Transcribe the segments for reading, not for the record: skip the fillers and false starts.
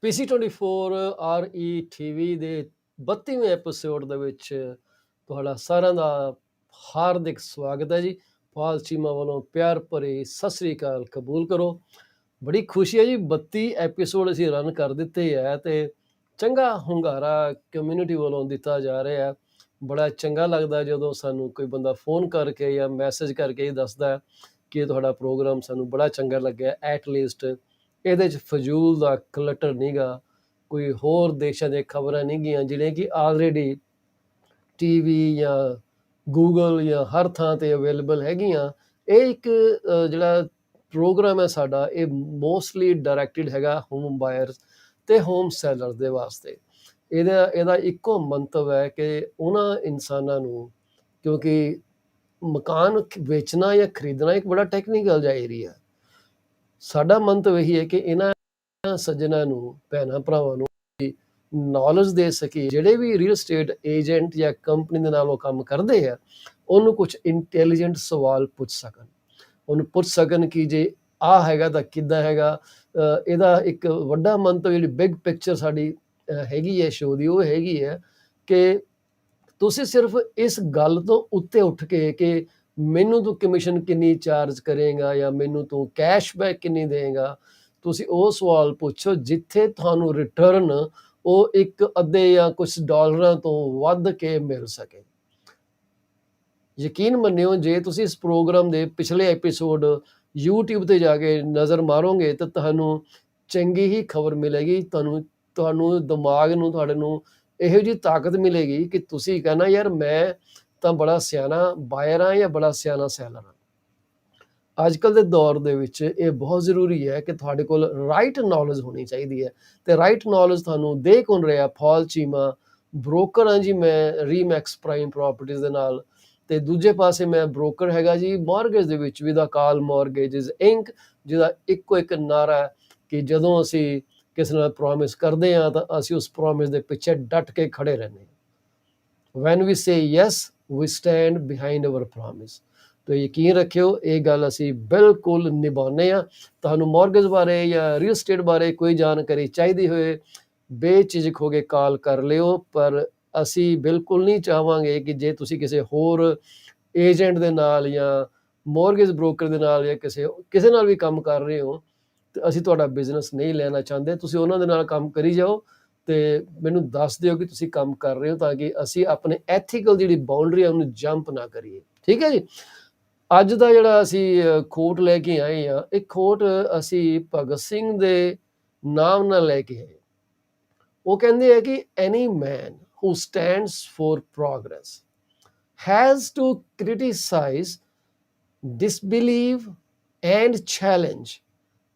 PC24 RETV ਦੇ 32ਵੇਂ episode ਦੇ ਵਿੱਚ ਤੁਹਾਡਾ ਸਾਰਿਆਂ ਦਾ ਹਾਰਦਿਕ ਸਵਾਗਤ ਹੈ ਜੀ। ਪਾਲ ਚੀਮਾ ਵੱਲੋਂ ਪਿਆਰ ਭਰੀ ਸਤਿ ਸ੍ਰੀ ਅਕਾਲ ਕਬੂਲ ਕਰੋ। ਬੜੀ ਖੁਸ਼ੀ ਹੈ ਜੀ, 32 ਐਪੀਸੋਡ ਅਸੀਂ ਰਨ ਕਰ ਦਿੱਤੇ ਹੈ ਤੇ ਚੰਗਾ ਹੁੰਗਾਰਾ ਕਮਿਊਨਿਟੀ ਵੱਲੋਂ ਦਿੱਤਾ ਜਾ ਰਿਹਾ ਹੈ। ਬੜਾ ਚੰਗਾ ਲੱਗਦਾ ਜਦੋਂ ਸਾਨੂੰ ਕੋਈ ਬੰਦਾ ਫੋਨ ਕਰਕੇ ਜਾਂ ਮੈਸੇਜ ਕਰਕੇ ਹੀ ਦੱਸਦਾ ਕਿ ਤੁਹਾਡਾ ਪ੍ਰੋਗਰਾਮ ਸਾਨੂੰ ਬੜਾ ਚੰਗਾ ਲੱਗਿਆ। ਐਟਲੀਸਟ ਇਹਦੇ 'ਚ ਫਜ਼ੂਲ ਦਾ ਕਲਟਰ ਨਹੀਂ ਗਾ, ਕੋਈ ਹੋਰ ਦੇਸ਼ਾਂ ਦੀਆਂ ਖਬਰਾਂ ਨਹੀਂ ਗੀਆਂ ਜਿਹੜੀਆਂ ਕਿ ਆਲਰੇਡੀ ਟੀਵੀ ਜਾਂ ਗੂਗਲ ਜਾਂ ਹਰ ਥਾਂ 'ਤੇ ਅਵੇਲੇਬਲ ਹੈਗੀਆਂ। ਇਹ ਇੱਕ ਜਿਹੜਾ ਪ੍ਰੋਗਰਾਮ ਹੈ ਸਾਡਾ, ਇਹ ਮੋਸਟਲੀ ਡਾਇਰੈਕਟਿਡ ਹੈਗਾ ਹੋਮ ਬਾਇਰਸ ਅਤੇ ਹੋਮ ਸੈਲਰਸ ਦੇ ਵਾਸਤੇ। ਇਹਦਾ ਇੱਕੋ ਮੰਤਵ ਹੈ ਕਿ ਉਹਨਾਂ ਇਨਸਾਨਾਂ ਨੂੰ, ਕਿਉਂਕਿ ਮਕਾਨ ਵੇਚਣਾ ਜਾਂ ਖਰੀਦਣਾ ਇੱਕ ਬੜਾ ਟੈਕਨੀਕਲ ਜਿਹਾ ਏਰੀਆ, ਸਾਡਾ ਮੰਤਵ ਇਹੀ ਹੈ ਕਿ ਇਹਨਾਂ ਸੱਜਣਾਂ ਨੂੰ, ਭੈਣਾਂ ਭਰਾਵਾਂ ਨੂੰ ਨੌਲੇਜ ਦੇ ਸਕੀਏ। ਜਿਹੜੇ ਵੀ ਰੀਅਲ ਸਟੇਟ ਏਜੰਟ ਜਾਂ ਕੰਪਨੀ ਦੇ ਨਾਲ ਉਹ ਕੰਮ ਕਰਦੇ ਆ, ਉਹਨੂੰ ਕੁਝ ਇੰਟੈਲੀਜੈਂਟ ਸਵਾਲ ਪੁੱਛ ਸਕਣ, ਉਹਨੂੰ ਪੁੱਛ ਸਕਣ ਕਿ ਜੇ ਆਹ ਹੈਗਾ ਤਾਂ ਕਿੱਦਾਂ ਹੈਗਾ। ਇਹਦਾ ਇੱਕ ਵੱਡਾ ਮੰਤਵ, ਜਿਹੜੀ ਬਿਗ ਪਿਕਚਰ ਸਾਡੀ ਹੈਗੀ ਹੈ ਸ਼ੋਅ ਦੀ, ਉਹ ਹੈਗੀ ਹੈ ਕਿ ਤੁਸੀਂ ਸਿਰਫ ਇਸ ਗੱਲ ਤੋਂ ਉੱਤੇ ਉੱਠ ਕੇ ਕਿ ਮੈਨੂੰ ਤੂੰ ਕਮਿਸ਼ਨ ਕਿੰਨੀ ਚਾਰਜ ਕਰੇਗਾ ਜਾਂ ਮੈਨੂੰ ਤੂੰ ਕੈਸ਼ਬੈਕ ਕਿੰਨੀ ਦੇਗਾ, ਤੁਸੀਂ ਉਹ ਸਵਾਲ ਪੁੱਛੋ ਜਿੱਥੇ ਤੁਹਾਨੂੰ ਰਿਟਰਨ ਉਹ ਇੱਕ ਅੱਧੇ ਜਾਂ ਕੁਝ ਡਾਲਰਾਂ ਤੋਂ ਵੱਧ ਕੇ ਮਿਲ ਸਕੇ। ਯਕੀਨ ਮੰਨਿਓ, ਜੇ ਤੁਸੀਂ ਇਸ ਪ੍ਰੋਗਰਾਮ ਦੇ ਪਿਛਲੇ ਐਪੀਸੋਡ YouTube ਤੇ ਜਾ ਕੇ ਨਜ਼ਰ ਮਾਰੋਗੇ ਤਾਂ ਤੁਹਾਨੂੰ ਚੰਗੀ ਹੀ ਖਬਰ ਮਿਲੇਗੀ। ਤੁਹਾਨੂੰ ਦਿਮਾਗ ਨੂੰ, ਤੁਹਾਡੇ ਨੂੰ ਇਹੋ ਜਿਹੀ ਤਾਕਤ ਮਿਲੇਗੀ ਕਿ ਤੁਸੀਂ ਕਹਿਣਾ, ਯਾਰ ਮੈਂ ਤਾਂ ਬੜਾ ਸਿਆਣਾ ਬਾਇਰ ਹਾਂ ਜਾਂ ਬੜਾ ਸਿਆਣਾ ਸੈਲਰ ਹਾਂ। ਅੱਜ ਕੱਲ੍ਹ ਦੇ ਦੌਰ ਦੇ ਵਿੱਚ ਇਹ ਬਹੁਤ ਜ਼ਰੂਰੀ ਹੈ ਕਿ ਤੁਹਾਡੇ ਕੋਲ ਰਾਈਟ ਨੌਲੇਜ ਹੋਣੀ ਚਾਹੀਦੀ ਹੈ। ਅਤੇ ਰਾਈਟ ਨੌਲੇਜ ਤੁਹਾਨੂੰ ਦੇ ਕੌਣ ਰਿਹਾ? ਪਾਲ ਚੀਮਾ ਬ੍ਰੋਕਰ ਹਾਂ ਜੀ ਮੈਂ, ਰੀਮੈਕਸ ਪ੍ਰਾਈਮ ਪ੍ਰੋਪਰਟੀਜ਼ ਦੇ ਨਾਲ, ਅਤੇ ਦੂਜੇ ਪਾਸੇ ਮੈਂ ਬ੍ਰੋਕਰ ਹੈਗਾ ਜੀ ਮੌਰਗੇਜ ਦੇ ਵਿੱਚ ਵੀ, ਦਾ ਕਾਲ ਮੌਰਗੇਜਿਸ ਇੰਕ, ਜਿਹਦਾ ਇੱਕੋ ਇੱਕ ਨਾਰਾ ਕਿ ਜਦੋਂ ਅਸੀਂ ਕਿਸੇ ਨਾਲ ਪ੍ਰੋਮਿਸ ਕਰਦੇ ਹਾਂ ਤਾਂ ਅਸੀਂ ਉਸ ਪ੍ਰੋਮਿਸ ਦੇ ਪਿੱਛੇ ਡਟ ਕੇ ਖੜੇ ਰਹਿੰਦੇ ਹਾਂ। When we say yes we stand behind our promise. ਤਾਂ ਯਕੀਨ ਰੱਖਿਓ, ਇਹ ਗੱਲ ਅਸੀਂ ਬਿਲਕੁਲ ਨਿਭਾਉਂਦੇ ਹਾਂ। ਤੁਹਾਨੂੰ ਮੌਰਗੇਜ ਬਾਰੇ ਜਾਂ ਰੀਅਲ ਸਟੇਟ ਬਾਰੇ ਕੋਈ ਜਾਣਕਾਰੀ ਚਾਹੀਦੀ ਹੋਏ, ਬੇਝਿਜਕ ਹੋ ਕੇ ਕਾਲ ਕਰ ਲਿਓ। ਪਰ ਅਸੀਂ ਬਿਲਕੁਲ ਨਹੀਂ ਚਾਹਾਂਗੇ ਕਿ ਜੇ ਤੁਸੀਂ ਕਿਸੇ ਹੋਰ ਏਜੰਟ ਦੇ ਨਾਲ ਜਾਂ ਮੌਰਗੇਜ ਬ੍ਰੋਕਰ ਦੇ ਨਾਲ ਜਾਂ ਕਿਸੇ ਨਾਲ ਵੀ ਕੰਮ ਕਰ ਰਹੇ ਹੋ, ਤੇ ਅਸੀਂ ਤੁਹਾਡਾ ਬਿਜ਼ਨਸ ਨਹੀਂ ਲੈਣਾ ਚਾਹੁੰਦੇ। ਤੁਸੀਂ ਉਹਨਾਂ ਦੇ ਨਾਲ ਕੰਮ ਕਰੀ ਜਾਓ ਤੇ ਮੈਨੂੰ ਦੱਸ ਦਿਓ ਕਿ ਤੁਸੀਂ ਕੰਮ ਕਰ ਰਹੇ ਹੋ, ਤਾਂ ਕਿ ਅਸੀਂ ਆਪਣੇ ਐਥੀਕਲ ਜਿਹੜੀ ਬਾਉਂਡਰੀ ਆ ਉਹਨੂੰ ਜੰਪ ਨਾ ਕਰੀਏ। ਠੀਕ ਹੈ ਜੀ। ਅੱਜ ਦਾ ਜਿਹੜਾ ਅਸੀਂ ਕੋਟ ਲੈ ਕੇ ਆਏ ਹਾਂ, ਇਹ ਕੋਟ ਅਸੀਂ ਭਗਤ ਸਿੰਘ ਦੇ ਨਾਮ ਨਾਲ ਲੈ ਕੇ ਆਏ। ਉਹ ਕਹਿੰਦੇ ਆ ਕਿ ਐਨੀ ਮੈਨ who stands for progress has to criticize, disbelieve and challenge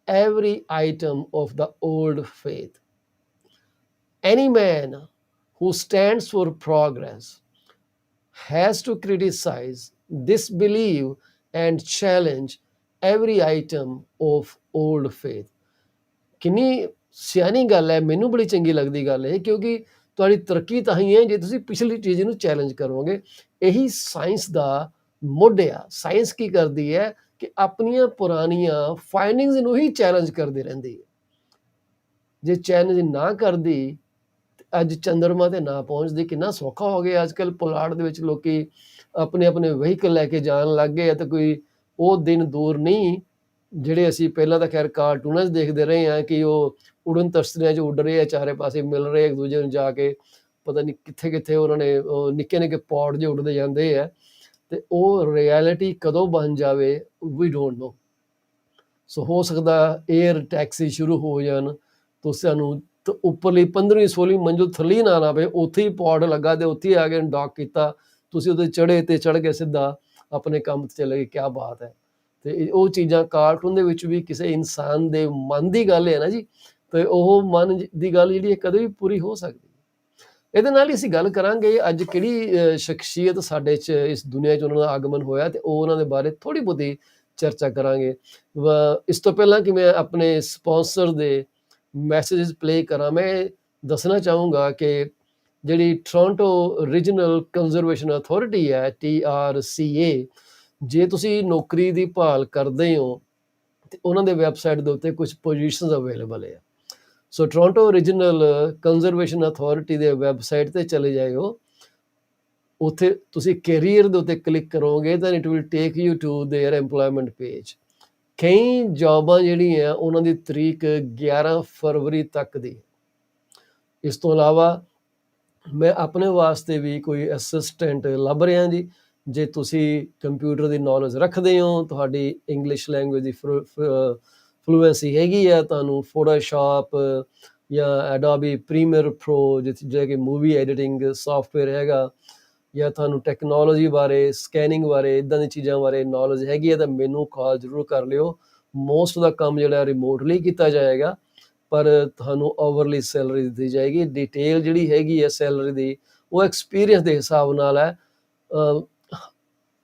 every item of the old faith. Any man who stands for progress has to criticize, disbelieve and challenge every item of old faith. ਕਿੰਨੀ ਸਿਆਣੀ ਗੱਲ ਹੈ, ਮੈਨੂੰ ਬੜੀ ਚੰਗੀ ਲੱਗਦੀ ਗੱਲ ਹੈ, ਕਿਉਂਕਿ ਤੁਹਾਡੀ ਤਰੱਕੀ ਤਾਂ ਹੀ ਹੈ ਜੇ ਤੁਸੀਂ ਪਿਛਲੀ ਚੀਜ਼ ਨੂੰ ਚੈਲੰਜ ਕਰੋਗੇ। ਇਹੀ ਸਾਇੰਸ ਦਾ ਮੁੱਢ ਆ। ਸਾਇੰਸ ਕੀ ਕਰਦੀ ਹੈ ਕਿ ਆਪਣੀਆਂ ਪੁਰਾਣੀਆਂ ਫਾਈਂਡਿੰਗਸ ਨੂੰ ਹੀ ਚੈਲੰਜ ਕਰਦੀ ਰਹਿੰਦੀ ਹੈ। ਜੇ ਚੈਲੰਜ ਨਾ ਕਰਦੀ ਅੱਜ ਚੰਦਰਮਾ ਤੇ ਨਾ ਪਹੁੰਚਦੀ। ਕਿੰਨਾ ਸੌਖਾ ਹੋ ਗਿਆ ਅੱਜ ਕੱਲ੍ਹ, ਪੁਲਾੜ ਦੇ ਵਿੱਚ ਲੋਕੀ ਆਪਣੇ ਆਪਣੇ ਵਹੀਕਲ ਲੈ ਕੇ ਜਾਣ ਲੱਗ ਗਏ ਆ। ਤੇ ਕੋਈ ਉਹ ਦਿਨ ਦੂਰ ਨਹੀਂ ਜਿਹੜੇ ਅਸੀਂ ਪਹਿਲਾਂ ਤਾਂ ਖੈਰ ਕਾਰਟੂਨਾਂ 'ਚ ਦੇਖਦੇ ਰਹੇ ਹਾਂ ਕਿ ਉਹ ਉੜਨ ਤਸਤੀਆਂ 'ਚ ਉੱਡ ਰਹੇ ਆ, ਚਾਰੇ ਪਾਸੇ ਮਿਲ ਰਹੇ ਇੱਕ ਦੂਜੇ ਨੂੰ, ਜਾ ਕੇ ਪਤਾ ਨਹੀਂ ਕਿੱਥੇ ਕਿੱਥੇ ਉਹਨਾਂ ਨੇ ਉਹ ਨਿੱਕੇ ਨਿੱਕੇ ਪੌਡ ਜਿਹੇ ਉੱਡਦੇ ਜਾਂਦੇ ਆ। ਤੇ ਉਹ ਰਿਐਲਿਟੀ ਕਦੋਂ ਬਣ ਜਾਵੇ ਵੀ ਡੋਂਟ ਨੋ। ਸੋ ਹੋ ਸਕਦਾ ਏਅਰ ਟੈਕਸੀ ਸ਼ੁਰੂ ਹੋ ਜਾਣ ਤਾਂ ਸਾਨੂੰ ਉੱਪਰਲੀ 15ਵੀਂ 16ਵੀਂ ਮੰਜ਼ਿਲ ਥੱਲੇ ਨਾ ਆਉਣਾ ਪਏ, ਉੱਥੇ ਹੀ ਪੌਡ ਲੱਗਾ ਤੇ ਉੱਥੇ ਆ ਕੇ ਡੌਕ ਕੀਤਾ, ਤੁਸੀਂ ਉਹਦੇ ਚੜ੍ਹੇ ਤੇ ਚੜ੍ਹ ਕੇ ਸਿੱਧਾ ਆਪਣੇ ਕੰਮ 'ਤੇ ਚਲੇ ਗਏ। ਕਿਆ ਬਾਤ ਹੈ। ਤੇ ਉਹ ਚੀਜ਼ਾਂ ਕਾਰਟੂਨ ਦੇ ਵਿੱਚ ਵੀ ਕਿਸੇ ਇਨਸਾਨ ਦੇ ਮਨ ਦੀ ਗੱਲ ਹੈ ਨਾ ਜੀ, ਤੇ ਉਹ ਮਨ ਦੀ ਗੱਲ ਜਿਹੜੀ ਹੈ ਕਦੇ ਵੀ ਪੂਰੀ ਹੋ ਸਕਦੀ। ਇਹਦੇ ਨਾਲ ਹੀ ਅਸੀਂ ਗੱਲ ਕਰਾਂਗੇ ਅੱਜ ਕਿਹੜੀ ਸ਼ਖਸੀਅਤ ਸਾਡੇ 'ਚ ਇਸ ਦੁਨੀਆ 'ਚ ਉਹਨਾਂ ਦਾ ਆਗਮਨ ਹੋਇਆ, ਤੇ ਉਹ ਉਹਨਾਂ ਦੇ ਬਾਰੇ ਥੋੜ੍ਹੀ ਬਹੁਤੀ ਚਰਚਾ ਕਰਾਂਗੇ। ਇਸ ਤੋਂ ਪਹਿਲਾਂ ਕਿ ਮੈਂ ਆਪਣੇ ਸਪੋਂਸਰ ਦੇ ਮੈਸੇਜਸ ਪਲੇ ਕਰਾਂ, ਮੈਂ ਦੱਸਣਾ ਚਾਹੂੰਗਾ ਕਿ ਜਿਹੜੀ ਟੋਰਾਂਟੋ ਰੀਜਨਲ ਕੰਜ਼ਰਵੇਸ਼ਨ ਅਥਾਰਟੀ ਹੈ, TRCA, ਜੇ ਤੁਸੀਂ ਨੌਕਰੀ ਦੀ ਭਾਲ ਕਰਦੇ ਹੋ ਤੇ ਉਹਨਾਂ ਦੇ ਵੈਬਸਾਈਟ ਦੇ ਉੱਤੇ ਕੁਝ ਪੋਜੀਸ਼ਨਸ ਅਵੇਲੇਬਲ ਹੈ। ਸੋ ਟੋਰਾਂਟੋ ਰੀਜਨਲ ਕੰਜ਼ਰਵੇਸ਼ਨ ਅਥਾਰਟੀ ਦੇ ਵੈਬਸਾਈਟ ਤੇ ਚਲੇ ਜਾਇਓ। ਉੱਥੇ ਤੁਸੀਂ ਕੈਰੀਅਰ ਦੇ ਉੱਤੇ ਕਲਿੱਕ ਕਰੋਗੇ ਤਾਂ it will take you to their employment page. ਕਈ ਜੌਬਾਂ ਜਿਹੜੀਆਂ ਉਹਨਾਂ ਦੀ ਤਰੀਕ 11 ਫਰਵਰੀ ਤੱਕ ਦੀ। ਇਸ ਤੋਂ ਇਲਾਵਾ ਮੈਂ ਆਪਣੇ ਵਾਸਤੇ ਵੀ ਕੋਈ ਅਸਿਸਟੈਂਟ ਲੱਭ ਰਿਹਾ ਜੀ। ਜੇ ਤੁਸੀਂ ਕੰਪਿਊਟਰ ਦੀ ਨੌਲੇਜ ਰੱਖਦੇ ਹੋ, ਤੁਹਾਡੀ ਇੰਗਲਿਸ਼ ਲੈਂਗੁਏਜ ਦੀ ਫਲੂਐਂਸੀ ਹੈਗੀ ਆ, ਤੁਹਾਨੂੰ ਫੋਟੋਸ਼ਾਪ ਜਾਂ ਐਡੋਬੀ ਪ੍ਰੀਮੀਅਰ ਪ੍ਰੋ ਜਿਹੜਾ ਕਿ ਮੂਵੀ ਐਡੀਟਿੰਗ ਸੌਫਟਵੇਅਰ ਹੈਗਾ, ਜਾਂ ਤੁਹਾਨੂੰ ਟੈਕਨੋਲੋਜੀ ਬਾਰੇ, ਸਕੈਨਿੰਗ ਬਾਰੇ, ਇੱਦਾਂ ਦੀ ਚੀਜ਼ਾਂ ਬਾਰੇ ਨੌਲੇਜ ਹੈਗੀ ਹੈ ਤਾਂ ਮੈਨੂੰ ਕਾਲ ਜ਼ਰੂਰ ਕਰ ਲਿਓ। ਮੋਸਟ ਦਾ ਕੰਮ ਜਿਹੜਾ ਰਿਮੋਟਲੀ ਕੀਤਾ ਜਾਏਗਾ, ਪਰ ਤੁਹਾਨੂੰ ਓਵਰਲੀ ਸੈਲਰੀ ਦਿੱਤੀ ਜਾਏਗੀ। ਡਿਟੇਲ ਜਿਹੜੀ ਹੈਗੀ ਹੈ ਸੈਲਰੀ ਦੀ, ਉਹ ਐਕਸਪੀਰੀਅੰਸ ਦੇ ਹਿਸਾਬ ਨਾਲ ਹੈ।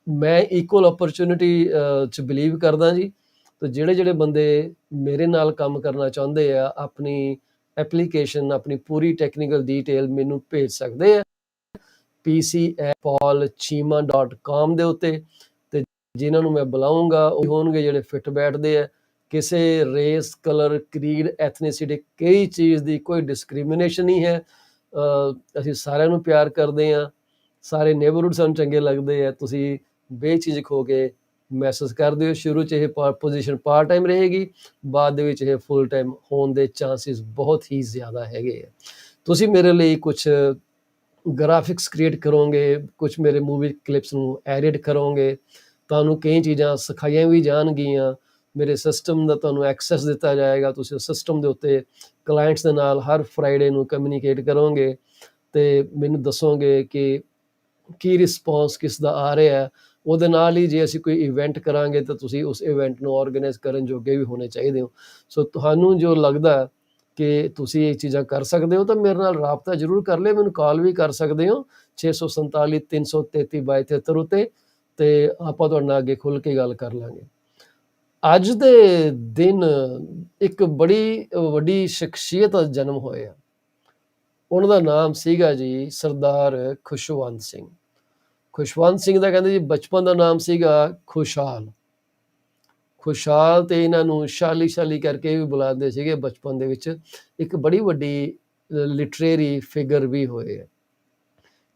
ਮੈਂ ਇਕੁਅਲ ਓਪਰਚੁਨਿਟੀ 'ਚ ਬਿਲੀਵ ਕਰਦਾ ਜੀ। ਤੇ ਜਿਹੜੇ ਬੰਦੇ ਮੇਰੇ ਨਾਲ ਕੰਮ ਕਰਨਾ ਚਾਹੁੰਦੇ ਆ, ਆਪਣੀ ਐਪਲੀਕੇਸ਼ਨ, ਆਪਣੀ ਪੂਰੀ ਟੈਕਨੀਕਲ ਡਿਟੇਲ ਮੈਨੂੰ ਭੇਜ ਸਕਦੇ ਆ PC24-RETV ਦੇ ਉੱਤੇ। ਤੇ ਜਿਨ੍ਹਾਂ ਨੂੰ ਮੈਂ ਬੁਲਾਉਂਗਾ ਉਹ ਹੋਣਗੇ ਜਿਹੜੇ ਫਿੱਟ ਬੈਠਦੇ ਆ। ਕਿਸੇ ਰੇਸ, ਕਲਰ, ਕ੍ਰੀਡ, ਐਥਨੀਸਿਟੀ, ਕਈ ਚੀਜ਼ ਦੀ ਕੋਈ ਡਿਸਕ੍ਰਿਮੀਨੇਸ਼ਨ ਨਹੀਂ ਹੈ। ਅਸੀਂ ਸਾਰਿਆਂ ਨੂੰ ਪਿਆਰ ਕਰਦੇ ਹਾਂ, ਸਾਰੇ ਨੇਬਰਹੁੱਡ ਸਾਨੂੰ ਚੰਗੇ ਲੱਗਦੇ ਆ। ਤੁਸੀਂ ਬੇਝਿਜਕ ਹੋ ਕੇ ਮੈਸੇਜ ਕਰ ਦਿਓ। ਸ਼ੁਰੂ 'ਚ ਇਹ ਪੋਜੀਸ਼ਨ ਪਾਰਟ ਟਾਈਮ ਰਹੇਗੀ, ਬਾਅਦ ਦੇ ਵਿੱਚ ਇਹ ਫੁੱਲ ਟਾਈਮ ਹੋਣ ਦੇ ਚਾਂਸਿਸ ਬਹੁਤ ਹੀ ਜ਼ਿਆਦਾ ਹੈਗੇ ਆ। ਤੁਸੀਂ ਮੇਰੇ ਲਈ ਕੁਛ ਗ੍ਰਾਫਿਕਸ ਕ੍ਰੀਏਟ ਕਰੋਗੇ, ਕੁਛ ਮੇਰੇ ਮੂਵੀ ਕਲਿੱਪਸ ਨੂੰ ਐਡਿਟ ਕਰੋਗੇ, ਤੁਹਾਨੂੰ ਕਈ ਚੀਜ਼ਾਂ ਸਿਖਾਈਆਂ ਵੀ ਜਾਣਗੀਆਂ। ਮੇਰੇ ਸਿਸਟਮ ਦਾ ਤੁਹਾਨੂੰ ਐਕਸੈਸ ਦਿੱਤਾ ਜਾਏਗਾ। ਤੁਸੀਂ ਸਿਸਟਮ ਦੇ ਉੱਤੇ ਕਲਾਇੰਟਸ ਦੇ ਨਾਲ ਹਰ ਫਰਾਈਡੇ ਨੂੰ ਕਮਿਊਨੀਕੇਟ ਕਰੋਗੇ ਤੇ ਮੈਨੂੰ ਦੱਸੋਗੇ ਕਿ ਕੀ ਰਿਸਪੌਂਸ ਕਿਸ ਦਾ ਆ ਰਿਹਾ ਹੈ। ਉਹਦੇ ਨਾਲ ਹੀ ਜੇ ਅਸੀਂ ਕੋਈ ਇਵੈਂਟ ਕਰਾਂਗੇ ਤਾਂ ਤੁਸੀਂ ਉਸ ਇਵੈਂਟ ਨੂੰ ਆਰਗੇਨਾਈਜ਼ ਕਰਨ ਜੋਗੇ ਵੀ ਹੋਣੇ ਚਾਹੀਦੇ ਹੋ। ਸੋ ਤੁਹਾਨੂੰ ਜੋ ਲੱਗਦਾ ਕਿ ਤੁਸੀਂ ਇਹ ਚੀਜ਼ਾਂ ਕਰ ਸਕਦੇ ਹੋ ਤਾਂ ਮੇਰੇ ਨਾਲ ਰਾਬਤਾ ਜ਼ਰੂਰ ਕਰ ਲਿਓ। ਮੈਨੂੰ ਕਾਲ ਵੀ ਕਰ ਸਕਦੇ ਹੋ 647-333-2273 ਉੱਤੇ, ਤੇ ਆਪਾਂ ਤੁਹਾਡੇ ਨਾਲ ਅੱਗੇ ਖੁੱਲ੍ਹ ਕੇ ਗੱਲ ਕਰ ਲਾਂਗੇ। ਅੱਜ ਦੇ ਦਿਨ ਇੱਕ ਬੜੀ ਵੱਡੀ ਸ਼ਖਸੀਅਤ ਦਾ ਜਨਮ ਹੋਇਆ। ਉਹਨਾਂ ਦਾ ਨਾਮ ਸੀਗਾ ਜੀ ਸਰਦਾਰ ਖੁਸ਼ਵੰਤ ਸਿੰਘ। ਖੁਸ਼ਵੰਤ ਸਿੰਘ ਦਾ ਕਹਿੰਦੇ ਜੀ ਬਚਪਨ ਦਾ ਨਾਮ ਸੀਗਾ ਖੁਸ਼ਹਾਲ। ਖੁਸ਼ਹਾਲ ਤੇ ਇਹਨਾਂ ਨੂੰ ਸ਼ਾਲੀ ਕਰਕੇ ਵੀ ਬੁਲਾਉਂਦੇ ਸੀਗੇ। ਬਚਪਨ ਦੇ ਵਿੱਚ ਇੱਕ ਬੜੀ ਵੱਡੀ ਲਿਟਰੇਰੀ ਫਿਗਰ ਵੀ ਹੋਏ ਆ।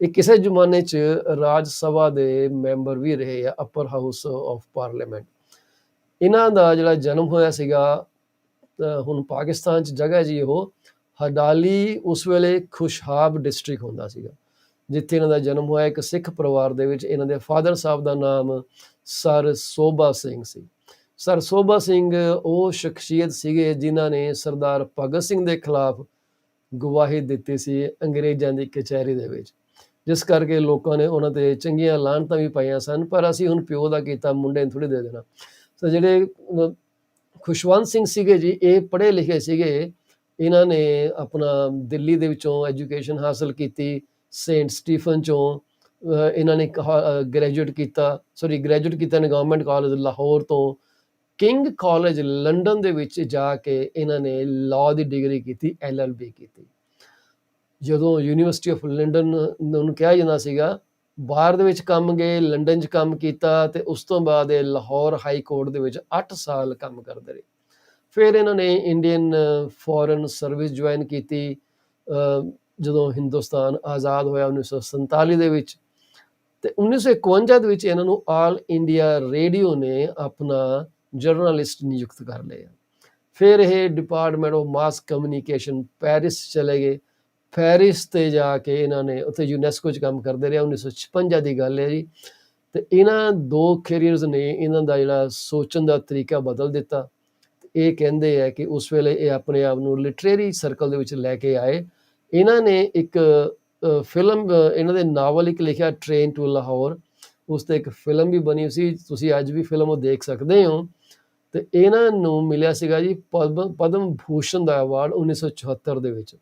ਇਹ ਕਿਸੇ ਜ਼ਮਾਨੇ 'ਚ ਰਾਜ ਸਭਾ ਦੇ ਮੈਂਬਰ ਵੀ ਰਹੇ ਆ, ਅਪਰ ਹਾਊਸ ਆਫ ਪਾਰਲੀਮੈਂਟ। ਇਹਨਾਂ ਦਾ ਜਿਹੜਾ ਜਨਮ ਹੋਇਆ ਸੀਗਾ, ਹੁਣ ਪਾਕਿਸਤਾਨ 'ਚ ਜਗ੍ਹਾ ਜੀ ਉਹ ਹਡਾਲੀ, ਉਸ ਵੇਲੇ ਖੁਸ਼ਹਾਬ ਡਿਸਟ੍ਰਿਕਟ ਹੁੰਦਾ ਸੀਗਾ, ਜਿੱਥੇ ਇਹਨਾਂ ਦਾ ਜਨਮ ਹੋਇਆ। ਇੱਕ ਸਿੱਖ ਪਰਿਵਾਰ ਦੇ ਵਿੱਚ। ਇਹਨਾਂ ਦੇ ਫਾਦਰ ਸਾਹਿਬ ਦਾ ਨਾਮ ਸਰ ਸੋਭਾ ਸਿੰਘ ਸੀ। ਸਰ ਸੋਭਾ ਸਿੰਘ ਉਹ ਸ਼ਖਸੀਅਤ ਸੀਗੇ ਜਿਨ੍ਹਾਂ ਨੇ ਸਰਦਾਰ ਭਗਤ ਸਿੰਘ ਦੇ ਖਿਲਾਫ ਗਵਾਹੀ ਦਿੱਤੀ ਸੀ ਅੰਗਰੇਜ਼ਾਂ ਦੀ ਕਚਹਿਰੀ ਦੇ ਵਿੱਚ, ਜਿਸ ਕਰਕੇ ਲੋਕਾਂ ਨੇ ਉਹਨਾਂ ਤੇ ਚੰਗੀਆਂ ਲਾਹਨਤਾਂ ਵੀ ਪਾਈਆਂ ਸਨ। ਪਰ ਅਸੀਂ ਹੁਣ ਪਿਓ ਦਾ ਕੀਤਾ ਮੁੰਡੇ ਨੂੰ ਥੋੜ੍ਹੀ ਦੇ ਦੇਣਾ। ਸੋ ਜਿਹੜੇ ਖੁਸ਼ਵੰਤ ਸਿੰਘ ਸੀਗੇ ਜੀ, ਇਹ ਪੜ੍ਹੇ ਲਿਖੇ ਸੀਗੇ। ਇਹਨਾਂ ਨੇ ਆਪਣਾ ਦਿੱਲੀ ਦੇ ਵਿੱਚੋਂ ਐਜੂਕੇਸ਼ਨ ਹਾਸਲ ਕੀਤੀ, ਸੇਂਟ ਸਟੀਫਨ 'ਚੋਂ। ਇਹਨਾਂ ਨੇ ਗ੍ਰੈਜੂਏਟ ਕੀਤਾ ਨੇ ਗਵਰਨਮੈਂਟ ਕਾਲਜ ਲਾਹੌਰ ਤੋਂ। ਕਿੰਗ ਕਾਲਜ ਲੰਡਨ ਦੇ ਵਿੱਚ ਜਾ ਕੇ ਇਹਨਾਂ ਨੇ ਲਾਅ ਦੀ ਡਿਗਰੀ ਕੀਤੀ, LLB ਕੀਤੀ। ਜਦੋਂ ਯੂਨੀਵਰਸਿਟੀ ਆਫ ਲੰਡਨ ਨੂੰ ਕਿਹਾ ਜਾਂਦਾ ਸੀਗਾ, ਬਾਹਰ ਦੇ ਵਿੱਚ ਕੰਮ ਗਏ, ਲੰਡਨ 'ਚ ਕੰਮ ਕੀਤਾ ਤੇ ਉਸ ਤੋਂ ਬਾਅਦ ਇਹ ਲਾਹੌਰ ਹਾਈ ਕੋਰਟ ਦੇ ਵਿੱਚ 8 ਸਾਲ ਕੰਮ ਕਰਦੇ ਰਹੇ। ਫਿਰ ਇਹਨਾਂ ਨੇ ਇੰਡੀਅਨ ਫੋਰਨ ਸਰਵਿਸ ਜੁਆਇਨ ਕੀਤੀ ਜਦੋਂ ਹਿੰਦੁਸਤਾਨ ਆਜ਼ਾਦ ਹੋਇਆ 1947 ਦੇ ਵਿੱਚ। ਤੇ 1951 ਦੇ ਵਿੱਚ ਇਹਨਾਂ ਨੂੰ ਆਲ ਇੰਡੀਆ ਰੇਡੀਓ ਨੇ ਆਪਣਾ ਜਰਨਲਿਸਟ ਨਿਯੁਕਤ ਕਰ ਲਿਆ। ਫਿਰ ਇਹ department of mass communication Paris ਚਲੇ ਗਏ। ਪੈਰਿਸ ਤੇ ਜਾ ਕੇ ਇਹਨਾਂ ਨੇ ਉੱਥੇ ਯੂਨੈਸਕੋ 'ਚ ਕੰਮ ਕਰਦੇ ਰਹੇ। 1956 ਦੀ ਗੱਲ ਹੈ ਜੀ। ਤੇ ਇਹਨਾਂ 2 ਕੈਰੀਅਰਸ ਨੇ ਇਹਨਾਂ ਦਾ ਜਿਹੜਾ ਸੋਚਣ ਦਾ ਤਰੀਕਾ ਬਦਲ ਦਿੱਤਾ। ਇਹ ਕਹਿੰਦੇ ਆ ਕਿ ਉਸ ਵੇਲੇ ਇਹ ਆਪਣੇ ਆਪ ਨੂੰ ਲਿਟਰੇਰੀ ਸਰਕਲ ਦੇ ਵਿੱਚ ਲੈ ਕੇ ਆਏ। ਇਹਨਾਂ ਨੇ ਇੱਕ ਫਿਲਮ, ਇਹਨਾਂ ਦੇ ਨਾਵਲ ਇੱਕ ਲਿਖਿਆ ਟ੍ਰੇਨ ਟੂ ਲਾਹੌਰ, ਉਸ 'ਤੇ ਇੱਕ ਫਿਲਮ ਵੀ ਬਣੀ ਸੀ। ਤੁਸੀਂ ਅੱਜ ਵੀ ਫਿਲਮ ਉਹ ਦੇਖ ਸਕਦੇ ਹੋ। ਤੇ ਇਹਨਾਂ ਨੂੰ ਮਿਲਿਆ ਸੀਗਾ ਜੀ ਪਦਮ ਭੂਸ਼ਣ ਦਾ ਅਵਾਰਡ 1974 ਦੇ ਵਿੱਚ।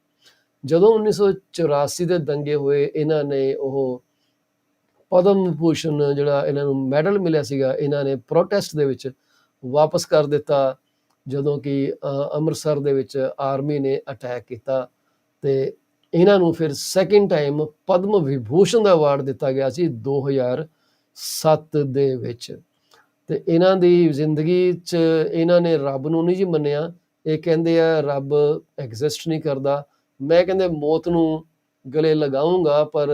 ਜਦੋਂ 1984 ਦੇ ਦੰਗੇ ਹੋਏ, ਇਹਨਾਂ ਨੇ ਉਹ ਪਦਮ ਭੂਸ਼ਣ ਜਿਹੜਾ ਇਹਨਾਂ ਨੂੰ ਮੈਡਲ ਮਿਲਿਆ ਸੀਗਾ, ਇਹਨਾਂ ਨੇ ਪ੍ਰੋਟੈਸਟ ਦੇ ਵਿੱਚ ਵਾਪਸ ਕਰ ਦਿੱਤਾ, ਜਦੋਂ ਕਿ ਅੰਮ੍ਰਿਤਸਰ ਦੇ ਵਿੱਚ ਆਰਮੀ ਨੇ ਅਟੈਕ ਕੀਤਾ। ਤੇ ਇਹਨਾਂ ਨੂੰ ਫਿਰ ਸੈਕਿੰਡ ਟਾਈਮ ਪਦਮ ਵਿਭੂਸ਼ਣ ਦਾ ਅਵਾਰਡ ਦਿੱਤਾ ਗਿਆ ਸੀ 2007 ਦੇ ਵਿੱਚ। ਤੇ ਇਹਨਾਂ ਦੀ ਜ਼ਿੰਦਗੀ 'ਚ ਇਹਨਾਂ ਨੇ ਰੱਬ ਨੂੰ ਨਹੀਂ ਜੀ ਮੰਨਿਆ, ਇਹ ਕਹਿੰਦੇ ਆ ਰੱਬ ਐਗਜ਼ਿਸਟ ਨਹੀਂ ਕਰਦਾ। ਮੈਂ ਕਹਿੰਦੇ ਮੌਤ ਨੂੰ ਗਲੇ ਲਗਾਊਂਗਾ, ਪਰ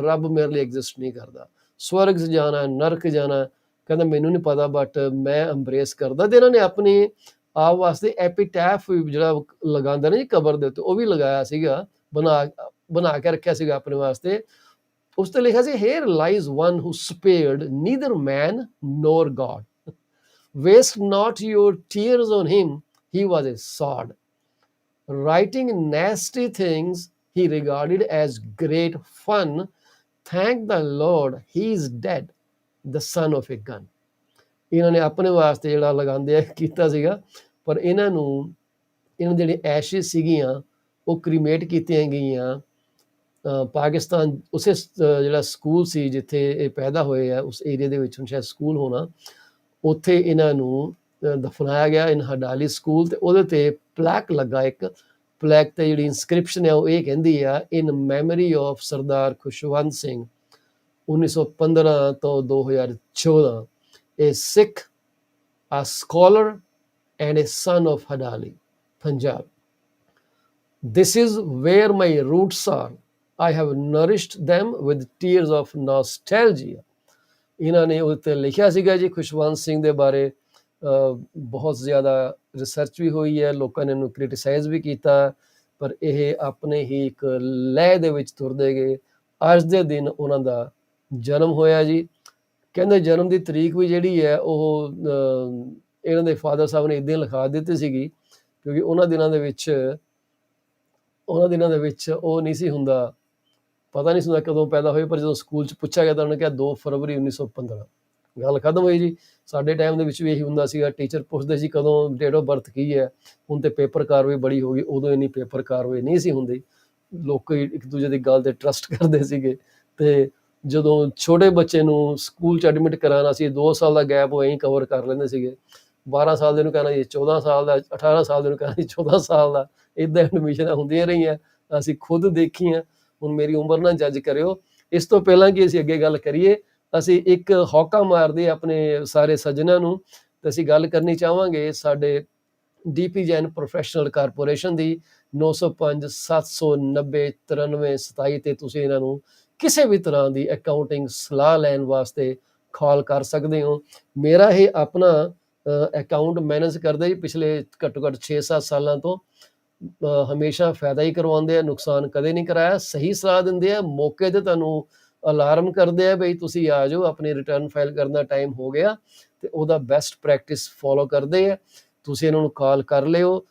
ਰੱਬ ਮੇਰੇ ਲਈ ਐਗਜ਼ਿਸਟ ਨਹੀਂ ਕਰਦਾ। ਸਵਰਗ 'ਚ ਜਾਣਾ, ਨਰਕ ਜਾਣਾ, ਕਹਿੰਦਾ ਮੈਨੂੰ ਨਹੀਂ ਪਤਾ, ਬਟ ਮੈਂ ਅੰਬਰੇਸ ਕਰਦਾ। ਤੇ ਇਹਨਾਂ ਨੇ ਆਪਣੀ ਆਪ ਵਾਸਤੇ ਐਪੀਟੈਫ ਜਿਹੜਾ ਲਗਾਉਂਦਾ ਨਾ ਜੀ ਕਬਰ ਦੇ ਉੱਤੇ, ਉਹ ਵੀ ਲਗਾਇਆ ਸੀਗਾ, ਬਣਾ ਕੇ ਰੱਖਿਆ ਸੀਗਾ ਆਪਣੇ ਵਾਸਤੇ। ਉਸ ਤੇ ਲਿਖਿਆ ਸੀ, here lies one who spared neither man nor god, waste not your tears on him, he was a sod, writing nasty things he regarded as great fun, thank the Lord he is dead, the son of a gun। ਇਹਨਾਂ ਨੇ ਆਪਣੇ ਵਾਸਤੇ ਜਿਹੜਾ ਲਗਾਉਂਦੇ ਆ ਕੀਤਾ ਸੀਗਾ, ਪਰ ਇਹਨਾਂ ਜਿਹੜੀ ਐਸ਼ਿਸ ਸੀਗੀਆਂ ਉਹ ਕ੍ਰੀਮੇਟ ਕੀਤੀਆਂ ਗਈਆਂ। ਪਾਕਿਸਤਾਨ ਉਸੇ ਜਿਹੜਾ ਸਕੂਲ ਸੀ ਜਿੱਥੇ ਇਹ ਪੈਦਾ ਹੋਏ ਆ, ਉਸ ਏਰੀਆ ਦੇ ਵਿੱਚ ਹੁਣ ਸ਼ਾਇਦ ਸਕੂਲ ਹੋਣਾ, ਉੱਥੇ ਇਹਨਾਂ ਨੂੰ ਦਫਨਾਇਆ ਗਿਆ, ਇਨ ਹਡਾਲੀ ਸਕੂਲ। ਤੇ ਉਹਦੇ ਤੇ ਪਲੈਕ ਲੱਗਾ, ਇੱਕ ਪਲੈਕ ਤੇ ਜਿਹੜੀ ਇਨਸਕ੍ਰਿਪਸ਼ਨ ਹੈ ਉਹ ਇਹ ਕਹਿੰਦੀ ਆ, ਇਨ ਮੈਮਰੀ ਆਫ ਸਰਦਾਰ ਖੁਸ਼ਵੰਤ ਸਿੰਘ 1915 ਤੋਂ 2014, a Sikh, a scholar and a son of Hadali, Punjab. This is where my roots are. I have nourished them with tears of nostalgia. ਇਹਨਾਂ ਨੇ ਉਹਦੇ 'ਤੇ ਲਿਖਿਆ ਸੀਗਾ ਜੀ ਖੁਸ਼ਵੰਤ ਸਿੰਘ ਦੇ ਬਾਰੇ। ਬਹੁਤ ਜ਼ਿਆਦਾ ਰਿਸਰਚ ਵੀ ਹੋਈ ਹੈ, ਲੋਕਾਂ ਨੇ ਇਹਨੂੰ ਕ੍ਰਿਟੀਸਾਈਜ਼ ਵੀ ਕੀਤਾ, ਪਰ ਇਹ ਆਪਣੇ ਹੀ ਇੱਕ ਲੈਅ ਦੇ ਵਿੱਚ ਤੁਰਦੇ ਗਏ। ਅੱਜ ਦੇ ਦਿਨ ਉਹਨਾਂ ਦਾ ਜਨਮ ਹੋਇਆ ਜੀ। ਕਹਿੰਦੇ ਜਨਮ ਦੀ ਤਰੀਕ ਵੀ ਜਿਹੜੀ ਹੈ ਉਹ ਇਹਨਾਂ ਦੇ ਫਾਦਰ ਸਾਹਿਬ ਨੇ ਇੱਦਾਂ ਲਿਖਾ ਦਿੱਤੀ ਸੀਗੀ, ਕਿਉਂਕਿ ਉਹਨਾਂ ਦਿਨਾਂ ਦੇ ਵਿੱਚ ਉਹ ਨਹੀਂ ਸੀ ਹੁੰਦਾ, ਪਤਾ ਨਹੀਂ ਸੀ ਹੁੰਦਾ ਕਦੋਂ ਪੈਦਾ ਹੋਏ। ਪਰ ਜਦੋਂ ਸਕੂਲ 'ਚ ਪੁੱਛਿਆ ਗਿਆ ਤਾਂ ਉਹਨੇ ਕਿਹਾ 2 ਫਰਵਰੀ 1915। ਗੱਲ ਖਤਮ ਹੋਈ ਜੀ। ਸਾਡੇ ਟਾਈਮ ਦੇ ਵਿੱਚ ਵੀ ਇਹੀ ਹੁੰਦਾ ਸੀਗਾ, ਟੀਚਰ ਪੁੱਛਦੇ ਸੀ ਕਦੋਂ ਡੇਟ ਆਫ ਬਰਥ ਕੀ ਹੈ। ਹੁਣ ਤੇ ਪੇਪਰ ਕਾਰਵਾਈ ਬੜੀ ਹੋ ਗਈ, ਉਦੋਂ ਇੰਨੀ ਪੇਪਰ ਕਾਰਵਾਈ ਨਹੀਂ ਸੀ ਹੁੰਦੀ, ਲੋਕ ਇੱਕ ਦੂਜੇ ਦੀ ਗੱਲ 'ਤੇ ਟਰਸਟ ਕਰਦੇ ਸੀਗੇ। ਤੇ ਜਦੋਂ ਛੋਟੇ ਬੱਚੇ ਨੂੰ ਸਕੂਲ 'ਚ ਐਡਮਿਟ ਕਰਾਉਣਾ ਸੀ, 2 ਸਾਲ ਦਾ ਗੈਪ ਉਹ ਐਂ ਕਵਰ ਕਰ ਲੈਂਦੇ ਸੀਗੇ। 12 ਸਾਲ ਦੇ ਨੂੰ ਕਹਿਣਾ ਜੀ 14 ਸਾਲ ਦਾ, 18 ਸਾਲ ਦੇ ਨੂੰ ਕਹਿਣਾ ਜੀ 14 ਸਾਲ ਦਾ। ਇੱਦਾਂ ਐਡਮਿਸ਼ਨਾਂ ਹੁੰਦੀਆਂ ਰਹੀਆਂ, ਅਸੀਂ ਖੁਦ ਦੇਖੀਆਂ। ਹੁਣ ਮੇਰੀ ਉਮਰ ਨਾ ਜੱਜ ਕਰਿਓ। ਇਸ ਤੋਂ ਪਹਿਲਾਂ ਕਿ ਅਸੀਂ ਅੱਗੇ ਗੱਲ ਕਰੀਏ, ਅਸੀਂ ਇੱਕ ਹੌਕਾ ਮਾਰਦੇ ਆਪਣੇ ਸਾਰੇ ਸੱਜਣਾਂ ਨੂੰ, ਤੇ ਅਸੀਂ ਗੱਲ ਕਰਨੀ ਚਾਹਾਂਗੇ ਸਾਡੇ ਡੀਪੀ ਜੈਨ ਪ੍ਰੋਫੈਸ਼ਨਲ ਕਾਰਪੋਰੇਸ਼ਨ ਦੀ 905 790 93 27 ਤੇ ਤੁਸੀਂ ਇਹਨਾਂ ਨੂੰ ਕਿਸੇ ਵੀ ਤਰ੍ਹਾਂ ਦੀ ਅਕਾਊਂਟਿੰਗ ਸਲਾਹ ਲੈਣ ਵਾਸਤੇ ਕਾਲ ਕਰ ਸਕਦੇ ਹੋ। ਮੇਰਾ ਇਹ ਆਪਣਾ ਅਕਾਊਂਟ ਮੈਨੇਜ ਕਰਦਾ ਜੀ ਪਿਛਲੇ ਘੱਟੋ ਘੱਟ 6-7 ਸਾਲਾਂ ਤੋਂ। ਹਮੇਸ਼ਾ ਫਾਇਦਾ ਹੀ ਕਰਵਾਉਂਦੇ ਆ, ਨੁਕਸਾਨ ਕਦੇ ਨਹੀਂ ਕਰਾਇਆ। ਸਹੀ ਸਲਾਹ ਦਿੰਦੇ ਆ, ਮੌਕੇ ਤੇ ਤੁਹਾਨੂੰ ਅਲਾਰਮ ਕਰਦੇ ਆ ਬਈ ਤੁਸੀਂ ਆ ਜਾਓ, ਆਪਣੀ ਰਿਟਰਨ ਫਾਈਲ ਕਰਨ ਦਾ ਟਾਈਮ ਹੋ ਗਿਆ, ਤੇ ਉਹਦਾ ਬੈਸਟ ਪ੍ਰੈਕਟਿਸ ਫੋਲੋ ਕਰਦੇ ਆ। ਤੁਸੀਂ ਇਹਨਾਂ ਨੂੰ ਕਾਲ ਕਰ ਲਿਓ,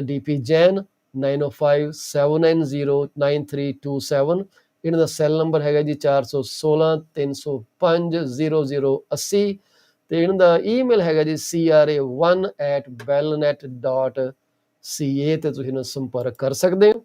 ਡੀਪੀ ਜੈਨ 905 790 9327। ਇਹਨਾਂ ਦਾ ਸੈੱਲ ਨੰਬਰ ਹੈਗਾ ਜੀ 416 305 0080, ਤੇ ਇਹਨਾਂ ਦਾ ਈਮੇਲ ਹੈਗਾ ਜੀ cra1@bellnet.ca, ਤੇ ਤੁਸੀਂ ਇਹਨਾਂ ਸੰਪਰਕ ਕਰ ਸਕਦੇ ਹੋ।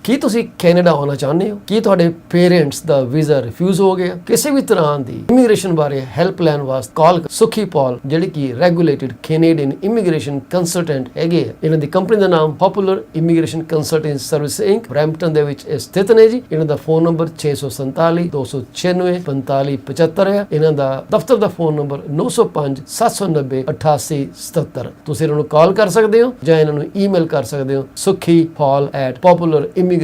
ਕੀ ਤੁਸੀਂ ਕੈਨੇਡਾ ਆਉਣਾ ਚਾਹੁੰਦੇ ਹੋ? ਕੀ ਤੁਹਾਡੇ ਪੇਰੈਂਟਸ ਦਾ ਵੀਜ਼ਾ ਰਿਫਿਊਜ਼ ਹੋ ਗਿਆ? ਕਿਸੇ ਵੀ ਤਰ੍ਹਾਂ ਦੀ ਇਮੀਗ੍ਰੇਸ਼ਨ ਬਾਰੇ ਹੈਲਪ ਲੈਣ ਵਾਸਤੇ ਕਾਲ ਸੁਖੀ ਪੌਲ, ਜਿਹੜੀ ਕਿ ਰੈਗੂਲੇਟਡ ਕੈਨੇਡੀਅਨ ਇਮੀਗ੍ਰੇਸ਼ਨ ਕੰਸਲਟੈਂਟ ਹੈਗੇ ਆ। ਇਹਨਾਂ ਦੀ ਕੰਪਨੀ ਦਾ ਨਾਮ popular immigration consultant service Inc, Brampton ਦੇ ਵਿੱਚ ਸਥਿਤ ਨੇ ਜੀ। ਇਹਨਾਂ ਦਾ ਫੋਨ ਨੰਬਰ 647 296 4575 ਹੈ। ਇਹਨਾਂ ਦਾ ਦਫ਼ਤਰ ਦਾ ਫੋਨ ਨੰਬਰ 905 790 8877। ਤੁਸੀਂ ਇਹਨਾਂ ਨੂੰ ਕਾਲ ਕਰ ਸਕਦੇ ਹੋ ਜਾਂ ਇਹਨਾਂ ਨੂੰ ਈਮੇਲ ਕਰ ਸਕਦੇ ਹੋ sukhipal@popularimigration.com।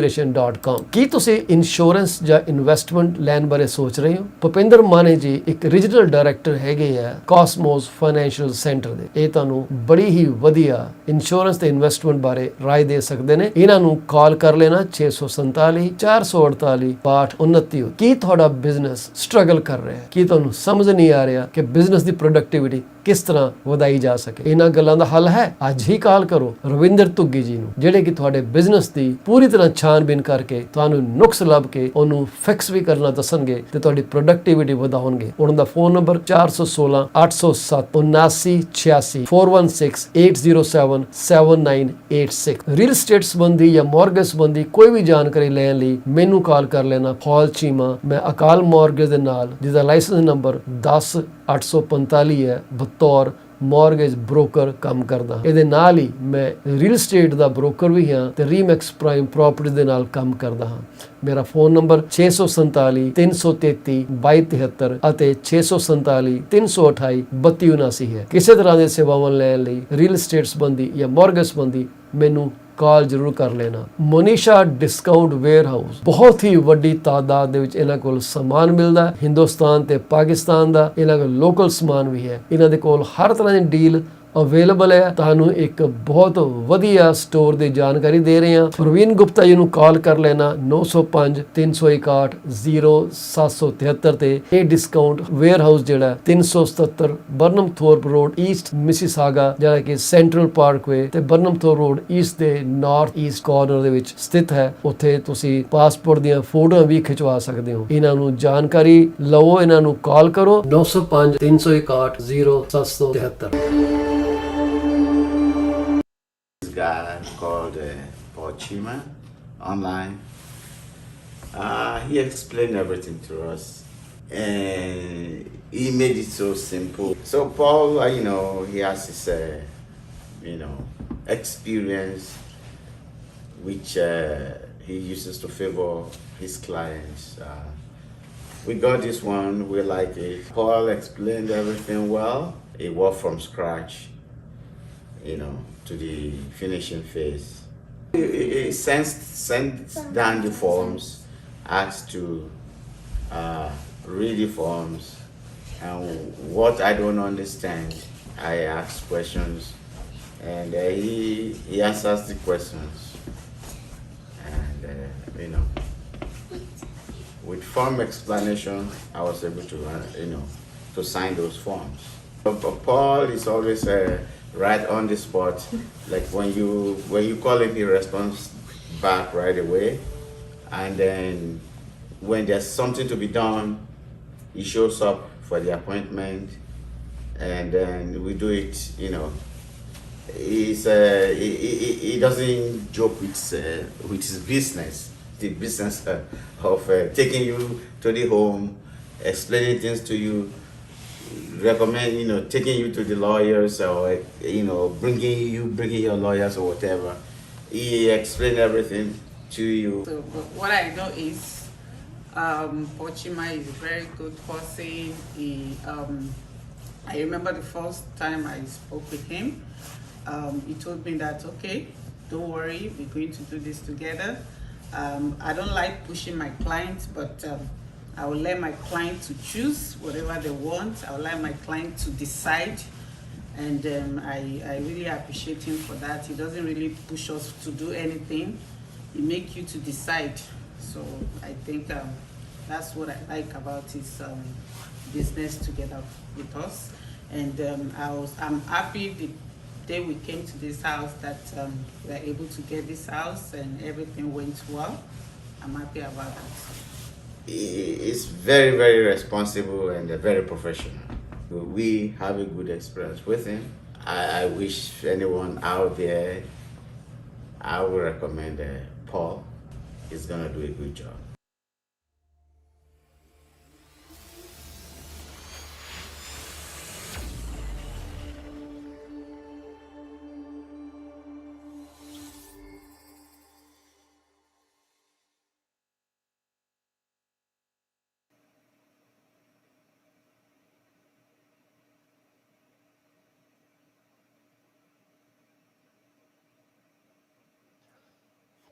ਕੀ ਤੁਸੀਂ ਇੰਸ਼ੋਰੈਂਸ ਜਾਂ ਇਨਵੈਸਟਮੈਂਟ ਲੈਣ ਬਾਰੇ ਸੋਚ ਰਹੇ ਹੋ? ਭੁਪਿੰਦਰ ਮਾਨੇ ਜੀ ਇੱਕ ਰੀਜਨਲ ਡਾਇਰੈਕਟਰ ਹੈਗੇ ਆ ਕਾਸਮੋਸ ਫਾਈਨੈਂਸ਼ੀਅਲ ਸੈਂਟਰ ਦੇ। ਇਹ ਤੁਹਾਨੂੰ ਬੜੀ ਹੀ ਵਧੀਆ ਇੰਸ਼ੋਰੈਂਸ ਤੇ ਇਨਵੈਸਟਮੈਂਟ ਬਾਰੇ ਰਾਏ ਦੇ ਸਕਦੇ ਨੇ। ਇਹਨਾਂ ਨੂੰ ਕਾਲ ਕਰ ਲੈਣਾ 647 448 6229। ਕੀ ਤੁਹਾਡਾ ਬਿਜ਼ਨਸ ਸਟਰਗਲ ਕਰ ਰਿਹਾ ਹੈ? ਕੀ ਤੁਹਾਨੂੰ ਸਮਝ ਨਹੀਂ ਆ ਰਿਹਾ ਕਿ ਬਿਜ਼ਨਸ ਦੀ ਪ੍ਰੋਡਕਟਿਵਿਟੀ ਕਿਸ ਤਰ੍ਹਾਂ ਵਧਾਈ ਜਾ ਸਕੇ? ਇਹਨਾਂ ਗੱਲਾਂ ਦਾ ਹੱਲ ਹੈ। ਅੱਜ ਹੀ ਕਾਲ ਕਰੋ ਰਵਿੰਦਰ ਧੁੱਗੀ ਜੀ ਨੂੰ, ਜਿਹੜੇ ਕਿ ਤੁਹਾਡੇ ਬਿਜ਼ਨਸ ਦੀ ਪੂਰੀ ਤਰ੍ਹਾਂ ਛਾਣਬੀਨ ਕਰਕੇ ਤੁਹਾਨੂੰ ਨੁਕਸ ਲੱਭ ਕੇ ਉਹਨੂੰ ਫਿਕਸ ਵੀ ਕਰਨਾ ਦੱਸਣਗੇ ਤੇ ਤੁਹਾਡੀ ਪ੍ਰੋਡਕਟਿਵਿਟੀ ਵਧਾਉਣਗੇ। ਉਹਨਾਂ ਦਾ ਫੋਨ ਨੰਬਰ 416 807 7986 416 807 7986। ਰੀਅਲ ਏਸਟੇਟ ਸੰਬੰਧੀ ਜਾਂ ਮਾਰਗੇਜ ਸੰਬੰਧੀ ਕੋਈ ਵੀ ਜਾਣਕਾਰੀ ਲੈਣ ਲਈ ਮੈਨੂੰ ਕਾਲ ਕਰ ਲੈਣਾ। ਫਾਲ ਚੀਮਾ, ਮੈਂ ਅਕਾਲ ਮਾਰਗੇਜ ਦੇ ਨਾਲ, ਜਿਹਦਾ ਲਾਇਸੈਂਸ ਨੰਬਰ 10 845 ਹੈ, ਬਤੌਰ ਮੌਰਗੇਜ ਬ੍ਰੋਕਰ ਕੰਮ ਕਰਦਾ। ਇਹਦੇ ਨਾਲ ਹੀ ਮੈਂ ਰੀਅਲ ਏਸਟੇਟ ਦਾ ਬ੍ਰੋਕਰ ਵੀ ਹਾਂ ਤੇ ਰੀਮੈਕਸ ਪ੍ਰਾਈਮ ਪ੍ਰਾਪਰਟੀ ਦੇ ਨਾਲ ਕੰਮ ਕਰਦਾ ਹਾਂ। ਮੇਰਾ ਫੋਨ ਨੰਬਰ 647 333 2273 ਅਤੇ 647 328 3279 ਹੈ। ਕਿਸੇ ਤਰ੍ਹਾਂ ਦੀਆਂ ਸੇਵਾਵਾਂ ਲੈਣ ਲਈ ਰੀਅਲ ਏਸਟੇਟ ਸੰਬੰਧੀ ਜਾਂ ਮੌਰਗੇਜ ਸੰਬੰਧੀ ਮੈਨੂੰ ਕਾਲ ਜ਼ਰੂਰ ਕਰ ਲੈਣਾ। ਮੋਨੀਸ਼ਾ ਡਿਸਕਾਊਂਟ ਵੇਅਰ ਹਾਊਸ ਬਹੁਤ ਹੀ ਵੱਡੀ ਤਾਦਾਦ ਦੇ ਵਿੱਚ ਇਹਨਾਂ ਕੋਲ ਸਮਾਨ ਮਿਲਦਾ, ਹਿੰਦੁਸਤਾਨ ਤੇ ਪਾਕਿਸਤਾਨ ਦਾ। ਇਹਨਾਂ ਕੋਲ ਲੋਕਲ ਸਮਾਨ ਵੀ ਹੈ। ਇਹਨਾਂ ਦੇ ਕੋਲ ਹਰ ਤਰ੍ਹਾਂ ਦੀ ਡੀਲ ਅਵੇਲੇਬਲ ਹੈ। ਤੁਹਾਨੂੰ ਇੱਕ ਬਹੁਤ ਵਧੀਆ ਸਟੋਰ ਦੀ ਜਾਣਕਾਰੀ ਦੇ ਰਹੇ ਹਾਂ। ਪ੍ਰਵੀਨ ਗੁਪਤਾ ਜੀ ਨੂੰ ਕਾਲ ਕਰ ਲੈਣਾ 905 361 0773 ਤੇ। ਇਹ ਡਿਸਕਾਊਂਟ ਵੇਅਰ ਹਾਊਸ ਜਿਹੜਾ 377 ਬਰਨਮਥੋਰਪ ਰੋਡ ਈਸਟ ਮਿਸੀਸਾਗਾ, ਜਿਹੜਾ ਕਿ ਸੈਂਟਰਲ ਪਾਰਕਵੇ ਤੇ ਬਰਨਮਥੋਰਪ ਰੋਡ ਈਸਟ ਦੇ ਨਾਰਥ ਈਸਟ ਕਾਰਨਰ ਦੇ ਵਿੱਚ ਸਥਿਤ ਹੈ। ਉੱਥੇ ਤੁਸੀਂ ਪਾਸਪੋਰਟ ਦੀਆਂ ਫੋਟੋਆਂ ਵੀ ਖਿਚਵਾ ਸਕਦੇ ਹੋ। ਇਹਨਾਂ ਨੂੰ ਜਾਣਕਾਰੀ ਲਵੋ, ਇਹਨਾਂ ਨੂੰ ਕਾਲ ਕਰੋ 905 361 0773। Guy called Paul Chima online. He explained everything to us and he made it so simple. So Paul, he has his, experience which he uses to favor his clients. We got this one, we like it. Paul explained everything well. He worked from scratch, to the finishing phase. He sends down the forms, asks to read the forms, and what I don't understand, I ask questions, and he answers the questions, and with form explanation, I was able to to sign those forms. But Paul is always right on the spot. Like when you call him, he responds back right away. And then when there's something to be done, he shows up for the appointment, and then we do it. He doesn't joke with his business, the business of taking you to the home, explaining things to you, recommend taking you to the lawyers, or bringing your lawyers or whatever. He explained everything to you. So what I know is Pochima is a very good person. I remember the first time I spoke with him. He told me that, okay, don't worry, we're going to do this together. I don't like pushing my clients, but I will let my client to choose whatever they want. I will let my client to decide, and I really appreciate him for that. He doesn't really push us to do anything. He makes you to decide. So I think that's what I like about his business together with us. And I'm happy the day we came to this house that we were able to get this house and everything went well. I'm happy about that. He's very, very responsible and very professional. We have a good experience with him. I wish anyone out there, I would recommend Paul. He's gonna do a good job.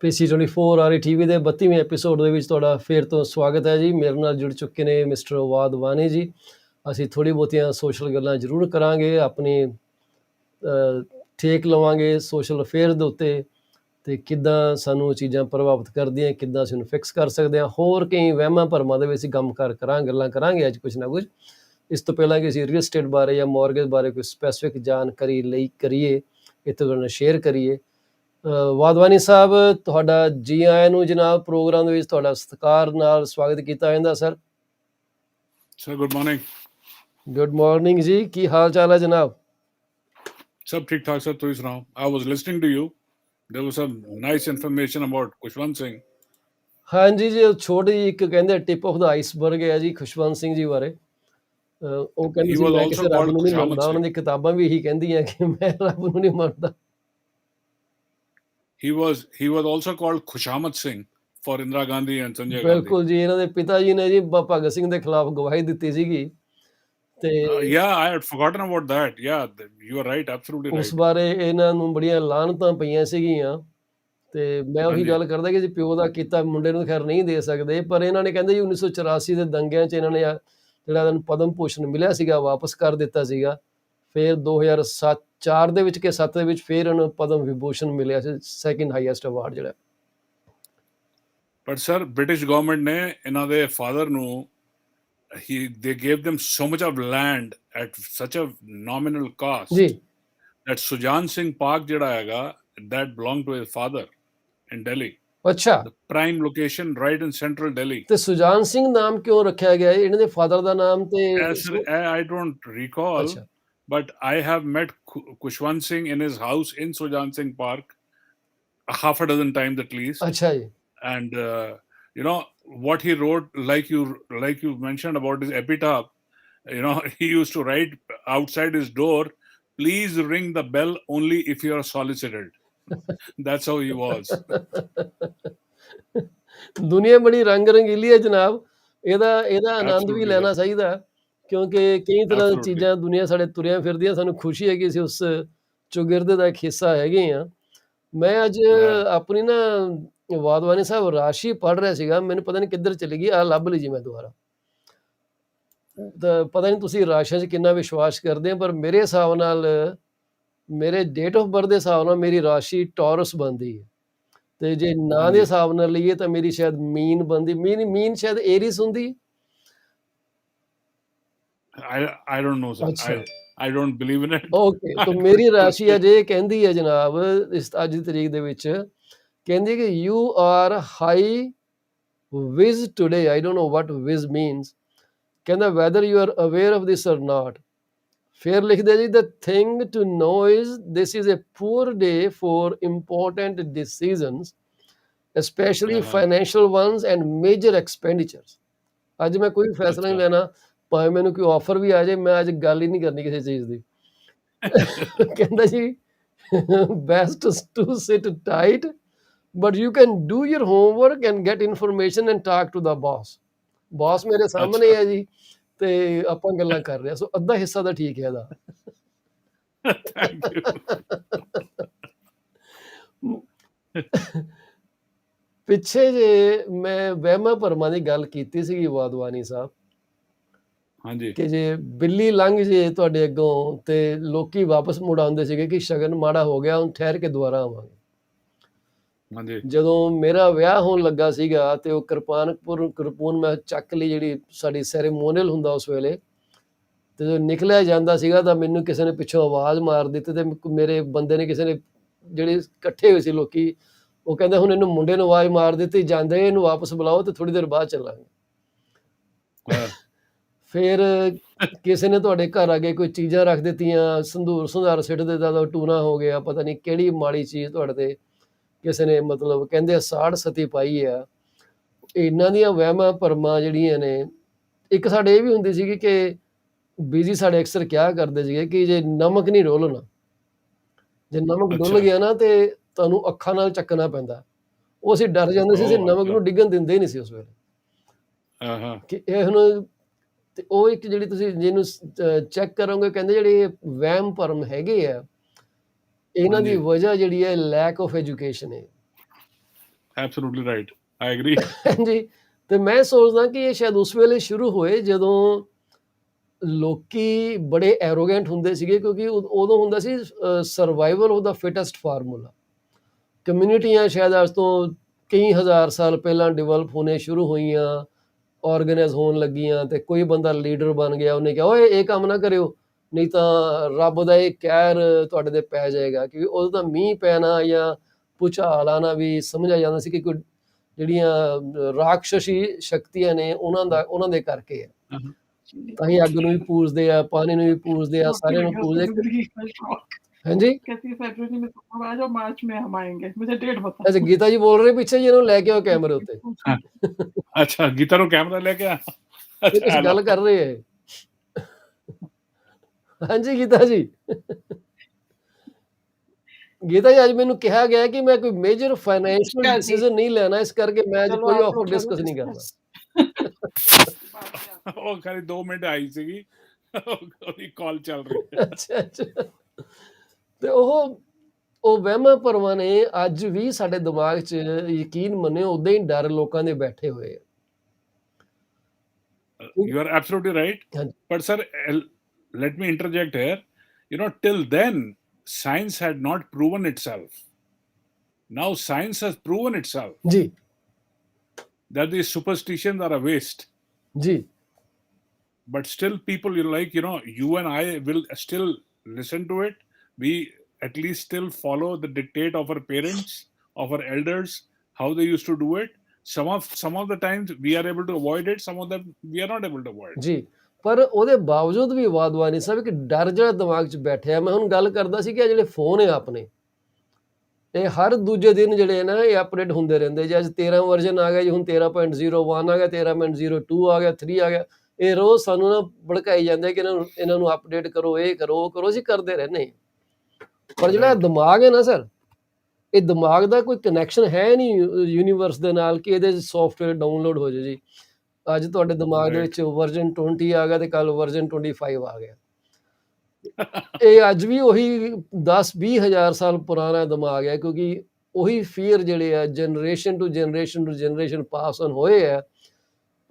PC24-RETV ਦੇ 32ਵੇਂ episode ਦੇ ਵਿੱਚ ਤੁਹਾਡਾ ਫੇਰ ਤੋਂ ਸਵਾਗਤ ਹੈ ਜੀ। ਮੇਰੇ ਨਾਲ ਜੁੜ ਚੁੱਕੇ ਨੇ ਮਿਸਟਰ ਵਾਧਵਾਨੀ ਜੀ। ਅਸੀਂ ਥੋੜ੍ਹੀ ਬਹੁਤੀਆਂ ਸੋਸ਼ਲ ਗੱਲਾਂ ਜ਼ਰੂਰ ਕਰਾਂਗੇ, ਆਪਣੀ ਠੇਕ ਲਵਾਂਗੇ ਸੋਸ਼ਲ ਅਫੇਅਰ ਦੇ ਉੱਤੇ ਅਤੇ ਕਿੱਦਾਂ ਸਾਨੂੰ ਚੀਜ਼ਾਂ ਪ੍ਰਭਾਵਿਤ ਕਰਦੀਆਂ, ਕਿੱਦਾਂ ਅਸੀਂ ਉਹਨੂੰ ਫਿਕਸ ਕਰ ਸਕਦੇ ਹਾਂ। ਹੋਰ ਕਈ ਵਹਿਮਾਂ ਭਰਮਾਂ ਦੇ ਵਿੱਚ ਅਸੀਂ ਗੱਲਾਂ ਕਰਾਂਗੇ ਅੱਜ ਕੁਛ ਨਾ ਕੁਛ। ਇਸ ਤੋਂ ਪਹਿਲਾਂ ਕਿ ਅਸੀਂ ਰੀਅਲ ਸਟੇਟ ਬਾਰੇ ਜਾਂ ਮੌਰਗੇਜ ਬਾਰੇ ਕੋਈ ਸਪੈਸੀਫਿਕ ਜਾਣਕਾਰੀ ਲਈ ਕਰੀਏ, ਇੱਥੇ ਤੁਹਾਡੇ ਨਾਲ ਸ਼ੇਅਰ ਕਰੀਏ। ਵਾਧਵਾਨੀ ਸਾਹਿਬ, ਤੁਹਾਡਾ ਜੀ ਆਇਆਂ ਨੂੰ ਜਨਾਬ। ਪ੍ਰੋਗਰਾਮ ਦੇ ਵਿੱਚ ਤੁਹਾਡਾ ਸਤਿਕਾਰ ਨਾਲ ਸਵਾਗਤ ਕੀਤਾ ਜਾਂਦਾ sir. Sir good morning. Good morning ਜੀ, ਕੀ ਹਾਲ ਚਾਲ ਹੈ ਜਨਾਬ? ਸਭ ਠੀਕ ਠਾਕ ਸਰ, ਤੁਸੀਂ ਸੁਣਾਓ? I was listening to you. There was some nice information about Khushwant Singh. ਹਾਂਜੀ ਜੀ, ਛੋਟੀ ਇੱਕ ਕਹਿੰਦੇ ਟਿਪ ਆਫ ਦਾ ਆਈਸਬਰਗ ਹੈ ਜੀ ਖੁਸ਼ਵੰਤ ਸਿੰਘ ਜੀ ਬਾਰੇ। ਉਹ ਕਹਿੰਦੇ He ਸੀ was ਮੈਂ also ਕਿਸੇ ਰੱਬ called ਨੂੰ ਨਹੀਂ Kushamat ਮੰਨਦਾ, ਉਹਨਾਂ Singh. ਦੀ ਕਿਤਾਬਾਂ ਵੀ ਇਹੀ ਕਹਿੰਦੀਆਂ ਕਿ ਮੈਂ ਰੱਬ ਨੂੰ ਨਹੀਂ ਮੰਨਦਾ। He was also called Kushamat Singh for Indira Gandhi and Sanjay Gandhi. ਬਿਲਕੁਲ ਜੀ, ਇਹਨਾਂ ਦੇ ਪਿਤਾ ਜੀ ਨੇ ਜੀ ਭਗਤ ਸਿੰਘ ਦੇ ਖਿਲਾਫ ਗਵਾਹੀ ਦਿੱਤੀ ਸੀਗੀ ਤੇ Yeah, I had forgotten about that. Yeah, you are right, absolutely ਉਸ right. ਬਾਰੇ ਇਹਨਾਂ ਨੂੰ ਬੜੀਆਂ ਲਾਹਨਤਾਂ ਪਈਆਂ ਸੀਗੀਆਂ ਤੇ ਮੈਂ ਉਹੀ ਹਾਂਜੀ। ਗੱਲ ਕਰਦਾ ਕਿ ਜੀ ਪਿਓ ਦਾ ਕੀਤਾ ਮੁੰਡੇ ਨੂੰ ਖੈਰ ਨਹੀਂ ਦੇ ਸਕਦੇ, ਪਰ ਇਹਨਾਂ ਨੇ ਕਹਿੰਦੇ ਜੀ 1984 ਦੇ ਦੰਗਿਆਂ 'ਚ ਇਹਨਾਂ ਨੇ ਜਿਹੜਾ ਇਹਨਾਂ ਨੂੰ ਪਦਮ ਭੂਸ਼ਣ ਮਿਲਿਆ ਸੀਗਾ ਵਾਪਸ ਕਰ ਦਿੱਤਾ ਸੀਗਾ। ਫਿਰ 2004 ਦੇ ਵਿੱਚ ਕਿ 7 ਦੇ ਵਿੱਚ ਫਿਰ ਇਹਨਾਂ ਨੂੰ ਪਦਮ ਵਿਭੂਸ਼ਣ ਮਿਲਿਆ ਸੀ, ਸੈਕਿੰਡ ਹਾਈਐਸਟ ਅਵਾਰਡ ਜਿਹੜਾ। But sir, British government ਨੇ ਇਹਨਾਂ ਦੇ father ਨੂੰ they gave them so much of land at such a nominal cost ਜੀ that Sujan Singh Park ਜਿਹੜਾ ਹੈਗਾ that belonged to his father in Delhi. ਅੱਛਾ, The prime location right in central Delhi. ਤੇ ਸੁਜਾਨ ਸਿੰਘ ਨਾਮ ਕਿਉਂ ਰੱਖਿਆ ਗਿਆ ਇਹਨਾਂ ਦੇ ਫਾਦਰ ਦਾ ਨਾਮ ਤੇ Sir, I don't recall, ਅੱਛਾ but I have met Kushwant Singh in his house in Sujan Singh Park half a dozen times at least. ਅੱਛਾ ਜੀ, And you know what he wrote, like you mentioned about his epitaph, you know, he used to write outside his door, please ring the bell only if you are solicited. That's how he was. ਦੁਨੀਆ ਬੜੀ ਰੰਗ ਰੰਗੀਲੀ ਹੈ ਜਨਾਬ, ਇਹਦਾ ਆਨੰਦ ਵੀ Absolutely, ਲੈਣਾ sir. ਚਾਹੀਦਾ ਕਿਉਂਕਿ ਕਈ ਤਰ੍ਹਾਂ ਦੀਆਂ Absolutely. ਚੀਜ਼ਾਂ ਦੁਨੀਆ ਸਾਡੇ ਤੁਰੀਆਂ ਫਿਰਦੀਆਂ, ਸਾਨੂੰ ਖੁਸ਼ੀ ਹੈ ਕਿ ਅਸੀਂ ਉਸ ਚੌਗਿਰਦੇ ਦਾ ਇੱਕ ਹਿੱਸਾ ਹੈਗੇ ਹਾਂ। ਮੈਂ ਅੱਜ Yeah. ਆਪਣੀ ਨਾ ਵਾਧਵਾਨੀ ਸਾਹਿਬ ਰਾਸ਼ੀ ਪੜ੍ਹ ਰਿਹਾ ਸੀਗਾ, ਮੈਨੂੰ ਪਤਾ ਨਹੀਂ ਕਿੱਧਰ ਚਲੀ ਗਈ, ਆਹ ਲੱਭ ਲਈ ਜੀ ਮੈਂ ਦੁਬਾਰਾ। ਤਾਂ ਪਤਾ ਨਹੀਂ ਤੁਸੀਂ ਰਾਸ਼ੀਆਂ 'ਚ ਕਿੰਨਾ ਵਿਸ਼ਵਾਸ ਕਰਦੇ ਹੋ, ਪਰ ਮੇਰੇ ਹਿਸਾਬ ਨਾਲ ਮੇਰੇ ਡੇਟ ਆਫ ਬਰਥ ਦੇ ਹਿਸਾਬ ਨਾਲ ਮੇਰੀ ਰਾਸ਼ੀ ਟੌਰਸ ਬਣਦੀ ਹੈ ਤੇ ਜੇ ਨਾਂ ਦੇ ਹਾਂਜੀ। ਹਿਸਾਬ ਨਾਲ ਲਈਏ ਤਾਂ ਮੇਰੀ ਸ਼ਾਇਦ ਮੀਨ ਬਣਦੀ, ਮੀਨ ਸ਼ਾਇਦ ਏਰੀਸ ਹੁੰਦੀ ਹੈ। I don't know, sir. ਅੱਛਾ I don't believe in it. Okay, ਤਾਂ I ਮੇਰੀ couldn't ਰਾਸ਼ੀ say. ਅਜੇ ਕਹਿੰਦੀ ਹੈ ਜਨਾਬ ਇਸ ਅੱਜ ਦੀ ਤਰੀਕ ਦੇ ਵਿੱਚ, ਕਹਿੰਦੀ ਕਿ you are high wiz today, I don't know what wiz means, ਕਹਿੰਦਾ whether you are aware of this or not. ਫਿਰ ਲਿਖਦੇ ਜੀ the thing to know is this is a poor day for important decisions especially Uh-huh. financial ones and major expenditures। ਅੱਜ ਮੈਂ ਕੋਈ ਫੈਸਲਾ ਨਹੀਂ ਅੱਛਾ। ਲੈਣਾ, ਭਾਵੇਂ ਮੈਨੂੰ ਕੋਈ ਆਫਰ ਵੀ ਆ ਜਾਏ, ਮੈਂ ਅੱਜ ਗੱਲ ਹੀ ਨਹੀਂ ਕਰਨੀ ਕਿਸੇ ਚੀਜ਼ ਦੀ। ਕਹਿੰਦਾ ਜੀ best to sit tight but you can do your homework and get information and talk to the boss। Boss ਮੇਰੇ ਸਾਹਮਣੇ ਅੱਛਾ। ਹੈ ਜੀ ਤੇ ਆਪਾਂ ਗੱਲਾਂ ਕਰ ਰਹੇ ਹਾਂ, ਸੋ ਅੱਧਾ ਹਿੱਸਾ ਤਾਂ ਠੀਕ ਹੈ ਇਹਦਾ। Thank you. ਪਿੱਛੇ ਜੇ ਮੈਂ ਵਹਿਮਾਂ ਭਰਮਾਂ ਦੀ ਗੱਲ ਕੀਤੀ ਸੀਗੀ ਵਾਧਵਾਨੀ ਸਾਹਿਬ ਹਾਂਜੀ। ਕਿ ਜੇ ਬਿੱਲੀ ਲੰਘ ਜੇ ਤੁਹਾਡੇ ਅੱਗੋਂ ਤੇ ਲੋਕੀ ਵਾਪਸ ਮੁੜ ਆਉਂਦੇ ਸੀਗੇ ਕਿ ਸ਼ਗਨ ਮਾੜਾ ਹੋ ਗਿਆ, ਹੁਣ ਠਹਿਰ ਕੇ ਦੁਬਾਰਾ ਆਵਾਂਗੇ। ਹਾਂਜੀ। ਜਦੋਂ ਮੇਰਾ ਵਿਆਹ ਹੋਣ ਲੱਗਾ ਸੀਗਾ ਤੇ ਉਹ ਕਿਰਪੂਨ ਮੈਂ ਚੱਕ ਲਈ, ਜਿਹੜੀ ਸਾਡੀ ਸੈਰੇਮੋਨੀਅਲ ਹੁੰਦਾ ਉਸ ਵੇਲੇ, ਤੇ ਜਦੋਂ ਨਿਕਲਿਆ ਜਾਂਦਾ ਸੀਗਾ ਤਾਂ ਮੈਨੂੰ ਕਿਸੇ ਨੇ ਪਿੱਛੋਂ ਆਵਾਜ਼ ਮਾਰ ਦਿੱਤੀ ਤੇ ਮੇਰੇ ਬੰਦੇ ਨੇ, ਕਿਸੇ ਨੇ, ਜਿਹੜੇ ਇਕੱਠੇ ਹੋਏ ਸੀ ਲੋਕੀ, ਉਹ ਕਹਿੰਦੇ ਹੁਣ ਇਹਨੂੰ ਮੁੰਡੇ ਨੂੰ ਆਵਾਜ਼ ਮਾਰ ਦਿੱਤੀ, ਜਾਂਦੇ ਇਹਨੂੰ ਵਾਪਸ ਬੁਲਾਓ ਤੇ ਥੋੜੀ ਦੇਰ ਬਾਅਦ ਚੱਲਾਂਗੇ। ਹਾਂ। ਫਿਰ ਕਿਸੇ ਨੇ ਤੁਹਾਡੇ ਘਰ ਆ ਕੇ ਕੋਈ ਚੀਜ਼ਾਂ ਰੱਖ ਦਿੱਤੀਆਂ, ਸੰਧਾਰ ਸਿੱਟ ਦਿੱਤਾ ਤਾਂ ਟੂਣਾ ਹੋ ਗਿਆ, ਪਤਾ ਨਹੀਂ ਕਿਹੜੀ ਮਾੜੀ ਚੀਜ਼ ਤੁਹਾਡੇ ਤੇ ਕਿਸੇ ਨੇ, ਮਤਲਬ ਕਹਿੰਦੇ ਸਾੜ ਸਤੀ ਪਾਈ ਆ। ਇਹਨਾਂ ਦੀਆਂ ਵਹਿਮਾਂ ਭਰਮਾਂ ਜਿਹੜੀਆਂ ਨੇ, ਇੱਕ ਸਾਡੇ ਇਹ ਵੀ ਹੁੰਦੀ ਸੀਗੀ ਕਿ ਬੀਜੀ ਸਾਡੇ ਅਕਸਰ ਕਿਹਾ ਕਰਦੇ ਸੀਗੇ ਕਿ ਜੇ ਨਮਕ ਨਹੀਂ ਡੋਲਣਾ, ਜੇ ਨਮਕ ਡੁੱਲ ਅੱਛਾ। ਗਿਆ ਨਾ ਤੇ ਤੁਹਾਨੂੰ ਅੱਖਾਂ ਨਾਲ ਚੱਕਣਾ ਪੈਂਦਾ। ਉਹ ਅਸੀਂ ਡਰ ਜਾਂਦੇ ਸੀ, ਅਸੀਂ ਓਹ ਨਮਕ ਅੱਛਾ। ਨੂੰ ਡਿੱਗਣ ਦਿੰਦੇ ਨਹੀਂ ਸੀ ਉਸ ਵੇਲੇ ਹਾਂ। ਕਿ ਇਹ ਹੁਣ। ਤੇ ਉਹ ਇੱਕ ਜਿਹੜੀ ਤੁਸੀਂ ਜਿਹਨੂੰ ਚੈੱਕ ਕਰੋਗੇ, ਕਹਿੰਦੇ ਜਿਹੜੇ ਵਹਿਮ ਭਰਮ ਹੈਗੇ ਆ, ਇਹਨਾਂ ਦੀ ਹਾਂਜੀ। ਵਜ੍ਹਾ ਜਿਹੜੀ ਹੈ ਲੈਕ ਆਫ ਐਜੂਕੇਸ਼ਨ ਹੈ। Absolutely right. I agree. ਹਾਂਜੀ, ਤੇ ਮੈਂ ਸੋਚਦਾ ਕਿ ਇਹ ਸ਼ਾਇਦ ਉਸ ਵੇਲੇ ਸ਼ੁਰੂ ਹੋਏ ਜਦੋਂ ਲੋਕੀ ਬੜੇ ਐਰੋਗੈਂਟ ਹੁੰਦੇ ਸੀਗੇ, ਕਿਉਂਕਿ ਉਦੋਂ ਹੁੰਦਾ ਸੀ ਸਰਵਾਈਵਲ ਆਫ ਦਾ ਫਿਟੈਸਟ ਫਾਰਮੂਲਾ। ਕਮਿਊਨਿਟੀਆਂ ਸ਼ਾਇਦ ਅੱਜ ਤੋਂ ਕਈ ਹਜ਼ਾਰ ਸਾਲ ਪਹਿਲਾਂ ਡਿਵੈਲਪ ਹੋਣੇ ਸ਼ੁਰੂ ਹੋਈਆਂ, ਆਰਗੇਨਾਈਜ਼ ਹੋਣ ਲੱਗੀਆਂ, ਤੇ ਕੋਈ ਬੰਦਾ ਲੀਡਰ ਬਣ ਗਿਆ, ਉਹਨੇ ਕਿਹਾ ਓਏ ਇਹ ਕੰਮ ਨਾ ਕਰਿਓ ਨਹੀਂ ਤਾਂ ਰੱਬ ਦਾ ਇਹ ਕਹਿਰ ਤੁਹਾਡੇ ਤੇ ਪੈ ਜਾਏਗਾ। ਕਿਉਂਕਿ ਉਦੋਂ ਤਾਂ ਮੀਂਹ ਪੈਣਾ ਜਾਂ ਭੂਚਾਲ ਆਉਣਾ ਵੀ ਸਮਝਿਆ ਜਾਂਦਾ ਸੀ ਕਿ ਕੋਈ ਜਿਹੜੀਆਂ ਰਾਖਸ਼ੀ ਸ਼ਕਤੀਆਂ ਨੇ ਉਹਨਾਂ ਦੇ ਕਰਕੇ ਹੈ। Uh-huh. ਤਾਂ ਹੀ ਅੱਗ ਨੂੰ ਵੀ ਪੂਜਦੇ ਆ, ਪਾਣੀ ਨੂੰ ਵੀ ਪੂਜਦੇ ਆ, ਸਾਰਿਆਂ ਨੂੰ ਪੂਜਦੇ। ਹਾਂਜੀ, कहती है फरवरी में तुम आ जाओ, मार्च में हम आएंगे, मुझे डेट बता। ਅੱਛਾ ਗੀਤਾ ਜੀ ਬੋਲ ਰਹੇ ਪਿੱਛੇ ਜੀ, ਇਹਨੂੰ ਲੈ ਕੇ ਆਓ ਕੈਮਰੇ ਉੱਤੇ। ਅੱਛਾ, ਗੀਤਾ ਨੂੰ ਕੈਮਰਾ ਲੈ ਕੇ ਆ। ਇਹ ਕੁਛ ਗੱਲ ਕਰ ਰਹੇ ਹੈ। ਹਾਂਜੀ ਗੀਤਾ ਜੀ। ਗੀਤਾ ਜੀ, ਅੱਜ ਮੈਨੂੰ ਕਿਹਾ ਗਿਆ ਕਿ मैं कोई मेजर फाइनेंशियल अच्छा जी, डिसीजन नहीं लेना, इस करके मैं आज चलो कोई आप ऑफर लोग करो डिस्कस नहीं करना। डिस्कस। बाद में आप ਉਹ ਖਾਲੀ 2 ਮਿੰਟ ਆਈ ਸੀਗੀ ਉਹਦੀ ਕਾਲ ਚੱਲ ਰਹੀ ਹੈ। ਅੱਛਾ, ਅੱਛਾ। ਤੇ ਉਹ ਵਹਿਮਾਂ ਭਰਮਾਂ ਨੇ ਅੱਜ ਵੀ ਸਾਡੇ ਦਿਮਾਗ 'ਚ, ਯਕੀਨ ਮੰਨਿਓ, ਉਦਾਂ ਹੀ ਡਰ ਲੋਕਾਂ ਦੇ ਬੈਠੇ ਹੋਏ ਆ। You are absolutely right. ਹਾਂਜੀ, But sir, let me interject here. Till then, science had not proven itself. Now science has proven itself ਜੀ, that these superstitions are a waste. ਜੀ, But still, people, you and I will still listen to it. We at least still follow the dictate of our parents, of our elders, how they used to do it. Some of the times we are able to avoid it. Some of them we are not able to avoid. ਜੀ। ਪਰ ਉਹਦੇ ਬਾਵਜੂਦ ਵੀ ਵਾਦਵਾ ਨਹੀਂ ਸਾਹਿਬ, ਇੱਕ ਡਰ ਜਿਹੜਾ ਦਿਮਾਗ 'ਚ ਬੈਠਿਆ। ਮੈਂ ਹੁਣ ਗੱਲ ਕਰਦਾ ਸੀ ਕਿ ਜਿਹੜੇ ਫੋਨ ਹੈ ਆਪਣੇ, ਇਹ ਹਰ ਦੂਜੇ ਦਿਨ ਜਿਹੜੇ ਨਾ ਇਹ ਅਪਡੇਟ ਹੁੰਦੇ ਰਹਿੰਦੇ ਜੀ। ਅੱਜ 13 ਵਰਜ਼ਨ ਆ ਗਿਆ ਜੀ, ਹੁਣ 13.01 ਆ ਗਿਆ, 13.02 ਆ ਗਿਆ, 3 ਆ ਗਿਆ। ਇਹ ਰੋਜ਼ ਸਾਨੂੰ ਨਾ ਭੜਕਾਈ ਜਾਂਦੇ ਕਿ ਇਹਨਾਂ ਨੂੰ ਅਪਡੇਟ ਕਰੋ, ਇਹ ਕਰੋ, ਉਹ ਕਰੋ। ਅਸੀਂ ਕਰਦੇ ਰਹਿੰਦੇ ਹਾਂ। ਪਰ ਜਿਹੜਾ ਦਿਮਾਗ ਹੈ ਨਾ ਸਰ, ਇਹ ਦਿਮਾਗ ਦਾ ਕੋਈ ਕਨੈਕਸ਼ਨ ਹੈ ਨਹੀਂ ਯੂਨੀਵਰਸ ਦੇ ਨਾਲ ਕਿ ਇਹਦੇ ਸੌਫਟਵੇਅਰ ਡਾਊਨਲੋਡ ਹੋ ਜਾਏ ਜੀ। ਅੱਜ ਤੁਹਾਡੇ ਦਿਮਾਗ ਦੇ ਵਿੱਚ ਵਰਜ਼ਨ 20 ਆ ਗਿਆ ਤੇ ਕੱਲ ਵਰਜ਼ਨ 25 ਆ ਗਿਆ। ਇਹ ਅੱਜ ਵੀ ਉਹੀ 10-20 ਹਜ਼ਾਰ ਸਾਲ ਪੁਰਾਣਾ ਦਿਮਾਗ ਹੈ, ਕਿਉਂਕਿ ਉਹੀ ਫੀਅਰ ਜਿਹੜੇ ਆ generation to generation pass on ਹੋਏ ਆ।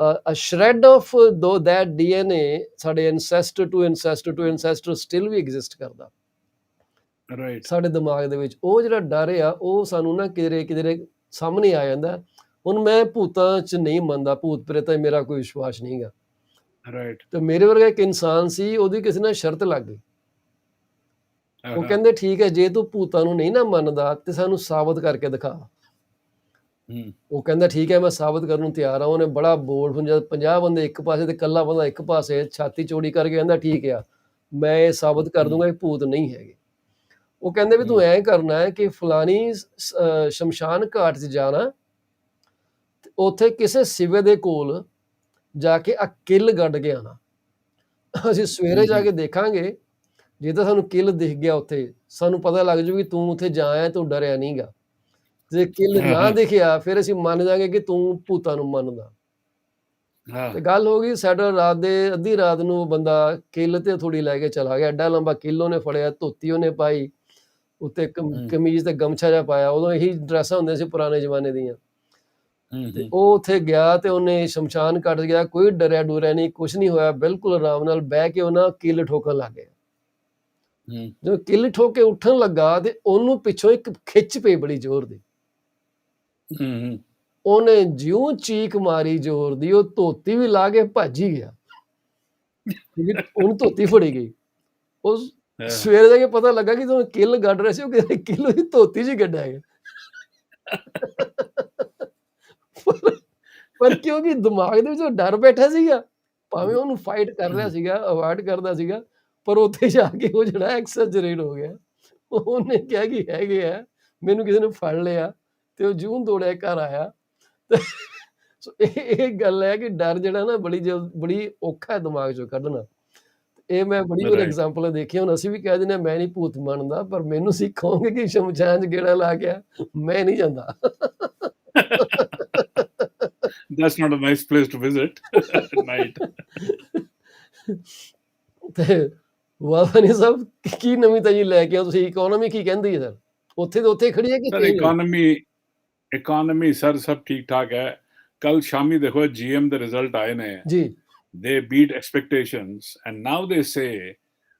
a shred of though that DNA ਸਾਡੇ ancestor to ancestor still we exist ਕਰਦਾ Right. ਸਾਡੇ ਦਿਮਾਗ ਦੇ ਵਿੱਚ। ਉਹ ਜਿਹੜਾ ਡਰ ਆ ਉਹ ਸਾਨੂੰ ਨਾ ਕਿਧਰੇ ਸਾਹਮਣੇ ਆ ਜਾਂਦਾ। ਹੁਣ ਮੈਂ ਭੂਤਾਂ 'ਚ ਨਹੀਂ ਮੰਨਦਾ, ਭੂਤ ਪ੍ਰੇਤਾਂ 'ਚ ਮੇਰਾ ਕੋਈ ਵਿਸ਼ਵਾਸ ਨਹੀਂ ਗਾ। Right. ਤੇ ਮੇਰੇ ਵਰਗਾ ਇੱਕ ਇਨਸਾਨ ਸੀ, ਉਹਦੀ ਕਿਸੇ ਨਾਲ ਸ਼ਰਤ ਲੱਗ ਗਈ। ਉਹ ਕਹਿੰਦੇ ਠੀਕ ਹੈ, ਜੇ ਤੂੰ ਭੂਤਾਂ ਨੂੰ ਨਹੀਂ ਨਾ ਮੰਨਦਾ ਤੇ ਸਾਨੂੰ ਸਾਬਤ ਕਰਕੇ ਦਿਖਾ। ਉਹ ਕਹਿੰਦਾ ਠੀਕ ਹੈ, ਮੈਂ ਸਾਬਤ ਕਰਨ ਨੂੰ ਤਿਆਰ ਹਾਂ। ਉਹਨੇ ਬੜਾ ਬੋਲ, ਹੁਣ ਜਦ 50 ਬੰਦੇ ਇੱਕ ਪਾਸੇ ਤੇ ਇਕੱਲਾ ਬੰਦਾ ਇੱਕ ਪਾਸੇ, ਛਾਤੀ ਚੌੜੀ ਕਰਕੇ ਕਹਿੰਦਾ ਠੀਕ ਆ, ਮੈਂ ਇਹ ਸਾਬਤ ਕਰ ਦੂੰਗਾ ਇਹ ਭੂਤ ਨਹੀਂ ਹੈਗੇ। ਉਹ ਕਹਿੰਦੇ ਵੀ ਤੂੰ ਐਂ ਕਰਨਾ ਹੈ ਕਿ ਫਲਾਨੀ ਸ਼ਮਸ਼ਾਨ ਘਾਟ 'ਚ ਜਾਣਾ, ਉੱਥੇ ਕਿਸੇ ਸਿਵੇ ਦੇ ਕੋਲ ਜਾ ਕੇ ਆ ਕਿੱਲ ਗੱਡ ਕੇ ਆਣਾ। ਅਸੀਂ ਸਵੇਰੇ ਜਾ ਕੇ ਦੇਖਾਂਗੇ, ਜੇ ਤਾਂ ਸਾਨੂੰ ਕਿੱਲ ਦਿਖ ਗਿਆ ਉੱਥੇ, ਸਾਨੂੰ ਪਤਾ ਲੱਗ ਜੂ ਕਿ ਤੂੰ ਉੱਥੇ ਜਾ ਆਇਆ, ਤੂੰ ਡਰਿਆ ਨਹੀਂ ਗਾ। ਜੇ ਕਿੱਲ ਨਾ ਦਿਖਿਆ ਫਿਰ ਅਸੀਂ ਮੰਨ ਜਾਗੇ ਕਿ ਤੂੰ ਭੂਤਾਂ ਨੂੰ ਮੰਨਦਾ। ਤੇ ਗੱਲ ਹੋ ਗਈ। ਸਾਡਾ ਰਾਤ ਦੇ ਅੱਧੀ ਰਾਤ ਨੂੰ ਉਹ ਬੰਦਾ ਕਿੱਲ ਤੇ ਥੋੜੀ ਲੈ ਕੇ ਚਲਾ ਗਿਆ। ਐਡਾ ਲੰਬਾ ਕਿੱਲ ਉਹਨੇ ਫੜਿਆ, ਧੋਤੀ ਉਹਨੇ ਪਾਈ, ਉੱਤੇ ਕਮੀਜ਼ ਤੇ ਗਮਛਾ ਜਿਹਾ ਪਾਇਆ। ਉਦੋਂ ਇਹੀ ਡਰੈਸਾਂ ਹੁੰਦੀਆਂ ਸੀ ਪੁਰਾਣੇ ਜ਼ਮਾਨੇ ਦੀਆਂ। ਤੇ ਉਹ ਉੱਥੇ ਗਿਆ ਤੇ ਉਹਨੇ ਸ਼ਮਸ਼ਾਨ ਘਾਟ ਗਿਆ। ਕੋਈ ਡਰਿਆ ਡੁਰਿਆ ਨਹੀਂ, ਕੁਛ ਨਹੀਂ ਹੋਇਆ, ਬਿਲਕੁਲ ਆਰਾਮ ਨਾਲ ਬਹਿ ਕੇ ਉਹਨਾਂ ਕਿੱਲ ਠੋਕਣ ਲੱਗ ਗਿਆ। ਜਦੋਂ ਕਿੱਲ ਠੋਕ ਕੇ ਉੱਠਣ ਲੱਗਾ ਤੇ ਉਹਨੂੰ ਪਿੱਛੋਂ ਇੱਕ ਖਿੱਚ ਪਈ ਬੜੀ ਜ਼ੋਰ ਦੀ। ਉਹਨੇ ਜਿਉਂ ਚੀਕ ਮਾਰੀ ਜ਼ੋਰ ਦੀ, ਉਹ ਧੋਤੀ ਵੀ ਲਾ ਕੇ ਭੱਜ ਹੀ ਗਿਆ। ਉਹਨੂੰ ਧੋਤੀ ਫੜੀ ਗਈ। ਉਹ ਸਵੇਰੇ ਜਾ ਕੇ ਪਤਾ ਲੱਗਾ ਕਿ ਜਦੋਂ ਕਿੱਲ ਗੱਡ ਰਿਹਾ ਸੀ, ਉਹ ਕਿਸੇ ਕਿੱਲ ਦੀ ਧੋਤੀ 'ਚ ਹੀ ਗੱਡਿਆ ਗਿਆ। ਪਰ ਕਿਉਂਕਿ ਦਿਮਾਗ ਦੇ ਵਿੱਚ ਉਹ ਡਰ ਬੈਠਾ ਸੀਗਾ, ਭਾਵੇਂ ਉਹਨੂੰ ਫਾਈਟ ਕਰ ਰਿਹਾ ਸੀਗਾ, ਅਵਾਇਡ ਕਰਦਾ ਸੀਗਾ, ਪਰ ਉੱਥੇ ਜਾ ਕੇ ਉਹ ਜਿਹੜਾ ਐਕਸੈਜਰੇਟ ਹੋ ਗਿਆ। ਉਹਨੇ ਕਿਹਾ ਕਿ ਹੈਗੇ ਆ, ਮੈਨੂੰ ਕਿਸੇ ਨੇ ਫੜ ਲਿਆ, ਤੇ ਉਹ ਜਿਉਂ ਦੌੜਿਆ ਘਰ ਆਇਆ। ਸੋ ਇਹ ਗੱਲ ਹੈ ਕਿ ਡਰ ਜਿਹੜਾ ਨਾ ਬੜੀ ਔਖਾ ਹੈ ਦਿਮਾਗ 'ਚੋਂ ਕੱਢਣਾ। ਇਹ ਮੈਂ ਬੜੀ ਵਾਰ ਐਗਜ਼ਾਮਪਲਾਂ ਦੇਖੀਆਂ। ਹੁਣ ਅਸੀਂ ਵੀ ਕਹਿ ਦਿੰਦੇ ਹਾਂ ਮੈਂ ਨਹੀਂ ਭੂਤ ਮੰਨਦਾ, ਪਰ ਮੈਨੂੰ ਤੁਸੀਂ ਕਹੋਗੇ ਕਿ ਸ਼ਮਸ਼ਾਨ 'ਚ ਗੇੜਾ ਲਾ ਕੇ ਆ, ਮੈਂ ਨਹੀਂ ਜਾਂਦਾ। That's not a nice place to visit at night. ਤੇ ਵਾਹਨੀ ਸਾਹਿਬ, ਕੀ ਨਵੀਂ ਤਾਜੀ ਲੈ ਕੇ ਆਓ ਤੁਸੀਂ? ਇਕਨੋਮੀ ਕੀ ਕਹਿੰਦੀ ਹੈ ਸਰ? ਉੱਥੇ ਤੇ ਉੱਥੇ ਖੜੀ ਹੈ ਕਿ ਸਰ ਇਕਨੋਮੀ ਸਰ ਸਭ ਠੀਕ ਠਾਕ ਹੈ। ਕੱਲ ਸ਼ਾਮੀ ਦੇਖੋ GM ਦੇ ਰਿਜ਼ਲਟ ਆਏ ਨੇ ਜੀ। They beat expectations, and now they say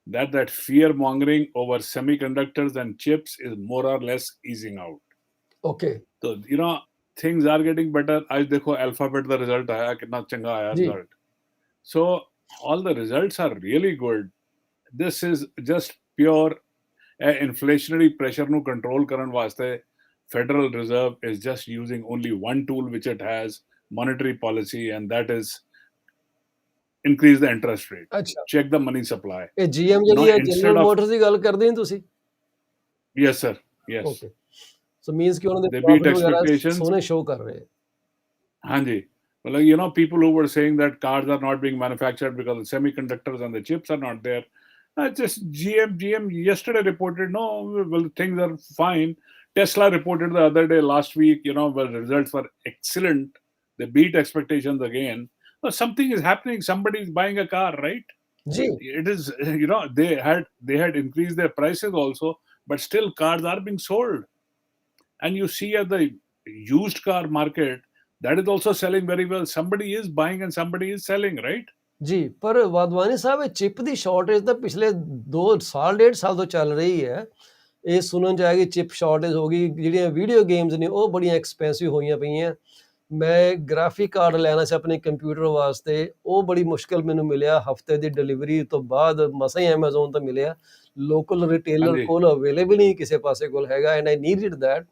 that fear mongering over semiconductors and chips is more or less easing out. Okay. So things are getting better. आज देखो Alphabet का result आया, कितना चंगा आया result. So all the results are really good. This is just pure inflationary pressure ਨੂੰ control ਕਰਨ ਵਾਸਤੇ Federal Reserve is just using only one tool which it has, monetary policy, and that is increase the interest rate. ਅੱਛਾ, Check the money supply. ਇਹ GM ਜਿਹੜੀ ਹੈ general motors ਦੀ ਗੱਲ ਕਰਦੇ ਹੋ ਤੁਸੀਂ? Yes sir, yes. Okay. So means ਕਿ ਉਹਨਾਂ ਦੇ They beat profit ਵਗੈਰਾ expectations. ਸੋਹਣੇ ਸ਼ੋ ਕਰ ਰਹੇ। ਹਾਂਜੀ, well, people who were saying that cars are not being manufactured because the semiconductors and the chips are not there, Just GM yesterday reported, no, well, things are fine. Tesla reported the other day, last week, well, the results were excellent. They beat expectations again. Well, something is happening. Somebody is buying a car, right? Ji, It is, they had increased their prices also, but still cars are being sold. And you see at the used car market, that is also selling very well. Somebody is buying and somebody is selling, right? ਜੀ, ਪਰ ਵਾਧਵਾਨੀ ਸਾਹਿਬ ਇਹ chip ਦੀ shortage ਤਾਂ ਪਿਛਲੇ 2 ਸਾਲ, 1.5 ਸਾਲ ਤੋਂ ਚੱਲ ਰਹੀ ਹੈ। ਇਹ ਸੁਣਨ 'ਚ ਆਇਆ ਕਿ ਚਿਪ ਸ਼ਾਰਟੇਜ ਹੋ ਗਈ, ਜਿਹੜੀਆਂ ਵੀਡੀਓ ਗੇਮਸ ਨੇ ਉਹ ਬੜੀਆਂ ਐਕਸਪੈਂਸਿਵ ਹੋਈਆਂ ਪਈਆਂ। ਮੈਂ ਗ੍ਰਾਫਿਕ ਕਾਰਡ ਲੈਣਾ ਸੀ ਆਪਣੇ ਕੰਪਿਊਟਰ ਵਾਸਤੇ, ਉਹ ਬੜੀ ਮੁਸ਼ਕਿਲ ਮੈਨੂੰ ਮਿਲਿਆ, ਹਫ਼ਤੇ ਦੀ ਡਿਲੀਵਰੀ ਤੋਂ ਬਾਅਦ ਮਸਾਂ ਹੀ ਐਮਾਜ਼ੋਨ ਤੋਂ ਮਿਲਿਆ। ਲੋਕਲ ਰਿਟੇਲਰ ਹਾਂਜੀ, ਕੋਲ ਅਵੇਲੇਬਲ ਨਹੀਂ ਕਿਸੇ ਪਾਸੇ ਕੋਲ ਹੈਗਾ, ਐਂਡ ਆਈ ਨੀਡਿਡ ਦੈਟ।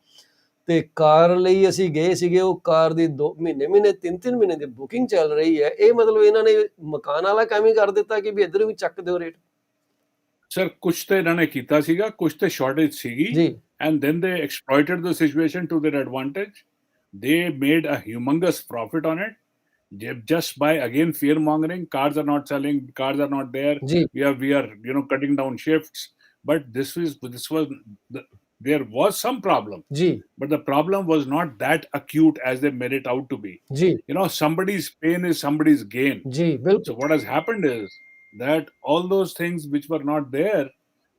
ਤੇ ਕਾਰ ਲਈ ਅਸੀਂ ਗਏ ਸੀਗੇ, ਉਹ ਕਾਰ ਦੀ 2 ਮਹੀਨੇ 3-3 ਮਹੀਨੇ ਦੀ ਬੁਕਿੰਗ ਚੱਲ ਰਹੀ ਹੈ। ਇਹ ਮਤਲਬ ਇਹਨਾਂ ਨੇ ਮਕਾਨ ਵਾਲਾ ਕੰਮ ਹੀ ਕਰ ਦਿੱਤਾ ਕਿ ਵੀ ਇੱਧਰ ਵੀ ਚੱਕ ਦਿਓ ਰੇਟ। ਸਰ ਕੁਛ ਤੇ ਇਹਨਾਂ ਨੇ ਕੀਤਾ ਸੀਗਾ, ਕੁਛ ਤੇ ਸ਼ਾਰਟੇਜ ਸੀਗੀ, ਜੀ, and then they exploited the situation to their advantage. They made a humongous profit on it. Just by again fear mongering, cars are not selling, cars are not there. जी, We are cutting down shifts. But this was there was some problem, जी, but the problem was not that acute as they made it out to be. जी, Somebody's pain is somebody's gain. जी, So बिल्कुल। what has happened is that all those things which were not there,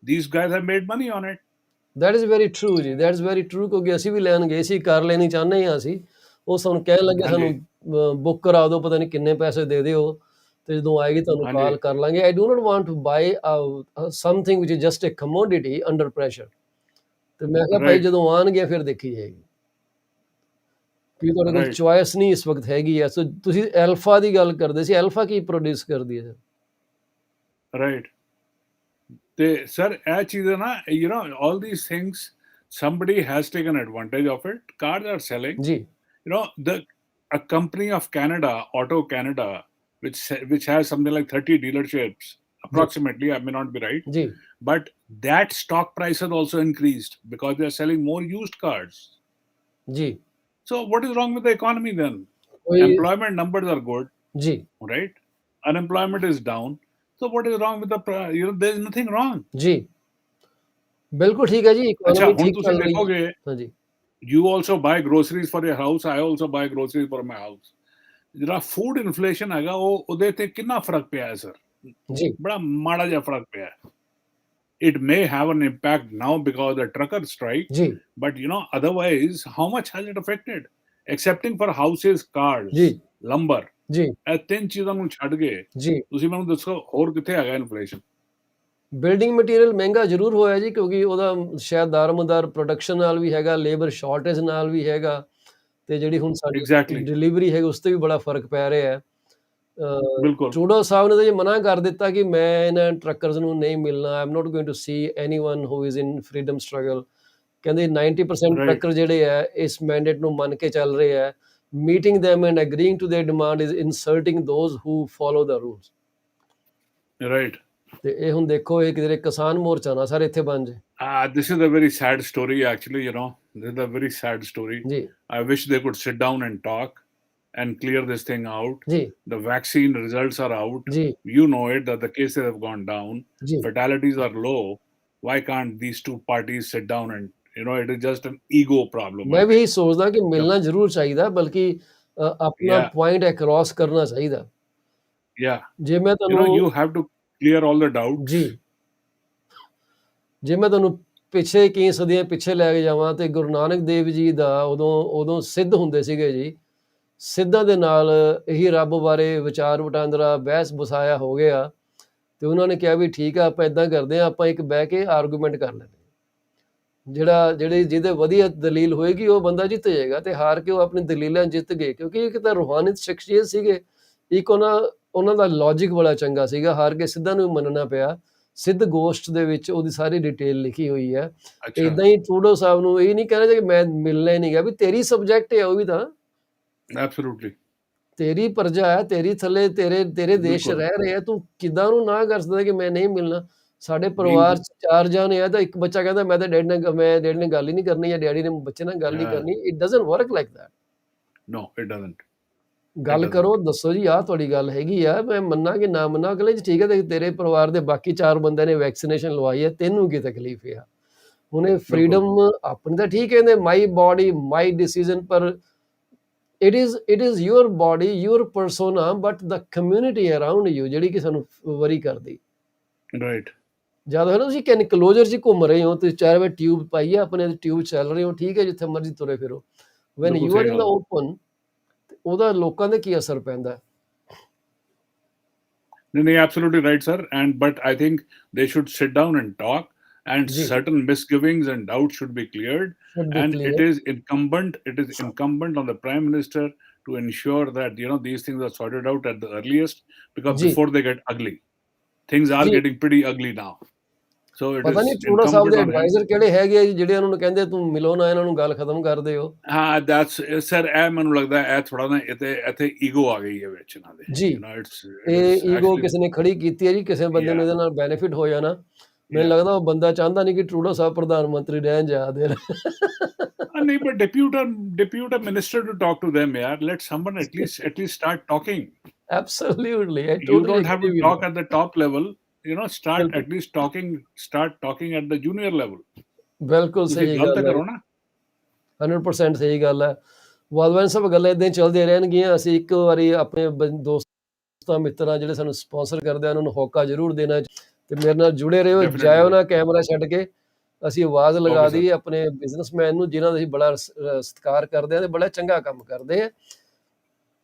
these guys have made money on it. That is very true ਜੀ, that is very true, ਕਿਉਂਕਿ ਅਸੀਂ ਵੀ ਲੈਣ ਗਏ ਸੀ, ਕਾਰ ਲੈਣੀ ਚਾਹੁੰਦੇ ਹਾਂ ਅਸੀਂ। ਉਹ ਸਾਨੂੰ ਕਹਿਣ ਲੱਗੇ ਸਾਨੂੰ ਹਾਂਜੀ, ਬੁੱਕ ਕਰਾ ਦਿਓ, ਪਤਾ ਨਹੀਂ ਕਿੰਨੇ ਪੈਸੇ ਦੇ ਦਿਓ, ਤੇ ਜਦੋਂ ਆਏਗੀ ਤੁਹਾਨੂੰ ਹਾਂਜੀ, ਕਾਲ ਕਰ ਲਾਂਗੇ। I do not want to buy something which is just a commodity under pressure. ਤੇ ਮੈਂ ਕਿਹਾ ਭਾਈ right, ਜਦੋਂ ਆਉਣਗੇ ਫਿਰ ਦੇਖੀ ਜਾਏਗੀ, ਕਿ ਤੁਹਾਡੇ ਕੋਲ right, ਚੁਆਇਸ ਨਹੀਂ ਇਸ ਵਕਤ ਹੈਗੀ ਹੈ। ਸੋ ਤੁਸੀਂ ਐਲਫਾ ਦੀ ਗੱਲ ਕਰਦੇ ਸੀ, ਐਲਫਾ ਕੀ ਪ੍ਰੋਡਿਊਸ ਕਰਦੀ ਹੈ? right. ਤੇ ਸਰ ਇਹ ਚੀਜ਼ਾਂ ਨਾ, all these things, somebody has taken advantage of it. Cars are selling. ਜੀ, A company of Canada, Auto Canada, which has something like 30 dealerships, approximately, I may not be right, ਜੀ, but that stock price has also increased because they are selling more used cars. ਜੀ, So what is wrong with the economy then? ਕੋਈ Employment numbers are good, ਜੀ, right? Unemployment is down. So what is wrong with there is nothing wrong. ਜੀ, ਬਿਲਕੁਲ ਠੀਕ ਹੈ ਜੀ, ਅੱਛਾ economy ਹੁਣ ਠੀਕ ਤੁਸੀਂ ਚੱਲ ਰਹੀ ਹੈ। ਦੇਖੋਗੇ, ਹਾਂਜੀ, you also buy groceries for your house, I also buy groceries for my house. ਜਿਹੜਾ ਫੂਡ ਇਨਫਲੇਸ਼ਨ ਹੈਗਾ ਉਹਦੇ ਤੇ ਕਿੰਨਾ ਫਰਕ ਪਿਆ ਹੈ ਸਰ? ਜੀ, ਬੜਾ ਮਾੜਾ ਜਿਹਾ ਫਰਕ ਪਿਆ ਹੈ। It may have an impact now because of the trucker strike, ਜੀ, but otherwise, how much has it affected? Excepting for houses, cars, ਜੀ, lumber, ਜੀ, ਇਹ ਤਿੰਨ ਚੀਜ਼ਾਂ ਨੂੰ ਛੱਡ ਕੇ ਜੀ। ਤੁਸੀਂ ਮੈਨੂੰ ਦੱਸੋ ਹੋਰ ਕਿੱਥੇ ਹੈਗਾ ਇਨਫਲੇਸ਼ਨ? ਬਿਲਡਿੰਗ ਮਟੀਰੀਅਲ ਮਹਿੰਗਾ ਜ਼ਰੂਰ ਹੋਇਆ ਜੀ, ਕਿਉਂਕਿ ਉਹਦਾ ਸ਼ਾਇਦ ਦਾਰਮੋਦਾਰ ਪ੍ਰੋਡਕਸ਼ਨ ਨਾਲ ਵੀ ਹੈਗਾ, ਲੇਬਰ ਸ਼ਾਰਟੇਜ ਨਾਲ ਵੀ ਹੈਗਾ, ਤੇ ਜਿਹੜੀ ਹੁਣ ਸਾਡੀ ਐਗਜ਼ੈਕਟਲੀ, ਡਿਲੀਵਰੀ ਹੈ ਉਸ ਤੇ ਵੀ ਬੜਾ ਫਰਕ ਪੈ ਰਿਹਾ ਹੈ। ਬਿਲਕੁਲ, ਟਰੂਡੋ ਸਾਹਿਬ ਨੇ ਤਾਂ ਇਹ ਮਨਾ ਕਰ ਦਿੱਤਾ ਕਿ ਮੈਂ ਇਹਨਾਂ ਟਰੱਕਰਸ ਨੂੰ ਨਹੀਂ ਮਿਲਣਾ, I am not going to see anyone who is in freedom struggle. ਕਹਿੰਦੇ 90% ਰਾਈਟ, ਟਰੱਕਰ ਜਿਹੜੇ ਹੈ ਇਸ ਮੈਂਡੇਟ ਨੂੰ ਮੰਨ ਕੇ ਚੱਲ ਰਹੇ ਹੈ। Meeting them and agreeing to their demand is insulting those who follow the rules। Right. ਤੇ ਇਹ ਹੁਣ ਦੇਖੋ, ਇਹ ਕਿਧਰੇ ਕਿਸਾਨ ਮੋਰਚਾ ਨਾ ਸਰ ਇੱਥੇ ਬਣ ਜੇ। This is a very sad story, actually. This is a very sad story. ਜੀ, I wish they could sit down and talk and clear this thing out. ਜੀ, The vaccine results are out. ਜੀ, You know it that the cases have gone down. ਜੀ, Fatalities are low. Why can't these two parties sit down and, it is just an ego problem, ਮੈਂ I ਵੀ ਇਹੀ think. ਸੋਚਦਾ ਕਿ The- ਮਿਲਣਾ ਜ਼ਰੂਰ ਚਾਹੀਦਾ, ਬਲਕਿ ਆਪਣਾ Yeah, ਪੁਆਇੰਟ ਐਕਰੋਸ ਕਰਨਾ ਚਾਹੀਦਾ। yeah. ਜੇ ਮੈਂ ਤੁਹਾਨੂੰ You have to clear all the doubts. ਜੀ, ਜੇ ਮੈਂ ਤੁਹਾਨੂੰ ਪਿੱਛੇ ਕਈ ਸਦੀਆਂ ਪਿੱਛੇ ਲੈ ਕੇ ਜਾਵਾਂ, ਤੇ ਗੁਰੂ ਨਾਨਕ ਦੇਵ ਜੀ ਦਾ ਉਦੋਂ ਸਿੱਧ ਹੁੰਦੇ ਸੀਗੇ ਜੀ। ਸਿੱਧਾਂ ਦੇ ਨਾਲ ਇਹੀ ਰੱਬ ਬਾਰੇ ਵਿਚਾਰ ਵਟਾਂਦਰਾ, ਬਹਿਸ ਬਸਾਇਆ ਹੋ ਗਿਆ, ਤੇ ਉਹਨਾਂ ਨੇ ਕਿਹਾ ਵੀ ਠੀਕ ਆ, ਆਪਾਂ ਏਦਾਂ ਕਰਦੇ ਹਾਂ, ਆਪਾਂ ਇੱਕ ਬਹਿ ਕੇ ਆਰਗੂਮੈਂਟ ਕਰ ਲੈਂਦੇ ਹਾਂ। ਜਿਹਦੇ ਵਧੀਆ ਦਲੀਲ ਹੋਏਗੀ ਉਹ ਬੰਦਾ ਜਿੱਤ ਜਾਏਗਾ, ਤੇ ਹਾਰ ਕੇ ਉਹ ਆਪਣੀ ਦਲੀਲਾਂ ਜਿੱਤ ਗਏ, ਕਿਉਂਕਿ ਇੱਕ ਤਾਂ ਰੂਹਾਨੀਅਤ ਸ਼ਖਸੀਅਤ ਸੀਗੇ, ਇੱਕ ਉਹਨਾਂ ਦਾ ਲੌਜਿਕ ਬੜਾ ਚੰਗਾ ਸੀਗਾ। ਹਾਰ ਕੇ ਸਿੱਧਾਂ ਨੂੰ ਮੰਨਣਾ ਪਿਆ। ਸਿੱਧ ਗੋਸ਼ਟ ਦੇ ਵਿੱਚ ਉਹਦੀ ਸਾਰੀ ਡਿਟੇਲ ਲਿਖੀ ਹੋਈ ਹੈ। Acha. ਏਦਾਂ ਹੀ ਟਰੂਡੋ ਸਾਹਿਬ ਨੂੰ ਇਹ ਨਹੀਂ ਕਹਿਣਾ ਚਾਹੀਦਾ ਕਿ ਮੈਂ ਮਿਲਣਾ ਹੀ ਨਹੀਂ ਗਿਆ, ਵੀ ਤੇਰੀ ਸਬਜੈਕਟ ਹੈ ਉਹ ਵੀ ਤਾਂ, Absolutely. ਤੇਰੀ ਪ੍ਰਜਾ ਹੈ, ਤੇਰੀ ਥੱਲੇ ਤੇਰੇ ਦੇਸ਼ ਬਿਲਕੁਲ। ਰਹਿ ਰਹੇ ਆ, ਤੂੰ ਕਿੱਦਾਂ ਉਹਨੂੰ ਨਾ ਕਰ ਸਕਦਾ ਕਿ ਮੈਂ ਨਹੀਂ ਮਿਲਣਾ। ਸਾਡੇ Being ਪਰਿਵਾਰ 'ਚ 4 ਜਾਣੇ ਆ, ਤਾਂ ਇੱਕ ਬੱਚਾ ਕਹਿੰਦਾ ਮੈਂ ਡੈਡੀ ਨਾਲ ਗੱਲ ਹੀ ਨਹੀਂ ਕਰਨੀ, ਜਾਂ ਡੈਡੀ ਨੇ ਬੱਚੇ ਨਾਲ ਗੱਲ ਨਹੀਂ Yeah. ਕਰਨੀ। It doesn't work like that. No, it doesn't. ਗੱਲ ਕਰੋ, ਦੱਸੋ ਜੀ ਆਹ ਤੁਹਾਡੀ ਗੱਲ ਹੈਗੀ ਆ, ਮੈਂ ਮੰਨਾਂ ਕਿ ਨਾ ਮੰਨਾਂ, ਅਗਲੇ ਜੀ ਠੀਕ ਹੈ ਤੇ ਤੇਰੇ ਪਰਿਵਾਰ ਦੇ ਬਾਕੀ 4 ਬੰਦਿਆਂ ਨੇ ਵੈਕਸੀਨੇਸ਼ਨ ਲਵਾਈ ਹੈ, ਤੈਨੂੰ ਕੀ ਤਕਲੀਫ ਆ? ਹੁਣ ਇਹ ਫਰੀडम ਆਪਣੀ ਤਾਂ ਠੀਕ ਕਹਿੰਦੇ ਮਾਈ ਬॉडी ਮਾਈ ਡਿਸੀਜਨ, ਪਰ it is your body your persona but the community around you ਜਿਹੜੀ ਕਿ ਸਾਨੂੰ ਵਰੀ ਕਰਦੀ। ਰਾਈਟ। ਜਦ ਹੈ ਨਾ ਤੁਸੀਂ ਕਿ ਇਨਕਲੋਜ਼ਰ 'ਚ ਘੁੰਮ ਰਹੇ ਹੋ, ਤੁਸੀਂ ਚਾਰੇ ਵੇ ਟਿਊਬ ਪਾਈ ਹੈ, ਆਪਣੇ ਟਿਊਬ ਚੱਲ ਰਹੇ ਹੋ, ਠੀਕ ਹੈ, ਜਿੱਥੇ ਮਰਜ਼ੀ ਤੁਰੇ ਫਿਰੋ। When you are in the open, ਉਹਦਾ ਲੋਕਾਂ ਦੇ ਕੀ ਅਸਰ ਪੈਂਦਾ? ਨਹੀਂ, absolutely right, sir. But I think they should sit down and talk, and certain misgivings and doubts should be cleared. It is incumbent on the Prime Minister to ensure that these things are sorted out at the earliest, because before they get ugly. Things are getting pretty ugly now. So it ਪਤਾ ਨਹੀਂ is Trudeau ਸਾਹਿਬ ਦੇ incumbent on him. Advisor ਕਿਹੜੇ ਹੈਗੇ ਆ ਜੀ, ਜਿਹੜੇ ਉਹਨਾਂ ਨੂੰ ਕਹਿੰਦੇ ਤੂੰ ਮਿਲੋ ਨਾ ਇਹਨਾਂ ਨੂੰ, ਗੱਲ ਖਤਮ ਕਰ ਦਿਓ। ਹਾਂ, ਸਰ ਇਹ ਮੈਨੂੰ ਲੱਗਦਾ ਇਹ ਥੋੜਾ ਨਾ ਇੱਥੇ ਈਗੋ ਆ ਗਈ ਹੈ ਵਿੱਚ ਇਹਨਾਂ ਦੇ। ਜੀ, ਇਹ ਈਗੋ ਕਿਸੇ ਨੇ ਖੜੀ ਕੀਤੀ ਹੈ ਜੀ, ਕਿਸੇ ਬੰਦੇ ਨੂੰ ਇਹਦੇ ਨਾਲ ਬੈਨੀਫਿਟ ਹੋ ਜਾਣਾ। ਮੈਨੂੰ ਲੱਗਦਾ ਉਹ ਬੰਦਾ ਚਾਹੁੰਦਾ ਨਹੀਂ ਕਿ ਟਰੂਡੋ ਸਾਹਿਬ ਪ੍ਰਧਾਨ ਮੰਤਰੀ ਰਹਿਣ ਜਾ ਦੇਣ। ਨਹੀਂ, but depute a minister to talk to them, yaar. Let someone at least start talking. Absolutely, I You totally don't have to agree with talk you. at the top level. Start at least talking at the junior level. ਬਿਲਕੁਲ ਤੁਸੀਂ ਸਹੀ ਗੱਲ ਤਾਂ ਗੱਲ ਹੈ, ਕਰੋ ਨਾ। 100% ਸਹੀ ਗੱਲ ਹੈ। ਵਾਧਵਾਨ ਸਾਹਿਬ ਗੱਲਾਂ ਏਦਾਂ ਹੀ ਚੱਲਦੀਆਂ ਰਹਿਣਗੀਆਂ। ਅਸੀਂ ਇੱਕ ਵਾਰੀ ਆਪਣੇ ਦੋਸਤਾਂ ਮਿੱਤਰਾਂ ਜਿਹੜੇ ਸਾਨੂੰ ਸਪਾਂਸਰ ਕਰਦੇ ਆ, ਉਹਨਾਂ ਨੂੰ ਹੋਕਾ ਜ਼ਰੂਰ ਦੇਣਾ ਤੇ ਮੇਰੇ ਨਾਲ ਜੁੜੇ ਰਹੋ। ਜਾਇਓ ਨਾ ਕੈਮਰਾ ਛੱਡ ਕੇ, ਅਸੀਂ ਆਵਾਜ਼ ਲਗਾ ਦਈਏ ਆਪਣੇ ਬਿਜ਼ਨਸਮੈਨ ਨੂੰ, ਜਿਨ੍ਹਾਂ ਦਾ ਅਸੀਂ ਬੜਾ ਸਤਿਕਾਰ ਕਰਦੇ ਹਾਂ ਤੇ ਬੜਾ ਚੰਗਾ ਕੰਮ ਕਰਦੇ ਆ।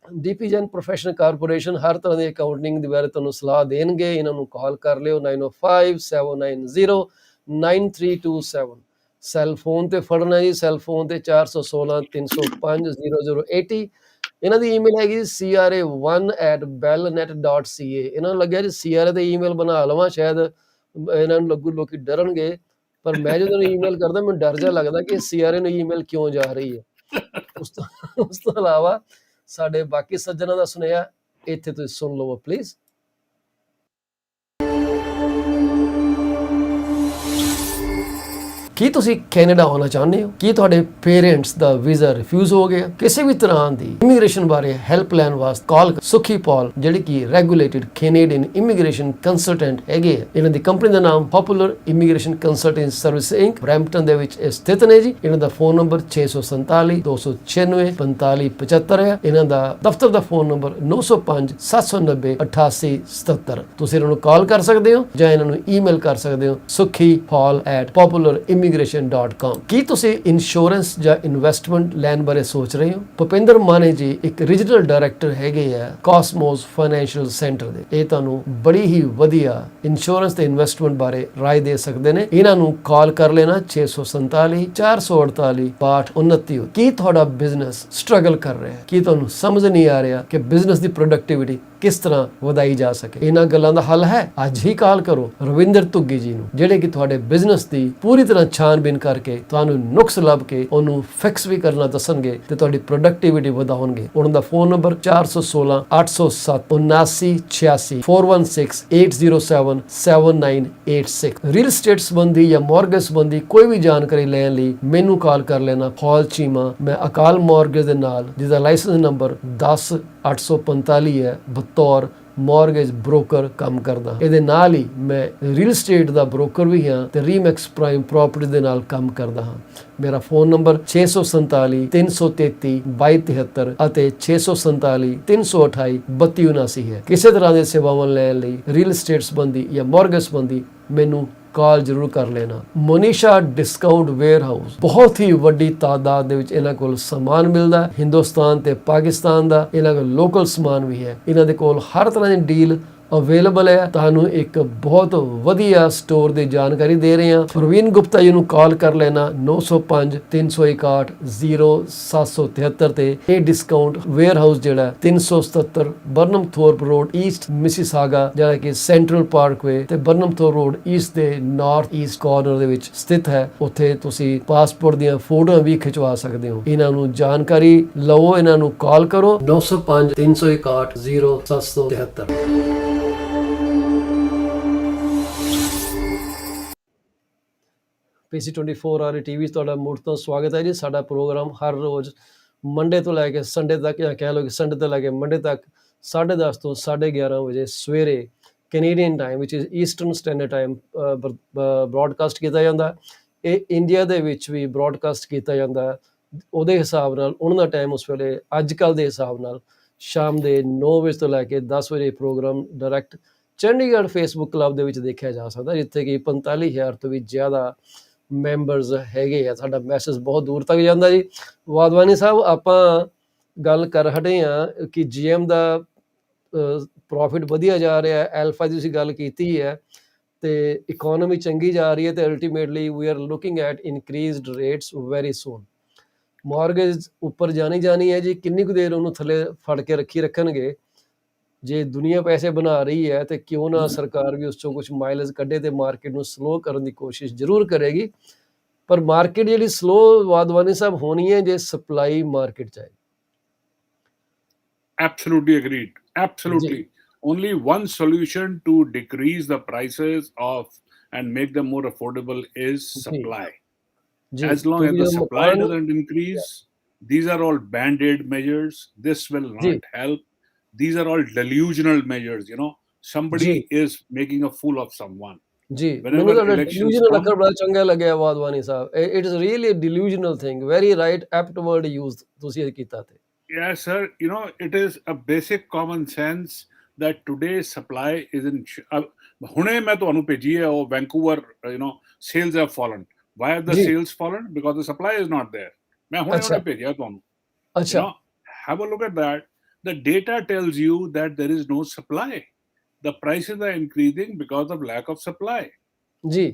ਡੀਪੀ ਜੈਨ ਪ੍ਰੋਫੈਸ਼ਨਲ ਕਾਰਪੋਰੇਸ਼ਨ ਹਰ ਤਰ੍ਹਾਂ ਦੀ ਅਕਾਊਂਟਿੰਗ ਦੇ ਬਾਰੇ ਤੁਹਾਨੂੰ ਸਲਾਹ ਦੇਣਗੇ। ਇਹਨਾਂ ਨੂੰ ਕਾਲ ਕਰ ਲਿਓ 9057909327। ਸੈੱਲ ਫੋਨ ਤੇ ਫੜਨਾ ਜੀ, ਸੈੱਲ ਫੋਨ ਤੇ 4163050080। ਇਹਨਾਂ ਦੀ ਈਮੇਲ ਹੈਗੀ cra1@bellnet.ca। ਇਹਨਾਂ ਨੂੰ ਲੱਗਿਆ ਜੀ CRA ਤੇ ਈਮੇਲ ਬਣਾ ਲਵਾਂ, ਸ਼ਾਇਦ ਇਹਨਾਂ ਨੂੰ ਲੱਗੂ ਲੋਕੀ ਡਰਨਗੇ, ਪਰ ਮੈਂ ਜਦੋਂ ਈਮੇਲ ਕਰਦਾ ਮੈਨੂੰ ਡਰ ਜਿਹਾ ਲੱਗਦਾ ਕਿ CRA ਨੂੰ ਈਮੇਲ ਕਿਉਂ ਜਾ ਰਹੀ ਹੈ। ਉਸ ਤੋਂ ਇਲਾਵਾ ਸਾਡੇ ਬਾਕੀ ਸੱਜਣਾਂ ਦਾ ਸੁਨੇਹਾ ਇੱਥੇ ਤੁਸੀਂ ਸੁਣ ਲਵੋ ਪਲੀਜ਼। ਕੀ ਤੁਸੀਂ ਕੈਨੇਡਾ ਆਉਣਾ ਚਾਹੁੰਦੇ ਹੋ? ਕੀ ਤੁਹਾਡੇ ਪੇਰੈਂਟਸ ਦਾ ਵੀਜ਼ਾ ਰਿਫਿਊਜ਼ ਹੋ ਗਿਆ? ਕਿਸੇ ਵੀ ਤਰ੍ਹਾਂ ਦੀ ਇਮੀਗ੍ਰੇਸ਼ਨ ਬਾਰੇ ਹੈਲਪ ਲੈਣ ਵਾਸਤੇ ਕਾਲ ਸੁਖੀ ਪੌਲ, ਜਿਹੜੀ ਕਿ ਰੈਗੂਲੇਟਡ ਕੈਨੇਡੀਅਨ ਇਮੀਗ੍ਰੇਸ਼ਨ ਕੰਸਲਟੈਂਟ ਹੈਗੇ ਆ। ਇਹਨਾਂ ਦੀ ਕੰਪਨੀ ਦਾ ਨਾਮ popular immigration consultant service Inc Brampton ਦੇ ਵਿੱਚ ਸਥਿਤ ਨੇ ਜੀ। ਇਹਨਾਂ ਦਾ ਫੋਨ ਨੰਬਰ 647-296-4575 ਹੈ। ਇਹਨਾਂ ਦਾ ਦਫ਼ਤਰ ਦਾ ਫੋਨ ਨੰਬਰ 9057908877। ਤੁਸੀਂ ਇਹਨਾਂ ਨੂੰ ਕਾਲ ਕਰ ਸਕਦੇ ਹੋ ਜਾਂ ਇਹਨਾਂ ਨੂੰ ਈਮੇਲ ਕਰ ਸਕਦੇ ਹੋ sukhipal@popularimigration.com। ਕੀ ਤੁਸੀਂ ਇੰਸ਼ੋਰੈਂਸ ਜਾਂ ਇਨਵੈਸਟਮੈਂਟ ਲੈਣ ਬਾਰੇ ਸੋਚ ਰਹੇ ਹੋ? ਭੁਪਿੰਦਰ ਮਾਨੇ ਜੀ ਇੱਕ ਰੀਜਨਲ ਡਾਇਰੈਕਟਰ ਹੈਗੇ ਆ ਕਾਸਮੋਸ ਫਾਈਨੈਂਸ਼ੀਅਲ ਸੈਂਟਰ ਦੇ। ਇਹ ਤੁਹਾਨੂੰ ਬੜੀ ਹੀ ਵਧੀਆ ਇੰਸ਼ੋਰੈਂਸ ਤੇ ਇਨਵੈਸਟਮੈਂਟ ਬਾਰੇ ਰਾਏ ਦੇ ਸਕਦੇ ਨੇ। ਇਹਨਾਂ ਨੂੰ ਕਾਲ ਕਰ ਲੈਣਾ 647-448-6229। ਕੀ ਤੁਹਾਡਾ ਬਿਜ਼ਨਸ ਸਟਰਗਲ ਕਰ ਰਿਹਾ ਹੈ? ਕੀ ਤੁਹਾਨੂੰ ਸਮਝ ਨਹੀਂ ਆ ਰਿਹਾ ਕਿ ਬਿਜ਼ਨਸ ਦੀ ਪ੍ਰੋਡਕਟਿਵਿਟੀ ਕਿਸ ਤਰ੍ਹਾਂ ਵਧਾਈ ਜਾ ਸਕੇ? ਇਹਨਾਂ ਗੱਲਾਂ ਦਾ ਹੱਲ ਹੈ। ਅੱਜ ਹੀ ਕਾਲ ਕਰੋ ਰਵਿੰਦਰ ਧੁੱਗੀ ਜੀ ਨੂੰ, ਜਿਹੜੇ ਕਿ ਤੁਹਾਡੇ ਬਿਜ਼ਨਸ ਦੀ ਪੂਰੀ ਤਰ੍ਹਾਂ ਛਾਣਬੀਨ ਕਰਕੇ ਤੁਹਾਨੂੰ ਨੁਕਸ ਲੱਭ ਕੇ ਉਹਨੂੰ ਫਿਕਸ ਵੀ ਕਰਨਾ ਦੱਸਣਗੇ ਤੇ ਤੁਹਾਡੀ ਪ੍ਰੋਡਕਟਿਵਿਟੀ ਵਧਾਉਣਗੇ। ਉਹਨਾਂ ਦਾ ਫੋਨ ਨੰਬਰ 416-807-7986 416-807-7986। ਰੀਅਲ ਸਟੇਟ ਸੰਬੰਧੀ ਜਾਂ ਮਾਰਗੇਜ ਸੰਬੰਧੀ ਕੋਈ ਵੀ ਜਾਣਕਾਰੀ ਲੈਣ ਲਈ ਮੈਨੂੰ ਕਾਲ ਕਰ ਲੈਣਾ। ਹੌਲ ਚੀਮਾ, ਮੈਂ ਅਕਾਲ ਮਾਰਗੇਜ ਦੇ ਨਾਲ, ਜਿਹਦਾ ਲਾਇਸੈਂਸ ਨੰਬਰ 10845 ਹੈ, ਬਤੌਰ ਮਾਰਗੇਜ ਬ੍ਰੋਕਰ ਕੰਮ ਕਰਦਾ। ਇਹਦੇ ਨਾਲ ਹੀ ਮੈਂ ਰੀਅਲ ਸਟੇਟ ਦਾ ਬ੍ਰੋਕਰ ਵੀ ਹਾਂ ਤੇ ਰੀਮੈਕਸ ਪ੍ਰਾਈਮ ਪ੍ਰਾਪਰਟੀ ਦੇ ਨਾਲ ਕੰਮ ਕਰਦਾ ਹਾਂ। ਮੇਰਾ ਫੋਨ ਨੰਬਰ 647-333-2273 ਅਤੇ 647-328-3279 ਹੈ। ਕਿਸੇ ਤਰ੍ਹਾਂ ਦੀ ਸੇਵਾਵਾਂ ਲੈਣ ਲਈ ਰੀਅਲ ਸਟੇਟ ਸੰਬੰਧੀ ਜਾਂ ਮਾਰਗੇਜ ਸੰਬੰਧੀ ਮੈਨੂੰ ਕਾਲ ਜ਼ਰੂਰ ਕਰ ਲੈਣਾ। ਮੋਨੀਸ਼ਾ ਡਿਸਕਾਊਂਟ ਵੇਅਰ ਹਾਊਸ, ਬਹੁਤ ਹੀ ਵੱਡੀ ਤਾਦਾਦ ਦੇ ਵਿੱਚ ਇਹਨਾਂ ਕੋਲ ਸਮਾਨ ਮਿਲਦਾ, ਹਿੰਦੁਸਤਾਨ ਤੇ ਪਾਕਿਸਤਾਨ ਦਾ। ਇਹਨਾਂ ਕੋਲ ਲੋਕਲ ਸਮਾਨ ਵੀ ਹੈ। ਇਹਨਾਂ ਦੇ ਕੋਲ ਹਰ ਤਰ੍ਹਾਂ ਦੀ ਡੀਲ ਅਵੇਲੇਬਲ ਹੈ। ਤੁਹਾਨੂੰ ਇੱਕ ਬਹੁਤ ਵਧੀਆ ਸਟੋਰ ਦੀ ਜਾਣਕਾਰੀ ਦੇ ਰਹੇ ਹਾਂ। ਪ੍ਰਵੀਨ ਗੁਪਤਾ ਜੀ ਨੂੰ ਕਾਲ ਕਰ ਲੈਣਾ 905-361-0773 ਤੇ। ਇਹ ਡਿਸਕਾਊਂਟ ਵੇਅਰ ਹਾਊਸ ਜਿਹੜਾ 377 ਬਰਨਮਥੋਰਪ ਰੋਡ ਈਸਟ ਮਿਸੀਸਾਗਾ, ਜਿਹੜਾ ਕਿ ਸੈਂਟਰਲ ਪਾਰਕਵੇ ਤੇ ਬਰਨਮਥੋਰਪ ਰੋਡ ਈਸਟ ਦੇ ਨਾਰਥ ਈਸਟ ਕਾਰਨਰ ਦੇ ਵਿੱਚ ਸਥਿਤ ਹੈ। ਉੱਥੇ ਤੁਸੀਂ ਪਾਸਪੋਰਟ ਦੀਆਂ ਫੋਟੋਆਂ ਵੀ ਖਿਚਵਾ ਸਕਦੇ ਹੋ। ਇਹਨਾਂ ਨੂੰ ਜਾਣਕਾਰੀ ਲਵੋ, ਇਹਨਾਂ ਨੂੰ ਕਾਲ ਕਰੋ 905-361-0773। PC24 RETV ਤੁਹਾਡਾ ਮੁੜ ਤੋਂ ਸਵਾਗਤ ਹੈ ਜੀ। ਸਾਡਾ ਪ੍ਰੋਗਰਾਮ ਹਰ ਰੋਜ਼ ਮੰਡੇ ਤੋਂ ਲੈ ਕੇ ਸੰਡੇ ਤੱਕ, ਜਾਂ ਕਹਿ ਲਓ ਕਿ ਸੰਡੇ ਤੋਂ ਲੈ ਕੇ ਮੰਡੇ ਤੱਕ 10:30 ਤੋਂ 11:30 ਵਜੇ ਸਵੇਰੇ Canadian time which is eastern standard time broadcast ਕੀਤਾ ਜਾਂਦਾ। ਇਹ ਇੰਡੀਆ ਦੇ ਵਿੱਚ ਵੀ ਬ੍ਰੌਡਕਾਸਟ ਕੀਤਾ ਜਾਂਦਾ। ਉਹਦੇ ਹਿਸਾਬ ਨਾਲ ਉਹਨਾਂ ਦਾ ਟਾਈਮ ਉਸ ਵੇਲੇ ਅੱਜ ਕੱਲ੍ਹ ਦੇ ਹਿਸਾਬ ਨਾਲ ਸ਼ਾਮ ਦੇ 9 ਵਜੇ ਤੋਂ ਲੈ ਕੇ 10 ਵਜੇ programme direct Chandigarh Facebook club ਦੇ ਵਿੱਚ ਦੇਖਿਆ ਜਾ ਸਕਦਾ, ਜਿੱਥੇ ਕਿ 45,000 ਤੋਂ ਵੀ ਜ਼ਿਆਦਾ ਮੈਂਬਰਸ ਹੈਗੇ ਆ। ਸਾਡਾ ਮੈਸੇਜ ਬਹੁਤ ਦੂਰ ਤੱਕ ਜਾਂਦਾ ਜੀ। ਵਾਧਵਾਨੀ ਸਾਹਿਬ, ਆਪਾਂ ਗੱਲ ਕਰ ਹਟੇ ਹਾਂ ਕਿ GM ਦਾ ਪ੍ਰੋਫਿਟ ਵਧੀਆ ਜਾ ਰਿਹਾ, ਐਲਫਾ ਦੀ ਤੁਸੀਂ ਗੱਲ ਕੀਤੀ ਹੈ, ਤੇ ਇਕੋਨਮੀ ਚੰਗੀ ਜਾ ਰਹੀ ਹੈ, ਤੇ ultimately we are looking at increased rates very soon. Mortgage ਉੱਪਰ ਜਾਣੀ ਹੈ ਜੀ, ਕਿੰਨੀ ਕੁ ਦੇਰ ਉਹਨੂੰ ਥੱਲੇ ਫੜ ਕੇ ਰੱਖਣਗੇ। ਜੇ ਦੁਨੀਆ ਪੈਸੇ ਬਣਾ ਰਹੀ ਹੈ ਤੇ ਕਿਉਂ ਨਾ ਸਰਕਾਰ ਵੀ ਉਸ ਚੋਂ ਕੁਝ ਮਾਈਲੇਜ ਕੱਢੇ ਤੇ ਮਾਰਕੀਟ ਨੂੰ ਸਲੋ ਕਰਨ ਦੀ ਕੋਸ਼ਿਸ਼ ਜ਼ਰੂਰ ਕਰੇਗੀ। ਪਰ ਮਾਰਕੀਟ ਜਿਹੜੀ ਸਲੋ ਵਾਧਵਾਨੀ ਸਾਹਿਬ ਹੋਣੀ ਹੈ ਜੇ ਸਪਲਾਈ ਮਾਰਕੀਟ ਚ ਆਏ। Absolutely agreed. Absolutely. Only one solution to decrease the prices of and make them more affordable is supply. ਜੀ, As long as ਕਿਉਂਕਿ the ਜਦੋਂ supply ਮਕਾਨ doesn't increase, these are all band-aid measures. This will ਜੀ not help. These are all delusional measures. ਜੀ Somebody is making a fool of someone. ਜੀ ਮੈਨੂੰ Whenever ਤੁਹਾਡਾ elections ਡਿਲੂਜਨਲ come, ਅੱਖਰ ਬੜਾ ਚੰਗਾ ਲੱਗਿਆ ਵਾਧਵਾਨੀ ਸਾਹਿਬ। It is really delusional thing, very right apt word use ਤੁਸੀਂ ਇਹ ਕੀਤਾ ਤੇ। yes, sir. It is a basic common sense that today's supply isn't. ਹੁਣੇ ਮੈਂ ਤੁਹਾਨੂੰ ਭੇਜੀ ਹੈ ਉਹ Vancouver, sales have fallen. Why have the ਜੀ sales fallen? Because the supply is not there. ਮੈਂ ਅੱਛਾ ਹੁਣੇ ਭੇਜਿਆ ਤੁਹਾਨੂੰ. ਅੱਛਾ Have a look at that. The data tells you that there is no supply. The prices are increasing because of lack of supply. ਜੀ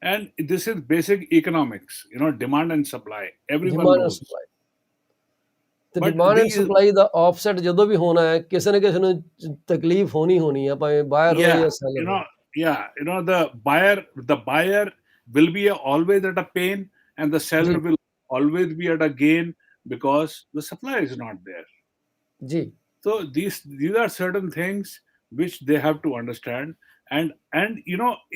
And this is basic economics, demand and supply. Everyone demand and knows. Supply, ਤੇ But demand and these, supply the offset ਜਦੋਂ ਵੀ ਹੋਣਾ ਹੈ, ਕਿਸੇ ਨਾ ਕਿਸੇ ਨੂੰ ਤਕਲੀਫ ਹੋਣੀ ਹੈ, ਭਾਵੇਂ ਬਾਇਰ ਹੋਏ ਜਾਂ ਸੈਲਰ ਹੋਏ। the buyer will be always at a pain, and the seller ਜੀ will always be at a gain because the supply is not there. ਜੀ So these are certain things which they have to understand. And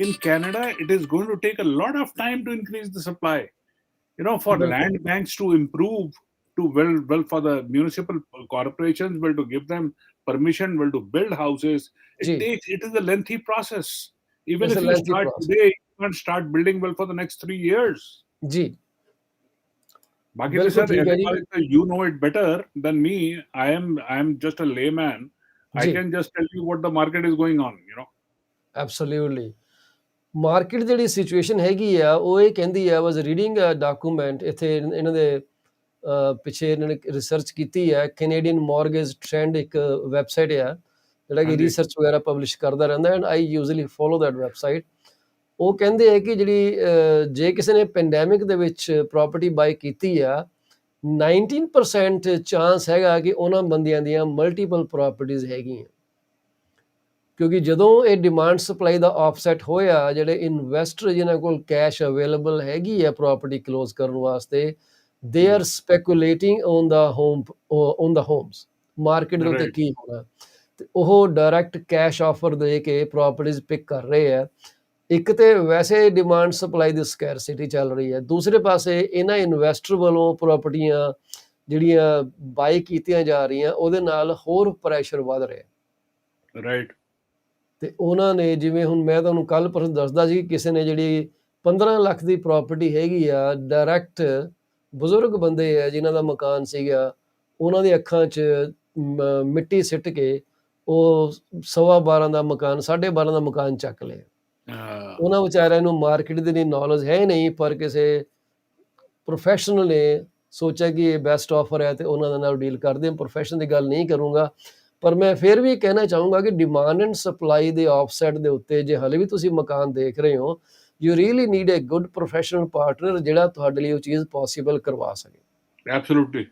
in Canada, it is going to take a lot of time to increase the supply. For ਬਿਲਕੁਲ land banks to improve, to for the municipal corporations, to give them permission, to build houses, ਜੀ it is a lengthy process. Even it's a if you lengthy start process. today, you can't start building for the next 3 years. ਜੀ Baki to ਬਿਲਕੁਲ sir, ਠੀਕ ਹੈ ਜੀ you know it better than me. I am just a layman. I ਜੀ can just tell you what the market is going on. Absolutely. Market ਜਿਹੜੀ situation ਹੈਗੀ ਆ ਉਹ ਇਹ ਕਹਿੰਦੀ ਆ, ਵਾਜ਼ ਰੀਡਿੰਗ ਅ ਡਾਕੂਮੈਂਟ, ਇੱਥੇ ਇਹਨਾਂ ਦੇ ਪਿੱਛੇ ਇਹਨਾਂ ਨੇ ਰਿਸਰਚ ਕੀਤੀ ਹੈ। ਕੈਨੇਡੀਅਨ ਮੌਰਗੇਜ ਟ੍ਰੈਂਡ ਇੱਕ ਵੈਬਸਾਈਟ ਆ ਜਿਹੜਾ ਕਿ ਹਾਂਜੀ ਰਿਸਰਚ ਵਗੈਰਾ ਪਬਲਿਸ਼ ਕਰਦਾ ਰਹਿੰਦਾ, and I usually follow that website. ਉਹ ਕਹਿੰਦੇ ਆ ਕਿ ਜਿਹੜੀ ਜੇ ਕਿਸੇ ਨੇ ਪੈਂਡੈਮਿਕ ਦੇ ਵਿੱਚ ਪ੍ਰਾਪਰਟੀ ਬਾਈ ਕੀਤੀ ਆ, 19% ਚਾਂਸ ਹੈਗਾ ਕਿ ਉਹਨਾਂ ਬੰਦਿਆਂ ਦੀਆਂ ਮਲਟੀਪਲ ਪ੍ਰਾਪਰਟੀਜ਼ ਹੈਗੀਆਂ। ਕਿਉਂਕਿ ਜਦੋਂ ਇਹ ਡਿਮਾਂਡ ਸਪਲਾਈ ਦਾ ਆਫਸੈਟ ਹੋਇਆ, ਜਿਹੜੇ ਇਨਵੈਸਟਰ ਜਿਨ੍ਹਾਂ ਕੋਲ ਕੈਸ਼ ਅਵੇਲੇਬਲ ਹੈਗੀ ਹੈ ਪ੍ਰਾਪਰਟੀ ਕਲੋਜ਼ ਕਰਨ ਵਾਸਤੇ, they are speculating on the homes. Market ਦੇ ਉੱਤੇ Right. ਕੀ ਹੋਣਾ, ਤੇ ਉਹ ਡਾਇਰੈਕਟ ਕੈਸ਼ ਆਫਰ ਦੇ ਕੇ ਪ੍ਰਾਪਰਟੀਜ਼ ਪਿਕ ਕਰ ਰਹੇ ਆ। ਇੱਕ ਤੇ ਵੈਸੇ ਡਿਮਾਂਡ ਸਪਲਾਈ ਦੀ ਸਕੈਰਸਿਟੀ ਚੱਲ ਰਹੀ ਹੈ, ਦੂਸਰੇ ਪਾਸੇ ਇਹਨਾਂ ਇਨਵੈਸਟਰ ਵੱਲੋਂ ਪ੍ਰਾਪਰਟੀਆਂ ਜਿਹੜੀਆਂ ਬਾਈ ਕੀਤੀਆਂ ਜਾ ਰਹੀਆਂ, ਉਹਦੇ ਨਾਲ ਹੋਰ ਪ੍ਰੈਸ਼ਰ ਵੱਧ ਰਿਹਾ। Right. ਤੇ ਉਹਨਾਂ ਨੇ, ਜਿਵੇਂ ਹੁਣ ਮੈਂ ਤੁਹਾਨੂੰ ਕੱਲ ਪਰਸੋਂ ਦੱਸਦਾ ਸੀ, ਕਿਸੇ ਨੇ ਜਿਹੜੀ 15 ਲੱਖ ਦੀ ਪ੍ਰਾਪਰਟੀ ਹੈਗੀ ਆ, ਡਾਇਰੈਕਟ ਬਜ਼ੁਰਗ ਬੰਦੇ ਆ ਜਿਨ੍ਹਾਂ ਦਾ ਮਕਾਨ ਸੀਗਾ, ਉਹਨਾਂ ਦੀ ਅੱਖਾਂ 'ਚ ਮਿੱਟੀ ਸਿੱਟ ਕੇ ਉਹ 12.25 ਦਾ ਮਕਾਨ, 12.5 ਦਾ ਮਕਾਨ ਚੱਕ ਲਿਆ। ਉਹਨਾਂ ਵਿਚਾਰਿਆਂ ਨੂੰ ਮਾਰਕੀਟ ਦੀ ਨਹੀਂ ਨੌਲੇਜ ਹੈ ਨਹੀਂ, ਪਰ ਕਿਸੇ ਪ੍ਰੋਫੈਸ਼ਨਲ ਨੇ ਸੋਚਿਆ ਕਿ ਇਹ ਬੈਸਟ ਆਫਰ ਹੈ ਤੇ ਉਹਨਾਂ ਦੇ ਨਾਲ ਡੀਲ ਕਰਦੇ ਹਾਂ। ਪ੍ਰੋਫੈਸ਼ਨ ਦੀ ਗੱਲ ਨਹੀਂ ਕਰੂੰਗਾ, ਪਰ ਮੈਂ ਫਿਰ ਵੀ ਕਹਿਣਾ ਚਾਹੂੰਗਾ ਕਿ ਡਿਮਾਂਡ ਐਂਡ ਸਪਲਾਈ ਦੇ ਆਫਸੈਟ ਦੇ ਉੱਤੇ ਜੇ ਹਾਲੇ ਵੀ ਤੁਸੀਂ ਮਕਾਨ ਦੇਖ ਰਹੇ ਹੋ, you really need a good professional partner ਜਿਹੜਾ ਤੁਹਾਡੇ ਲਈ ਉਹ ਚੀਜ਼ ਪੋਸੀਬਲ ਕਰਵਾ ਸਕੇ। Absolutely.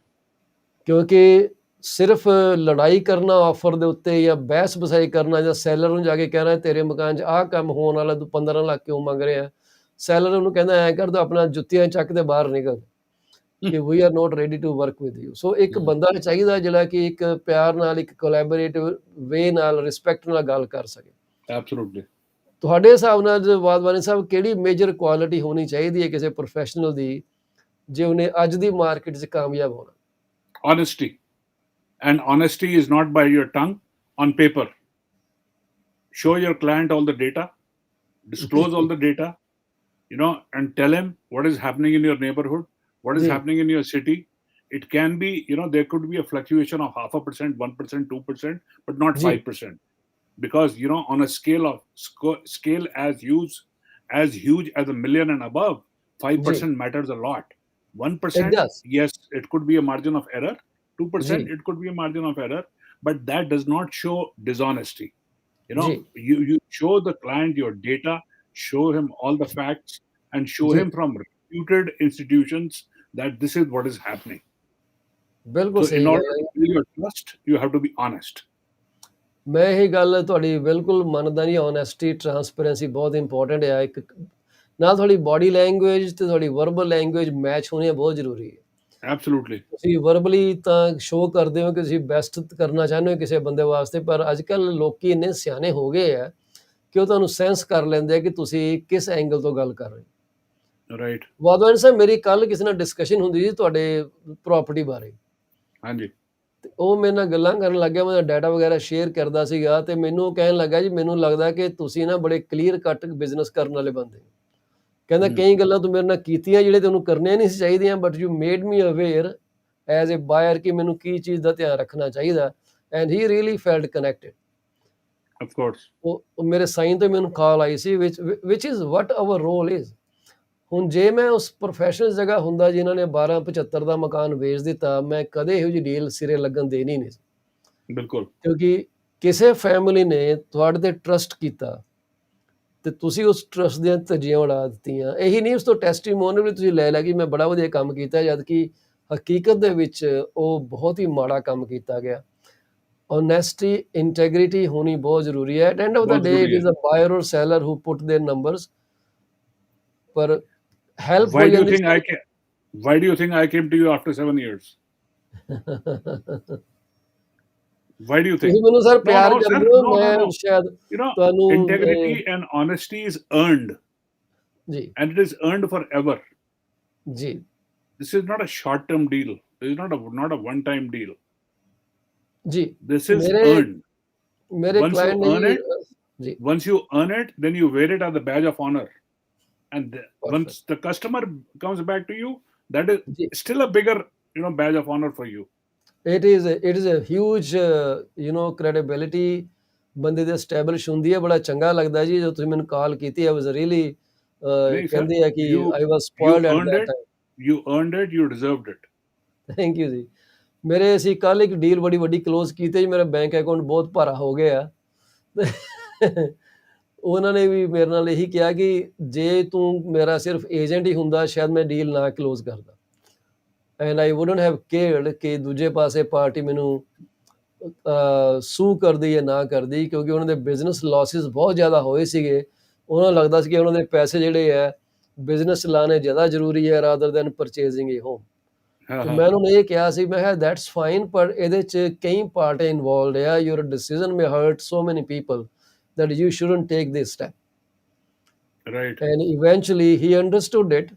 ਕਿਉਂਕਿ ਸਿਰਫ ਲੜਾਈ ਕਰਨਾ ਆਫਰ ਦੇ ਉੱਤੇ, ਜਾਂ ਬਹਿਸ ਬਸਾਈ ਕਰਨਾ, ਜਾਂ ਸੈਲਰ ਨੂੰ ਜਾ ਕੇ ਕਹਿਣਾ ਤੇਰੇ ਮਕਾਨ 'ਚ ਆਹ ਕੰਮ ਹੋਣ ਵਾਲਾ, ਤੂੰ 15 ਲੱਖ ਕਿਉਂ ਮੰਗ ਰਿਹਾ, ਸੈਲਰ ਉਹਨੂੰ ਕਹਿੰਦਾ ਐਂ ਕਰ ਤੂੰ ਆਪਣਾ ਜੁੱਤੀਆਂ ਚੱਕ ਤੇ ਬਾਹਰ ਨਿਕਲ, ਕਿ we are not ready to work with you. So ਇੱਕ ਬੰਦਾ ਚਾਹੀਦਾ ਜਿਹੜਾ ਕਿ ਇੱਕ ਪਿਆਰ ਨਾਲ, ਇੱਕ ਕੋਲੈਬੋਰੇਟਿਵ ਵੇ ਨਾਲ, ਰਿਸਪੈਕਟ ਨਾਲ ਗੱਲ ਕਰ ਸਕੇ। Absolutely. ਤੁਹਾਡੇ ਹਿਸਾਬ ਨਾਲ ਵਾਧਵਾਨੀ ਸਾਹਿਬ, ਕਿਹੜੀ ਮੇਜਰ ਕੁਆਲਿਟੀ ਹੋਣੀ ਚਾਹੀਦੀ ਹੈ ਕਿਸੇ ਪ੍ਰੋਫੈਸ਼ਨਲ ਦੀ ਜੇ ਉਹਨੇ ਅੱਜ ਦੀ ਮਾਰਕੀਟ 'ਚ ਕਾਮਯਾਬ ਹੋਣਾ? honesty. And honesty is not by your tongue, on paper. Show your client all the data, disclose all the data, and tell him what is happening in your neighborhood, what is ji, happening in your city. It can be, there could be a fluctuation of 0.5%, 1%, 2%, but not ji, 5%. Because, on a scale as huge as a million and above, ji, 5% matters a lot. it 1%, does. yes, it could be a margin of error. 2%, ji, it could be a margin of error, but that does not show dishonesty. Ji, You show the client your data, show him all the facts, and show ji, him from reputed institutions that this is what is happening. ਬਿਲਕੁਲ So in ਸਹੀ order ਗੱਲ to ਹੈ। build your trust, you have to be honest. ਮੈਂ ਇਹ ਗੱਲ ਤੁਹਾਡੀ ਬਿਲਕੁਲ ਮੰਨਦਾ ਜੀ, ਓਨੈਸਟੀ, ਟਰਾਂਸਪੇਰੈਂਸੀ ਬਹੁਤ ਇੰਪੋਰਟੈਂਟ ਆ। ਇੱਕ ਨਾਲ ਤੁਹਾਡੀ ਬਾਡੀ ਲੈਂਗੁਏਜ ਤੇ ਤੁਹਾਡੀ ਵਰਬਲ ਲੈਂਗੁਏਜ ਮੈਚ ਹੋਣੀ ਬਹੁਤ ਜ਼ਰੂਰੀ ਹੈ। Absolutely. ਤੁਸੀਂ ਵਰਬਲੀ ਤਾਂ ਸ਼ੋਅ ਕਰਦੇ ਹੋ ਕਿ ਤੁਸੀਂ ਬੈਸਟ ਕਰਨਾ ਚਾਹੁੰਦੇ ਹੋ ਕਿਸੇ ਬੰਦੇ ਵਾਸਤੇ, ਪਰ ਅੱਜ-ਕੱਲ੍ਹ ਲੋਕੀ ਇੰਨੇ ਸਿਆਣੇ ਹੋ ਗਏ ਆ ਕਿ ਉਹ ਤੁਹਾਨੂੰ ਸੈਂਸ ਕਰ ਲੈਂਦੇ ਆ ਕਿ ਤੁਸੀਂ ਕਿਸ ਐਂਗਲ ਤੋਂ ਗੱਲ ਕਰ ਰਹੇ ਹੋ। Right. ਵਾਧਵਾਨ ਸਾਹਿਬ, ਮੇਰੀ ਕੱਲ੍ਹ ਕਿਸੇ ਨਾਲ ਡਿਸਕਸ਼ਨ ਹੁੰਦੀ ਸੀ ਤੁਹਾਡੇ ਪ੍ਰੋਪਰਟੀ ਬਾਰੇ। Hanji. ਤੇ ਉਹ ਮੇਰੇ ਨਾਲ ਗੱਲਾਂ ਕਰਨ ਲੱਗ ਗਿਆ, ਮੈਂ ਡਾਟਾ ਵਗੈਰਾ ਸ਼ੇਅਰ ਕਰਦਾ ਸੀਗਾ ਤੇ ਮੈਨੂੰ ਉਹ ਕਹਿਣ ਲੱਗਾ, ਜੀ ਮੈਨੂੰ ਲੱਗਦਾ ਕਿ ਤੁਸੀਂ ਨਾ ਬੜੇ ਕਲੀਅਰ ਕੱਟ ਬਿਜ਼ਨਸ ਕਰਨ ਵਾਲੇ ਬੰਦੇ ਹੋ। ਕਹਿੰਦਾ ਕਈ ਗੱਲਾਂ ਤੂੰ ਮੇਰੇ ਨਾਲ ਕੀਤੀਆਂ ਜਿਹੜੇ ਤੈਨੂੰ ਕਰਨੀਆਂ ਨਹੀਂ ਸੀ ਚਾਹੀਦੀਆਂ, but you made me aware as a buyer ਕਿ ਮੈਨੂੰ ਕੀ ਚੀਜ਼ ਦਾ ਧਿਆਨ ਰੱਖਣਾ ਚਾਹੀਦਾ। And he really felt connected. Of course. ਉਹ ਮੇਰੇ ਸਾਈਨ ਤੋਂ ਮੈਨੂੰ ਕਾਲ ਆਈ ਸੀ, which is what our role is. ਹੁਣ ਜੇ ਮੈਂ ਉਸ ਪ੍ਰੋਫੈਸ਼ਨਲ ਜਗ੍ਹਾ ਹੁੰਦਾ ਜਿਨ੍ਹਾਂ ਨੇ 1275 ਦਾ ਮਕਾਨ ਵੇਚ ਦਿੱਤਾ, ਮੈਂ ਕਦੇ ਇਹੋ ਜਿਹੀ ਡੀਲ ਸਿਰੇ ਲੱਗਣ ਦੇਣੀ ਨਹੀਂ ਸੀ। Bilkul. ਕਿਉਂਕਿ ਕਿਸੇ ਫੈਮਿਲੀ ਨੇ ਤੁਹਾਡੇ ਤੇ ਟਰਸਟ ਕੀਤਾ ਤੇ ਤੁਸੀਂ ਉਸ ਟਰਸਟ ਦੀਆਂ ਧੱਜੀਆਂ ਉਡਾ ਦਿੱਤੀਆਂ। ਇਹੀ ਨਹੀਂ ਉਸ ਤੋਂ ਟੈਸਟੀਮੋਨੀਅਲ ਵੀ ਤੁਸੀਂ ਲੈ ਲਿਆ ਕਿ ਮੈਂ ਬੜਾ ਵਧੀਆ ਕੰਮ ਕੀਤਾ, ਜਦ ਕਿ ਹਕੀਕਤ ਦੇ ਵਿੱਚ ਉਹ ਬਹੁਤ ਹੀ ਮਾੜਾ ਕੰਮ ਕੀਤਾ ਗਿਆ। ਓਨੈਸਟੀ, ਇੰਟੈਗ੍ਰਿਟੀ ਹੋਣੀ ਬਹੁਤ ਜ਼ਰੂਰੀ ਹੈ। ਐਟ ਐਂਡ ਆਫ ਦਾ बहुत ਡੇ ਇਟ जरूरी है. Is a buyer or seller who put their numbers. ਪਰ ਹੈਲਪ ਹੋ Why do you ਜਾਂਦੀ think I came? Why do you think I came to you after 7 years? Why do you ਤੁਸੀਂ think? ਮੈਨੂੰ sir No, ਪਿਆਰ no, sir. ਕਰਦੇ ਹੋ, No, no, ਮੈਂ no. ਸ਼ਾਇਦ ਤੁਹਾਨੂੰ Integrity and honesty is earned, ਜੀ, and it is earned forever. ਜੀ, This is not a short-term deal. This is not a one-time deal. ਜੀ। This is ਮੇਰੇ earned. ਮੇਰੇ Once you ਕਲਾਇੰਟ ਨੇ earn ਜੀ it, ਜੀ, once you earn it, then you wear it as a badge of honor. And perfect, once the customer comes back to you, that is ਜੀ। still a bigger, badge of honor for you. It is a huge credibility ਬੰਦੇ ਦੀ establish ਹੁੰਦੀ ਹੈ। ਬੜਾ ਚੰਗਾ ਲੱਗਦਾ ਜੀ ਜਦੋਂ ਤੁਸੀਂ ਮੈਨੂੰ ਕਾਲ ਕੀਤੀ। I was really No, sir. ਕਹਿੰਦੇ ਆ ਕਿ You I was you spoiled at earned that it. Time. You earned it. You deserved it. Thank you ਜੀ। ਮੇਰੇ ਅਸੀਂ ਕੱਲ੍ਹ ਇੱਕ ਡੀਲ ਬੜੀ ਵੱਡੀ ਕਲੋਜ਼ ਕੀਤੀ ਜੀ। ਮੇਰਾ ਬੈਂਕ ਅਕਾਊਂਟ ਬਹੁਤ ਭਾਰਾ ਹੋ ਗਿਆ। ਉਹਨਾਂ ਨੇ ਵੀ ਮੇਰੇ ਨਾਲ ਇਹੀ ਕਿਹਾ ਕਿ ਜੇ ਤੂੰ ਮੇਰਾ ਸਿਰਫ ਏਜੰਟ ਹੀ ਹੁੰਦਾ, ਸ਼ਾਇਦ ਮੈਂ ਡੀਲ ਨਾ ਕਲੋਜ਼ ਕਰਦਾ। ਐਂਡ ਆਈ ਵੁਡਨਟ ਹੈਵ ਕੇਅਰਡ ਕਿ ਦੂਜੇ ਪਾਸੇ ਪਾਰਟੀ ਮੈਨੂੰ ਸੂ ਕਰਦੀ ਜਾਂ ਨਾ ਕਰਦੀ, ਕਿਉਂਕਿ ਉਹਨਾਂ ਦੇ ਬਿਜ਼ਨਸ ਲਾਸਿਸ ਬਹੁਤ ਜ਼ਿਆਦਾ ਹੋਏ ਸੀਗੇ। ਉਹਨਾਂ ਨੂੰ ਲੱਗਦਾ ਸੀ ਕਿ ਉਹਨਾਂ ਦੇ ਪੈਸੇ ਜਿਹੜੇ ਹੈ ਬਿਜ਼ਨਸ ਚਲਾਉਣੇ ਜ਼ਿਆਦਾ ਜ਼ਰੂਰੀ ਹੈ ਰਾਦਰ ਦੈਨ ਪਰਚੇਜ਼ਿੰਗ ਏ ਹੋਮ। ਤੇ ਮੈਂ ਉਹਨਾਂ ਨੂੰ ਇਹ ਕਿਹਾ ਸੀ, ਮੈਂ ਕਿਹਾ ਦੈਟਸ ਫਾਈਨ, ਪਰ ਇਹਦੇ 'ਚ ਕਈ ਪਾਰਟੀਆਂ ਇਨਵੋਲਵਡ ਆ। Your decision may hurt so many people that you shouldn't take this step. Right. And eventually he understood it.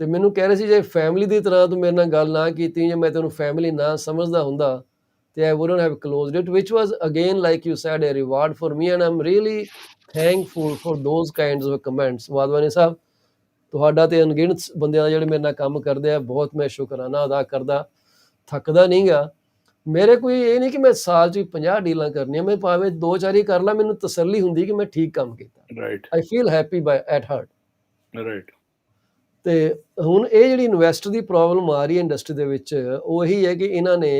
ਤੇ ਮੈਨੂੰ ਕਹਿ ਰਹੇ ਸੀ, ਜੇ ਫੈਮਿਲੀ ਦੀ ਤਰ੍ਹਾਂ ਤੂੰ ਮੇਰੇ ਨਾਲ ਗੱਲ ਨਾ ਕੀਤੀ, ਜੇ ਮੈਂ ਤੈਨੂੰ ਫੈਮਿਲੀ ਨਾ ਸਮਝਦਾ ਹੁੰਦਾ ਤੇ I wouldn't have closed it, which was again, like you said, a reward for me, and I'm really thankful for those kinds of comments. ਵਾਧਵਾਨੀ ਸਾਹਿਬ, ਤੁਹਾਡਾ ਤੇ ਅਣਗਿਣਤ ਬੰਦਿਆਂ ਦਾ ਜਿਹੜੇ ਮੇਰੇ ਨਾਲ ਕੰਮ ਕਰਦੇ ਆ, ਬਹੁਤ ਮੈਂ ਸ਼ੁਕਰਾਨਾ ਅਦਾ ਕਰਦਾ, ਥੱਕਦਾ ਨਹੀਂਗਾ। ਮੇਰੇ ਕੋਈ ਇਹ ਨਹੀਂ ਕਿ ਮੈਂ ਸਾਲ 'ਚ 50 ਡੀਲਾਂ ਕਰਨੀਆਂ, ਮੈਂ ਭਾਵੇਂ 2-4 ਹੀ ਕਰ ਲਾਂ, ਮੈਨੂੰ ਤਸੱਲੀ ਹੁੰਦੀ ਕਿ ਮੈਂ ਠੀਕ ਕੰਮ ਕੀਤਾ। Right. I feel happy at heart. Right. ਤੇ ਹੁਣ ਇਹ ਜਿਹੜੀ ਇਨਵੈਸਟਰ ਦੀ ਪ੍ਰੋਬਲਮ ਆ ਰਹੀ ਹੈ ਇੰਡਸਟਰੀ ਦੇ ਵਿੱਚ, ਉਹ ਇਹੀ ਹੈ ਕਿ ਇਹਨਾਂ ਨੇ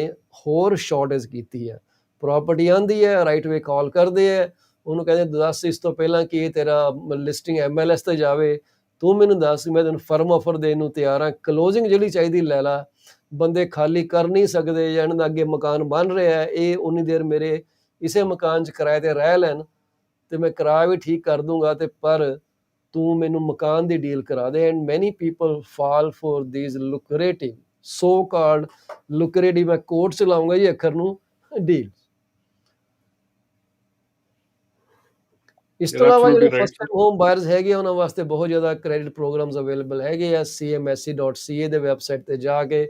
ਹੋਰ ਸ਼ਾਰਟੇਜ ਕੀਤੀ ਹੈ। ਪ੍ਰਾਪਰਟੀ ਆਉਂਦੀ ਹੈ, ਰਾਈਟ ਵੇ ਕਾਲ ਕਰਦੇ ਹੈ, ਉਹਨੂੰ ਕਹਿੰਦੇ ਦੱਸ ਇਸ ਤੋਂ ਪਹਿਲਾਂ ਕਿ ਇਹ ਤੇਰਾ ਲਿਸਟਿੰਗ MLS ਤੇ ਜਾਵੇ, ਤੂੰ ਮੈਨੂੰ ਦੱਸ, ਮੈਂ ਤੈਨੂੰ ਫਰਮ ਆਫਰ ਦੇਣ ਨੂੰ ਤਿਆਰ ਹਾਂ, ਕਲੋਜ਼ਿੰਗ ਜਿਹੜੀ ਚਾਹੀਦੀ ਲੈ ਲਾ। ਬੰਦੇ ਖਾਲੀ ਕਰ ਨਹੀਂ ਸਕਦੇ ਜਾਂ ਇਹਨਾਂ ਦਾ ਅੱਗੇ ਮਕਾਨ ਬਣ ਰਿਹਾ, ਇਹ ਉਨੀ ਦੇਰ ਮੇਰੇ ਇਸੇ ਮਕਾਨ 'ਚ ਕਿਰਾਏ 'ਤੇ ਰਹਿ ਲੈਣ ਤੇ ਮੈਂ ਕਿਰਾਇਆ ਵੀ ਠੀਕ ਕਰ ਦੂੰਗਾ, ਤੇ ਪਰ ਤੂੰ ਮੈਨੂੰ ਮਕਾਨ ਦੀ ਡੀਲ ਕਰਾ ਦੇ। And many people fall for these lucrative, so called lucrative, ਮੈਂ ਕੋਟ 'ਚ ਲਾਉਂਗਾ ਜੀ ਅੱਖਰ ਨੂੰ, ਡੀਲ। ਇਸ ਤੋਂ You're ਇਲਾਵਾ ਜਿਹੜੇ absolutely right, first sir. Time home buyers ਹੈਗੇ, ਉਹਨਾਂ ਵਾਸਤੇ ਬਹੁਤ ਜ਼ਿਆਦਾ ਕ੍ਰੈਡਿਟ ਪ੍ਰੋਗਰਾਮਸ ਅਵੇਲੇਬਲ ਹੈਗੇ ਆ। CMSE.ca ਦੇ ਵੈਬਸਾਈਟ ਤੇ ਜਾ ਕੇ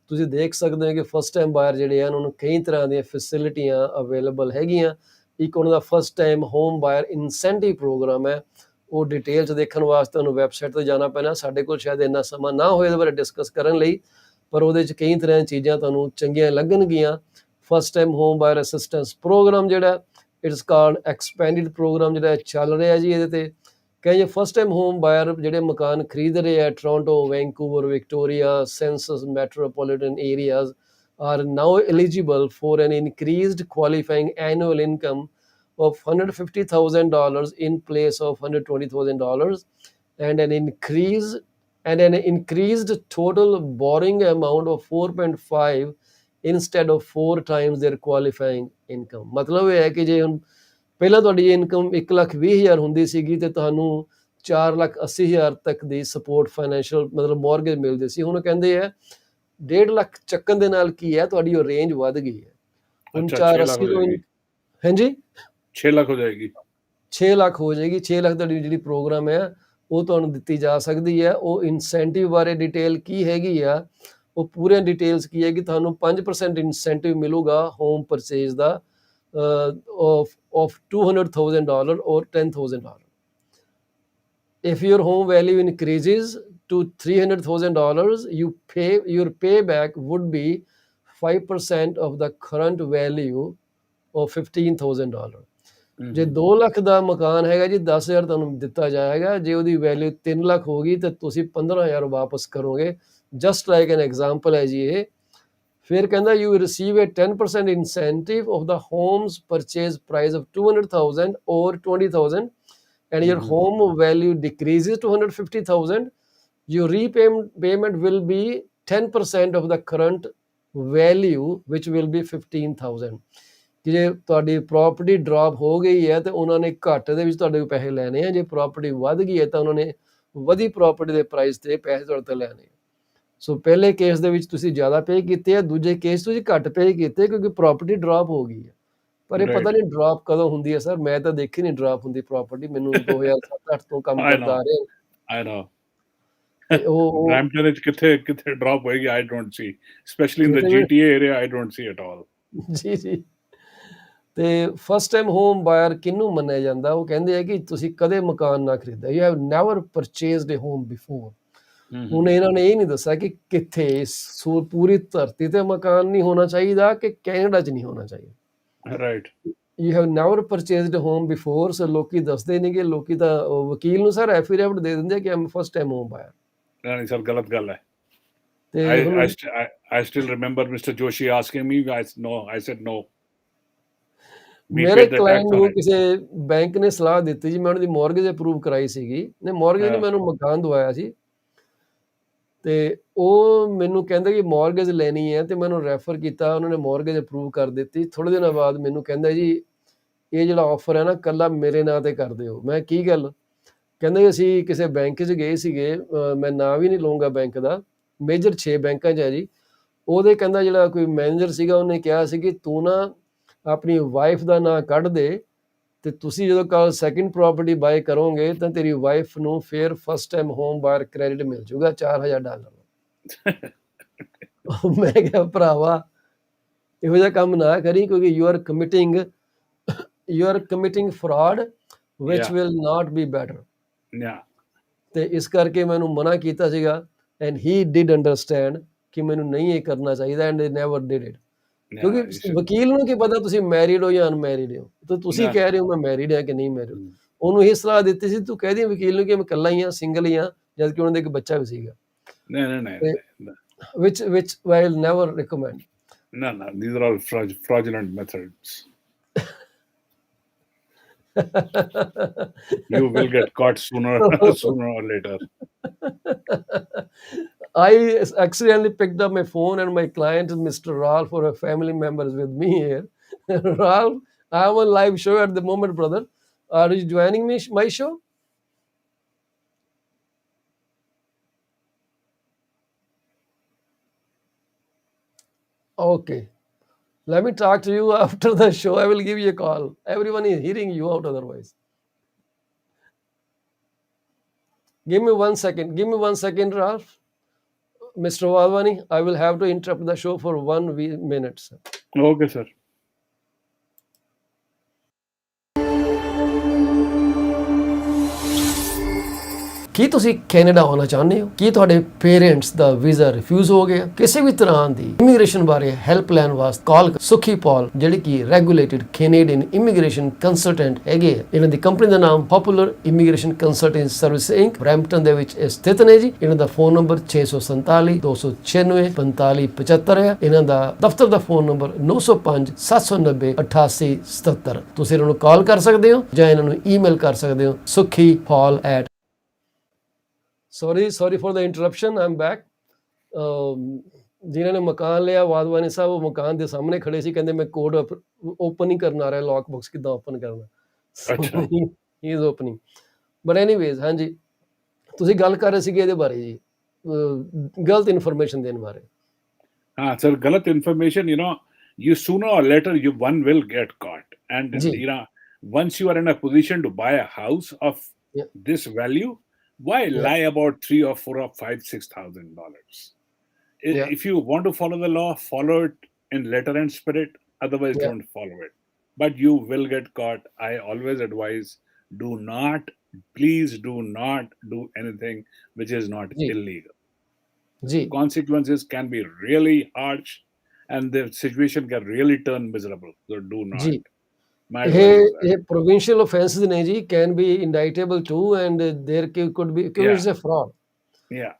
ਤੁਸੀਂ ਦੇਖ ਸਕਦੇ ਹੋ ਕਿ ਫਸਟ ਟਾਈਮ ਬਾਇਰ ਜਿਹੜੇ ਆ ਉਹਨਾਂ ਨੂੰ ਕਈ ਤਰ੍ਹਾਂ ਦੀਆਂ ਫੈਸਿਲਿਟੀਆਂ ਅਵੇਲੇਬਲ ਹੈਗੀਆਂ। ਇੱਕ ਉਹਨਾਂ ਦਾ first time home buyer incentive program ਹੈ। ਉਹ ਡਿਟੇਲ 'ਚ ਦੇਖਣ ਵਾਸਤੇ ਤੁਹਾਨੂੰ ਵੈਬਸਾਈਟ 'ਤੇ ਜਾਣਾ ਪੈਣਾ। ਸਾਡੇ ਕੋਲ ਸ਼ਾਇਦ ਇੰਨਾ ਸਮਾਂ ਨਾ ਹੋਏ ਇਹਦੇ ਬਾਰੇ ਡਿਸਕਸ ਕਰਨ ਲਈ, ਪਰ ਉਹਦੇ 'ਚ ਕਈ ਤਰ੍ਹਾਂ ਦੀਆਂ ਚੀਜ਼ਾਂ ਤੁਹਾਨੂੰ ਚੰਗੀਆਂ ਲੱਗਣਗੀਆਂ। First time home buyer assistance programme ਜਿਹੜਾ ਇਟਸ ਕਾਲਡ ਐਕਸਪੈਂਡਿਡ ਪ੍ਰੋਗਰਾਮ ਜਿਹੜਾ ਚੱਲ ਰਿਹਾ ਜੀ। ਇਹਦੇ 'ਤੇ ਕਈ ਫਸਟ ਟਾਈਮ ਹੋਮ ਬਾਇਰ ਜਿਹੜੇ ਮਕਾਨ ਖਰੀਦ ਰਹੇ ਆ Toronto, Vancouver, Victoria, senses metropolitan areas are now eligible for an increased qualifying annual income of $150,000 in place of $120,000 and an increased total borrowing amount of 4.5 instead of 4 times their qualifying income। ਮਤਲਬ ਇਹ ਹੈ ਕਿ ਜੇ ਹੁਣ ਪਹਿਲਾਂ ਤੁਹਾਡੀ income 1,20,000 ਹੁੰਦੀ ਸੀਗੀ ਤੇ ਤੁਹਾਨੂੰ 4,80,000 ਤੱਕ ਦੀ ਸਪੋਰਟ ਫਾਈਨੈਂਸ਼ੀਅਲ ਮਤਲਬ ਮੌਰਗੇਜ ਮਿਲਦੀ ਸੀ। ਹੁਣ ਕਹਿੰਦੇ ਆ 1.5 ਲੱਖ ਚੱਕਣ ਦੇ ਨਾਲ ਕੀ ਹੈ ਤੁਹਾਡੀ ਉਹ ਰੇਂਜ ਵੱਧ ਗਈ ਹੈ। ਹੁਣ अच्छा 6 लाख 480 हो जाएगी। ਹਾਂਜੀ 6 लाख हो जाएगी। 6 ਲੱਖ ਹੋ ਜਾਏਗੀ। 6 ਲੱਖ ਤੁਹਾਡੀ ਜਿਹੜੀ ਪ੍ਰੋਗਰਾਮ ਹੈ ਉਹ ਤੁਹਾਨੂੰ ਦਿੱਤੀ ਜਾ ਸਕਦੀ ਹੈ। ਉਹ ਇਨਸੈਂਟਿਵ ਬਾਰੇ ਡਿਟੇਲ ਕੀ ਹੈਗੀ ਆ, ਉਹ ਪੂਰੀਆਂ ਡਿਟੇਲਸ ਕੀ ਹੈ ਕਿ ਤੁਹਾਨੂੰ 5% ਇਨਸੈਂਟਿਵ ਮਿਲੂਗਾ home purchase the of $200,000 or $10,000। If your home value increases to $300,000, your payback would be 5% of the current value of $15,000। ਜੇ 2 ਲੱਖ ਦਾ ਮਕਾਨ ਹੈਗਾ ਜੀ 10,000 ਤੁਹਾਨੂੰ ਦਿੱਤਾ ਜਾਏਗਾ। ਜੇ ਉਹਦੀ ਵੈਲਿਊ 3 ਲੱਖ ਹੋਗੀ ਤਾਂ ਤੁਸੀਂ 15,000 ਵਾਪਸ ਕਰੋਗੇ। ਜਸਟ ਲਾਈਕ ਐਨ ਐਗਜ਼ਾਮਪਲ ਹੈ ਜੀ ਇਹ। ਫਿਰ ਕਹਿੰਦਾ you receive a 10% incentive of the home's purchase price of 200,000 or 20,000 and your home value decreases to 150,000, your repayment will be 10% of the current value which will be 15,000। ਕਿ ਜੇ ਤੁਹਾਡੀ property drop ਹੋ ਗਈ ਹੈ ਤੇ ਉਹਨਾਂ ਨੇ ਘੱਟ ਦੇ ਵਿੱਚ ਤੁਹਾਡੇ ਕੋਲ ਪੈਸੇ ਲੈਣੇ ਆ। ਜੇ ਪ੍ਰਾਪਰਟੀ ਵੱਧ ਗਈ ਹੈ ਤਾਂ ਉਹਨਾਂ ਨੇ ਵਧੀ ਪ੍ਰਾਪਰਟੀ ਦੇ ਪ੍ਰਾਈਸ ਤੇ ਪੈਸੇ ਤੁਹਾਡੇ ਤੋਂ ਲੈਣੇ ਆ। ਸੋ ਪਹਿਲੇ ਕੇਸ ਦੇ ਵਿੱਚ ਤੁਸੀਂ ਜ਼ਿਆਦਾ ਪੇ ਕੀਤੇ ਆ, ਦੂਜੇ ਕੇਸ ਤੁਸੀਂ ਘੱਟ ਪੇ ਕੀਤੇ ਕਿਉਂਕਿ ਪ੍ਰਾਪਰਟੀ ਡ੍ਰੌਪ ਹੋ ਗਈ ਹੈ। ਪਰ ਇਹ ਪਤਾ ਨਹੀਂ ਡ੍ਰੌਪ ਕਦੋਂ ਹੁੰਦੀ ਹੈ ਸਰ। ਮੈਂ ਤਾਂ ਦੇਖੀ ਨਹੀਂ ਡ੍ਰੌਪ ਹੁੰਦੀ ਪ੍ਰਾਪਰਟੀ। ਮੈਨੂੰ 2007-8 ਤੋਂ ਕੰਮ I ਕਰਦਾ ਆ know, ਰਿਹਾ I know। ਤੇ ਉਹ Brampton ਵਿੱਚ ਕਿੱਥੇ ਡ੍ਰੌਪ ਹੋਏਗੀ I don't see, especially in the ਕਿਤੇ ਵੀ GTA area I don't see at all। ਜੀ ਜੀ। ਤੇ ਫਸਟ ਟਾਈਮ ਹੋਮ ਬਾਇਰ ਕਿਹਨੂੰ ਮੰਨਿਆ ਜਾਂਦਾ? ਉਹ ਕਹਿੰਦੇ ਆ ਕਿ ਤੁਸੀਂ ਕਦੇ ਮਕਾਨ ਨਾ ਖਰੀਦਿਆ। You have never purchased a home before. ਹੁਣ ਇਹਨਾਂ ਨੇ ਇਹ ਨਹੀਂ ਦੱਸਿਆ ਕਿ ਕਿੱਥੇ ਪੂਰੀ ਧਰਤੀ ਤੇ ਮਕਾਨ ਨਹੀਂ ਹੋਣਾ ਚਾਹੀਦਾ ਕਿ ਕੈਨੇਡਾ 'ਚ ਨਹੀਂ ਹੋਣਾ ਚਾਹੀਦਾ। Right. You have never purchased home before. So ਲੋਕੀ ਦੱਸਦੇ ਨਹੀਂ ਕਿ ਲੋਕੀ ਤਾਂ ਵਕੀਲ ਨੂੰ ਸਰ ਐਫੀਡੇਵਿਟ ਦੇ ਦਿੰਦੇ ਕਿ ਆਮ ਫਸਟ ਟਾਈਮ ਹੋਮ ਬਾਇਰ। ਨਹੀਂ ਸਰ ਗਲਤ ਗੱਲ ਹੈ। ਤੇ I still remember Mr. Joshi asking me, I said no। ਮੇਰੇ ਕਲਾਇੰਟ ਨੂੰ ਕਿਸੇ ਬੈਂਕ ਨੇ ਸਲਾਹ ਦਿੱਤੀ ਜੀ। ਮੈਂ ਉਹਨਾਂ ਦੀ ਮੌਰਗੇਜ ਅਪਰੂਵ ਕਰਾਈ ਸੀਗੀ। ਨਹੀਂ ਮੌਰਗੇਜ ਨਹੀਂ, ਮੈਨੂੰ ਮਕਾਨ ਦਵਾਇਆ ਸੀ ਤੇ ਉਹ ਮੈਨੂੰ ਕਹਿੰਦੇ ਕਿ ਮੌਰਗੇਜ ਲੈਣੀ ਹੈ ਤੇ ਮੈਨੂੰ ਰੈਫਰ ਕੀਤਾ। ਉਹਨਾਂ ਨੇ ਮੌਰਗੇਜ ਅਪਰੂਵ ਕਰ ਦਿੱਤੀ। ਥੋੜੇ ਦਿਨਾਂ ਬਾਅਦ ਮੈਨੂੰ ਕਹਿੰਦਾ ਜੀ ਇਹ ਜਿਹੜਾ ਆਫਰ ਹੈ ਨਾ ਕੱਲਾ ਮੇਰੇ ਨਾਂ ਤੇ ਕਰ ਦਿਓ। ਮੈਂ ਕੀ ਗੱਲ? ਕਹਿੰਦੇ ਅਸੀਂ ਕਿਸੇ ਬੈਂਕ 'ਚ ਗਏ ਸੀਗੇ। ਮੈਂ ਨਾਂ ਵੀ ਨਹੀਂ ਲਊਂਗਾ ਬੈਂਕ ਦਾ, ਮੇਜਰ 6 ਬੈਂਕਾਂ 'ਚ ਹੈ ਜੀ। ਉਹਦੇ ਕਹਿੰਦਾ ਜਿਹੜਾ ਕੋਈ ਮੈਨੇਜਰ ਸੀਗਾ ਉਹਨੇ ਕਿਹਾ ਸੀ ਕਿ ਤੂੰ ਨਾ ਆਪਣੀ ਵਾਈਫ ਦਾ ਨਾਂ ਕੱਢ ਦੇ ਤੇ ਤੁਸੀਂ ਜਦੋਂ ਕੱਲ ਸੈਕਿੰਡ ਪ੍ਰਾਪਰਟੀ ਬਾਏ ਕਰੋਗੇ ਤਾਂ ਤੇਰੀ ਵਾਈਫ ਨੂੰ ਫਿਰ first time home buyer credit ਮਿਲ ਜੂਗਾ $4,000। ਮੈਂ ਕਿਹਾ ਭਰਾਵਾ ਇਹੋ ਜਿਹਾ ਕੰਮ ਨਾ ਕਰੀ ਕਿਉਂਕਿ you are committing fraud which will not be better. ਤੇ ਇਸ ਕਰਕੇ ਮੈਨੂੰ ਮਨਾ ਕੀਤਾ ਸੀਗਾ ਐਂਡ ਹੀ ਡਿਡ ਅੰਡਰਸਟੈਂਡ ਕਿ ਮੈਨੂੰ ਨਹੀਂ ਇਹ ਕਰਨਾ ਚਾਹੀਦਾ ਐਂਡ ਦੇ ਨੈਵਰ ਡਿਡ ਇਟ। ਕਿਉਂਕਿ ਵਕੀਲ ਨੂੰ ਕੀ ਪਤਾ ਤੁਸੀਂ ਮੈਰਿਡ ਹੋ ਜਾਂ ਅਨਮੈਰਿਡ ਹੋ। ਤਾਂ ਤੁਸੀਂ ਕਹਿ ਰਹੇ ਹੋ ਮੈਂ ਮੈਰਿਡ ਹਾਂ ਕਿ ਨਹੀਂ ਮੈਰਿਡ। ਉਹਨੂੰ ਇਹ ਸਲਾਹ ਦਿੱਤੀ ਸੀ ਤੂੰ ਕਹਿ ਦੀ ਵਕੀਲ ਨੂੰ ਕਿ ਮੈਂ ਇਕੱਲਾ ਹੀ ਹਾਂ, ਸਿੰਗਲ ਹੀ ਹਾਂ, ਜਦ ਕਿ ਉਹਨਾਂ ਦੇ ਇੱਕ ਬੱਚਾ ਵੀ ਸੀਗਾ। which I will never recommend। No, these are all fraudulent methods। You will get caught sooner or later। I accidentally picked up my phone and my client is Mr. Ralph or a family member is with me here। Ralph, I am on live show at the moment, brother। Are you joining me my show? Okay, let me talk to you after the show। I will give you a call। Everyone is hearing you out otherwise। Give me 1 second, Ralph। Mr. Wadhwani, I will have to interrupt the show for 1 minute, sir. Okay, sir. ਕੀ ਤੁਸੀਂ Canada ਆਉਣਾ ਚਾਹੁੰਦੇ ਹੋ? ਕੀ ਤੁਹਾਡੇ parents ਦਾ visa refuse ਹੋ ਗਿਆ? ਕਿਸੇ ਵੀ ਤਰ੍ਹਾਂ ਦੀ immigration ਬਾਰੇ ਹੈਲਪ ਲੈਣ ਵਾਸਤੇ ਕਾਲ ਸੁਖੀ ਪੌਲ, ਜਿਹੜੀ ਕਿ ਰੈਗੂਲੇਟਡ ਕੈਨੇਡੀਅਨ ਇਮੀਗ੍ਰੇਸ਼ਨ ਕੰਸਲਟੈਂਟ ਹੈਗੇ ਆ। ਇਹਨਾਂ ਦੀ ਕੰਪਨੀ ਦਾ ਨਾਮ popular immigration consultant service Inc Brampton ਦੇ ਵਿੱਚ ਸਥਿਤ ਨੇ ਜੀ। ਇਹਨਾਂ ਦਾ ਫੋਨ ਨੰਬਰ 647 296 4575 ਹੈ। ਇਹਨਾਂ ਦਾ ਦਫ਼ਤਰ ਦਾ ਫੋਨ ਨੰਬਰ 905 790 8877। ਤੁਸੀਂ ਇਹਨਾਂ ਨੂੰ ਕਾਲ ਕਰ ਸਕਦੇ ਹੋ ਜਾਂ ਇਹਨਾਂ ਨੂੰ ਈਮੇਲ ਕਰ ਸਕਦੇ ਹੋ sukhipol@। sorry for the interruption, I'm back। ਜਿਨ੍ਹਾਂ ਨੇ ਮਕਾਨ ਲਿਆ ਵਾਧਵਾਨੀ ਸਾਹਿਬ, ਉਹ ਮਕਾਨ ਦੇ ਸਾਹਮਣੇ ਖੜੇ ਸੀ, ਕਹਿੰਦੇ ਮੈਂ ਕੋਡ ਓਪਨ ਹੀ ਕਰਨ ਆ ਰਿਹਾ, ਲੌਕ ਬਾਕਸ ਕਿੱਦਾਂ ਓਪਨ ਕਰਨਾ। ਅੱਛਾ। ਹੀ ਇਜ਼ ਓਪਨਿੰਗ। ਬਟ ਐਨੀਵੇਜ਼, ਹਾਂਜੀ ਤੁਸੀਂ ਗੱਲ ਕਰ ਰਹੇ ਸੀਗੇ ਇਹਦੇ ਬਾਰੇ ਜੀ, ਗਲਤ ਇਨਫੋਰਮੇਸ਼ਨ ਦੇਣ ਬਾਰੇ। हाँ sir, galat information, you sooner or later one will get caught, and जी। once you are in a position to buy a house of Yeah. this value, why Yeah. lie about $3 or $4 or $5, $6,000? Yeah. If you want to follow the law, follow it in letter and spirit. Otherwise, Yeah. don't follow it. But you will get caught. I always advise: please do not do anything which is not जी। illegal. जी Consequences can be really harsh, and the situation can really turn miserable. So do not. जी My advice is that. ਇਹ provincial offences ਨੇ ਜੀ, can be indictable to and there could be ਕਿਉਂਕਿ it's a fraud. Yeah.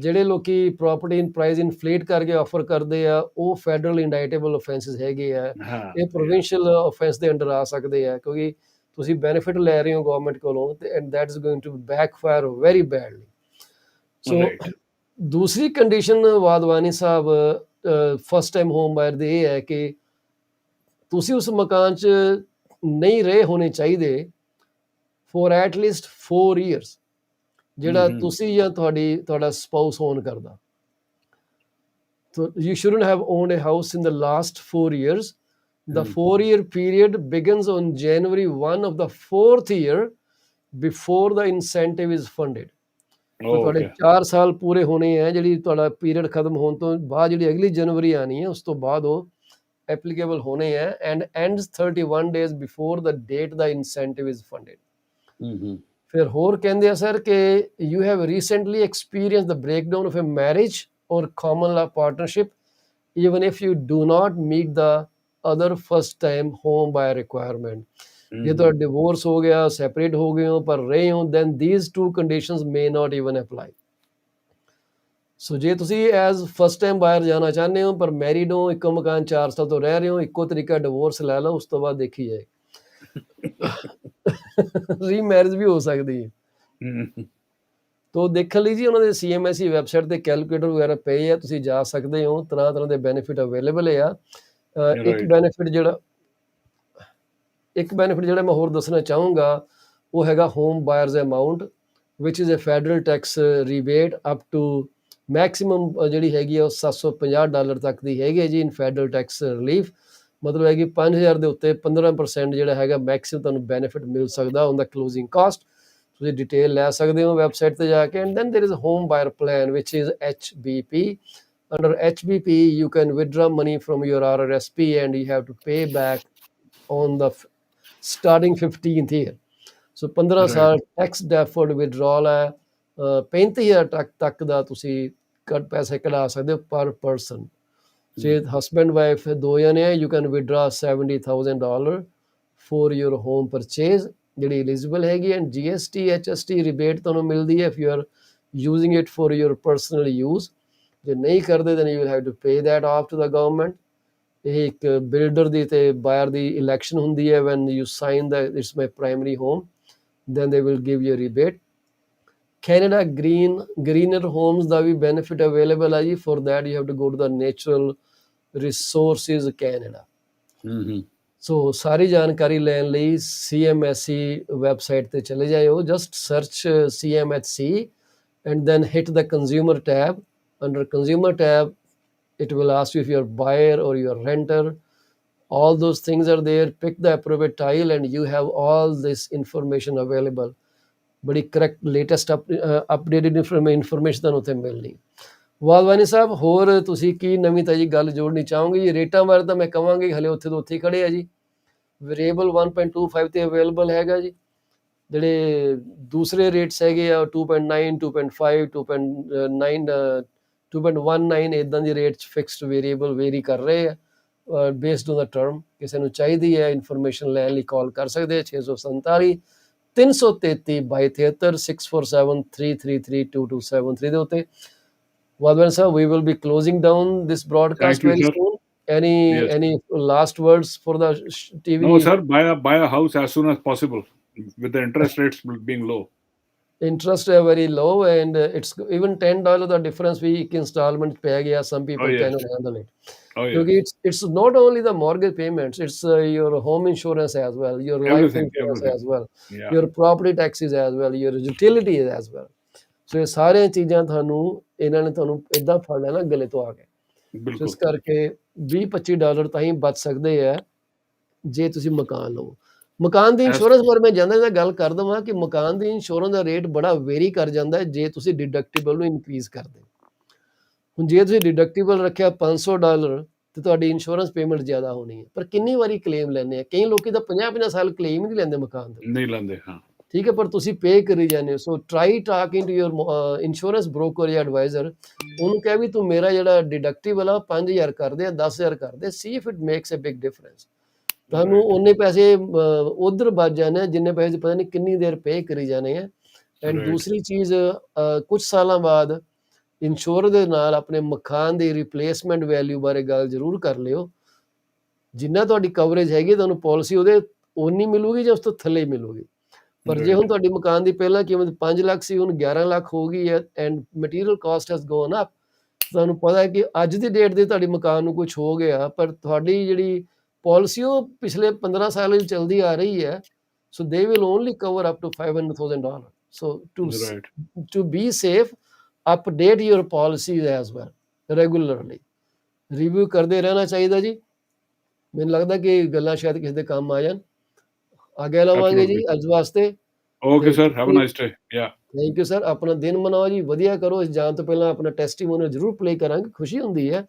ਜਿਹੜੇ ਲੋਕੀ property ਇਨ price ਇਨਫਲੇਟ ਕਰਕੇ offer ਕਰਦੇ ਆ, ਉਹ ਫੈਡਰਲ ਇੰਡਾਈਟੇਬਲ ਆਫੈਂਸਸ ਹੈਗੇ ਆ। ਇਹ ਪ੍ਰੋਵਿੰਸ਼ੀਅਲ ਆਫੈਂਸ ਦੇ ਅੰਡਰ ਆ ਸਕਦੇ ਆ, ਕਿਉਂਕਿ ਤੁਸੀਂ ਬੈਨੀਫਿਟ ਲੈ ਰਹੇ ਹੋ ਗਵਰਨਮੈਂਟ ਕੋਲੋਂ, ਤੇ and that is going to backfire very badly. So Right. ਦੂਸਰੀ condition Wadhwani sahib first time home buyer ਦੀ ਇਹ ਹੈ ਕਿ ਤੁਸੀਂ ਉਸ ਮਕਾਨ 'ਚ ਨਹੀਂ ਰਹੇ ਹੋਣੇ ਚਾਹੀਦੇ ਫੋਰ ਐਟ ਲੀਸਟ 4 years, ਜਿਹੜਾ ਤੁਸੀਂ ਜਾਂ ਤੁਹਾਡਾ ਸਪਾਊਸ ਓਨ ਕਰਦਾ। So you shouldn't have owned a house in the last 4 years. The 4-year period begins on January 1 of the 4th year before the incentive is funded. Oh, ਤੁਹਾਡੇ okay. 4 ਸਾਲ ਪੂਰੇ ਹੋਣੇ ਆ, ਜਿਹੜੀ ਤੁਹਾਡਾ ਪੀਰੀਅਡ ਖਤਮ ਹੋਣ ਤੋਂ ਬਾਅਦ ਜਿਹੜੀ ਅਗਲੀ ਜਨਵਰੀ ਆਣੀ ਹੈ, ਉਸ ਤੋਂ ਬਾਅਦ ਉਹ ਐਪਲੀਕੇਬਲ ਹੋਣੇ ਆ, and ends 31 days before the date the incentive is funded. ਫਿਰ ਹੋਰ ਕਹਿੰਦੇ ਆ ਸਰ ਕਿ you have recently experienced the breakdown of a marriage or common law partnership even if you do not meet the other first time home buyer requirement. ਜੇ ਤੁਹਾਡਾ divorce ਹੋ ਗਿਆ, separate ਹੋ ਗਏ ਹੋ ਪਰ ਰਹੇ ਹੋ, then these two conditions may not even apply. ਸੋ ਜੇ ਤੁਸੀਂ ਐਜ਼ ਫਸਟ ਟਾਈਮ ਬਾਇਰ ਜਾਣਾ ਚਾਹੁੰਦੇ ਹੋ ਪਰ ਮੈਰਿਡ ਹੋ, ਇੱਕੋ ਮਕਾਨ 4 ਸਾਲ ਤੋਂ ਰਹਿ ਰਹੇ ਹੋ, ਇੱਕੋ ਤਰੀਕਾ ਡਿਵੋਰਸ ਲੈ ਲਓ, ਉਸ ਤੋਂ ਬਾਅਦ ਦੇਖੀ ਜਾਏ। ਰੀਮੈਰਿਜ ਵੀ ਹੋ ਸਕਦੀ ਹੈ। ਤੋ ਦੇਖਣ ਲਈ ਜੀ ਉਹਨਾਂ ਦੇ CMSE ਵੈਬਸਾਈਟ ਤੇ ਕੈਲਕੂਲੇਟਰ ਵਗੈਰਾ ਪਏ ਆ, ਤੁਸੀਂ ਜਾ ਸਕਦੇ ਹੋ, ਤਰ੍ਹਾਂ ਦੇ ਬੈਨੀਫਿਟ ਅਵੇਲੇਬਲ ਆ। ਇੱਕ ਬੈਨੀਫਿਟ ਜਿਹੜਾ ਮੈਂ ਹੋਰ ਦੱਸਣਾ ਚਾਹੂੰਗਾ ਉਹ ਹੈਗਾ home buyers amount, which is a federal tax rebate up to maximum ਜਿਹੜੀ ਹੈਗੀ ਆ ਉਹ $750 ਤੱਕ ਦੀ ਹੈਗੀ ਜੀ ਇਨ ਫੈਡਰਲ ਟੈਕਸ ਰਿਲੀਫ। ਮਤਲਬ ਹੈ ਕਿ 5,000 ਦੇ ਉੱਤੇ 15% ਜਿਹੜਾ ਹੈਗਾ ਮੈਕਸਿਮਮ ਤੁਹਾਨੂੰ ਬੈਨੀਫਿਟ ਮਿਲ ਸਕਦਾ ਔਨ ਦਾ ਕਲੋਜ਼ਿੰਗ ਕਾਸਟ। ਤੁਸੀਂ ਡਿਟੇਲ ਲੈ ਸਕਦੇ ਹੋ ਵੈਬਸਾਈਟ ਤੇ ਜਾ ਕੇ। And then there is home buyer plan which is HBP. Under HBP you can withdraw money from your RRSP and you have to pay back on the starting 15th year. So 15 ਸਾਲ tax ਡੈਫਰਡ withdrawal ਹੈ। 35,000 ਤੱਕ ਦਾ ਤੁਸੀਂ ਪੈਸੇ ਕਢਾ ਸਕਦੇ ਹੋ ਪਰ person. ਜੇ ਹਸਬੈਂਡ ਵਾਈਫ 2 ਜਣੇ ਹੈ, you can withdraw $70,000 for your home purchase ਜਿਹੜੀ ਐਲੀਜੀਬਲ ਹੈਗੀ। ਐਂਡ GST HST ਰਿਬੇਟ ਤੁਹਾਨੂੰ ਮਿਲਦੀ ਹੈ if you are using it for your personal use. ਜੇ ਨਹੀਂ ਕਰਦੇ then you will have to pay that off to the government. ਇਹ ਇੱਕ ਬਿਲਡਰ ਦੀ ਤੇ ਬਾਇਰ ਦੀ ਇਲੈਕਸ਼ਨ ਹੁੰਦੀ ਹੈ when you sign that it's my primary home, then they will give you a rebate. Canada greener homes ਦਾ ਵੀ benefit available ਹੈ ਜੀ। for that you have to go to the natural resources Canada. ਸੋ ਸਾਰੀ ਜਾਣਕਾਰੀ ਲੈਣ ਲਈ CMSE website ਤੇ ਚਲੇ ਜਾਇਓ, just search CMHC and then hit the consumer tab. Under consumer tab it will ask you if you're buyer or you're renter. All those things are there. Pick the appropriate tile and you have all this information available. ਬੜੀ correct latest updated information ਤੁਹਾਨੂੰ ਉੱਥੇ ਮਿਲਣੀ। ਵਾਧਵਾਨੀ ਸਾਹਿਬ ਹੋਰ ਤੁਸੀਂ ਕੀ ਨਵੀਂ ਤਾਜੀ ਗੱਲ ਜੋੜਨੀ ਚਾਹੋਗੇ ਜੀ? ਰੇਟਾਂ ਬਾਰੇ ਤਾਂ ਮੈਂ ਕਹਾਂਗੀ ਹਲੇ ਉੱਥੇ ਤੋਂ ਉੱਥੇ ਹੀ ਖੜੇ ਆ ਜੀ। ਵੇਰੀਏਬਲ 1.25 ਤੇ ਅਵੇਲੇਬਲ ਹੈਗਾ ਜੀ। ਜਿਹੜੇ ਦੂਸਰੇ ਰੇਟਸ ਹੈਗੇ ਆ 2.9 2.5 2.9 2.19 ਇਦਾਂ ਦੀ ਰੇਟਸ ਫਿਕਸਡ ਵੇਰੀਏਬਲ ਵੇਰੀ ਕਰ ਰਹੇ ਆ ਬੇਸਡ ਔਨ ਦਾ ਟਰਮ। ਕਿਸੇ ਨੂੰ ਚਾਹੀਦੀ ਹੈ ਇਨਫੋਰਮੇਸ਼ਨ ਲੈਣ ਲਈ ਕਾਲ ਕਰ ਸਕਦੇ ਆ 647 333 2273 647 333 2273 ਦੇ ਉੱਤੇ। Wadwan sir, we will be closing down this broadcast Thank you, very sir. soon. Any Yes. any last words for the TV? No, sir. Buy a house as soon as possible, with the interest rates being low. Interest are very low, and it's even $10 the difference we installment pay gaya. Some people yes. cannot handle it. Oh yeah. Because it's not only the mortgage payments, it's your home insurance as well, your life insurance Everything. as well, Yeah. your property taxes as well, your utilities as well. ਸੋ ਇਹ ਸਾਰੀਆਂ ਚੀਜ਼ਾਂ ਤੁਹਾਨੂੰ ਇਹਨਾਂ ਨੇ ਤੁਹਾਨੂੰ ਇਦਾਂ ਫੜ ਲੈਣਾ ਗਲੇ ਤੋਂ ਆ ਕੇ। ਸੋ ਇਸ ਬਿਲਕੁਲ। ਕਰਕੇ $20-25 ਤਾਂ ਹੀ ਬਚ ਸਕਦੇ ਆ ਜੇ ਤੁਸੀਂ ਮਕਾਨ ਲਓ। ਮਕਾਨ ਦੀ ਇੰਸ਼ੋਰੈਂਸ ਬਾਰੇ ਮੈਂ ਜਾਂਦਾ ਗੱਲ ਕਰ ਦਵਾਂ ਕਿ ਮਕਾਨ ਦੀ ਇੰਸ਼ੋਰੈਂਸ ਦਾ ਰੇਟ ਬੜਾ ਵੇਰੀ ਕਰ ਜਾਂਦਾ ਹੈ ਜੇ ਤੁਸੀਂ ਡਿਡਕਟੇਬਲ ਨੂੰ ਇਨਕਰੀਜ਼ ਕਰਦੇ। ਹੁਣ ਜੇ ਤੁਸੀਂ ਡਿਡਕਟੇਬਲ ਰੱਖਿਆ $500 ਤੇ ਤੁਹਾਡੀ ਇੰਸ਼ੋਰੈਂਸ ਪੇਮੈਂਟ ਜ਼ਿਆਦਾ ਹੋਣੀ ਹੈ, ਪਰ ਕਿੰਨੀ ਵਾਰੀ ਕਲੇਮ ਲੈਣੇ ਆ? ਕਈ ਲੋਕੀ ਤਾਂ 50-50 ਸਾਲ ਕਲੇਮ ਨਹੀਂ ਲੈਂਦੇ ਮਕਾਨ ਦੇ। ਨਹੀਂ ਲੈਂਦੇ, ਹਾਂ। ਠੀਕ ਹੈ, ਪਰ ਤੁਸੀਂ ਪੇ ਕਰੀ ਜਾਂਦੇ ਹੋ। So try talking to your insurance broker ਜਾਂ ਐਡਵਾਈਜ਼ਰ। ਉਹਨੂੰ ਕਹਿ ਵੀ ਤੂੰ ਮੇਰਾ ਜਿਹੜਾ ਡਿਡਕਟੇਬਲ ਆ 5000 ਕਰ ਦੇ, 10000 ਕਰ ਦੇ, see if it makes a big difference. ਤੁਹਾਨੂੰ ਉਹਨੇ ਪੈਸੇ ਉਧਰ ਬਚ ਜਾਣੇ ਆ ਜਿੰਨੇ ਪੈਸੇ ਪਤਾ ਨਹੀਂ ਕਿੰਨੀ ਦੇਰ ਪੇ ਕਰੀ ਜਾਣੇ ਆ। ਐਂਡ ਦੂਸਰੀ ਚੀਜ਼, ਕੁਝ ਸਾਲਾਂ ਬਾਅਦ ਇੰਸ਼ੋਰ ਦੇ ਨਾਲ ਆਪਣੇ ਮਕਾਨ ਦੀ ਰਿਪਲੇਸਮੈਂਟ ਵੈਲਿਊ ਬਾਰੇ ਗੱਲ ਜ਼ਰੂਰ ਕਰ ਲਿਓ। ਜਿੰਨਾ ਤੁਹਾਡੀ ਕਵਰੇਜ ਹੈਗੀ ਤੁਹਾਨੂੰ ਪਾਲਿਸੀ ਉਹਦੇ ਓਨੀ ਮਿਲੂਗੀ ਜਾਂ ਉਸ ਤੋਂ ਥੱਲੇ ਮਿਲੂਗੀ। ਪਰ ਜੇ ਹੁਣ ਤੁਹਾਡੀ ਮਕਾਨ ਦੀ ਪਹਿਲਾਂ ਕੀਮਤ 5 ਲੱਖ ਸੀ, ਹੁਣ 11 ਲੱਖ ਹੋ ਗਈ ਹੈ and material cost has gone up, ਤੁਹਾਨੂੰ ਪਤਾ ਹੈ ਕਿ ਅੱਜ ਦੀ ਡੇਟ ਦੇ ਤੁਹਾਡੀ ਮਕਾਨ ਨੂੰ ਕੁਝ ਹੋ ਗਿਆ, ਪਰ ਤੁਹਾਡੀ ਜਿਹੜੀ ਪਾਲਿਸੀ ਉਹ ਪਿਛਲੇ 15 ਸਾਲ ਵਿੱਚ ਚੱਲਦੀ ਆ ਰਹੀ ਹੈ। So they will only cover up to $500,000। So to be safe, update your policies as well regularly. Review ਕਰਦੇ ਰਹਿਣਾ ਚਾਹੀਦਾ ਜੀ। ਮੈਨੂੰ ਲੱਗਦਾ ਕਿ ਗੱਲਾਂ ਸ਼ਾਇਦ ਕਿਸੇ ਦੇ ਕੰਮ ਆ ਜਾਣ। ਆਗੇ ਲਵਾਂਗੇ ਜੀ ਅੱਜ ਵਾਸਤੇ। Okay sir, have a nice day. Yeah, thank you sir. ਆਪਣਾ ਦਿਨ ਮਨਾਓ ਜੀ, ਵਧੀਆ ਕਰੋ। ਜਾਣ ਤੋਂ ਪਹਿਲਾਂ ਆਪਣਾ ਟੈਸਟੀਮੋਨੀਅਲ ਜ਼ਰੂਰ ਪਲੇ ਕਰਾਂਗੇ, ਖੁਸ਼ੀ ਹੁੰਦੀ ਹੈ।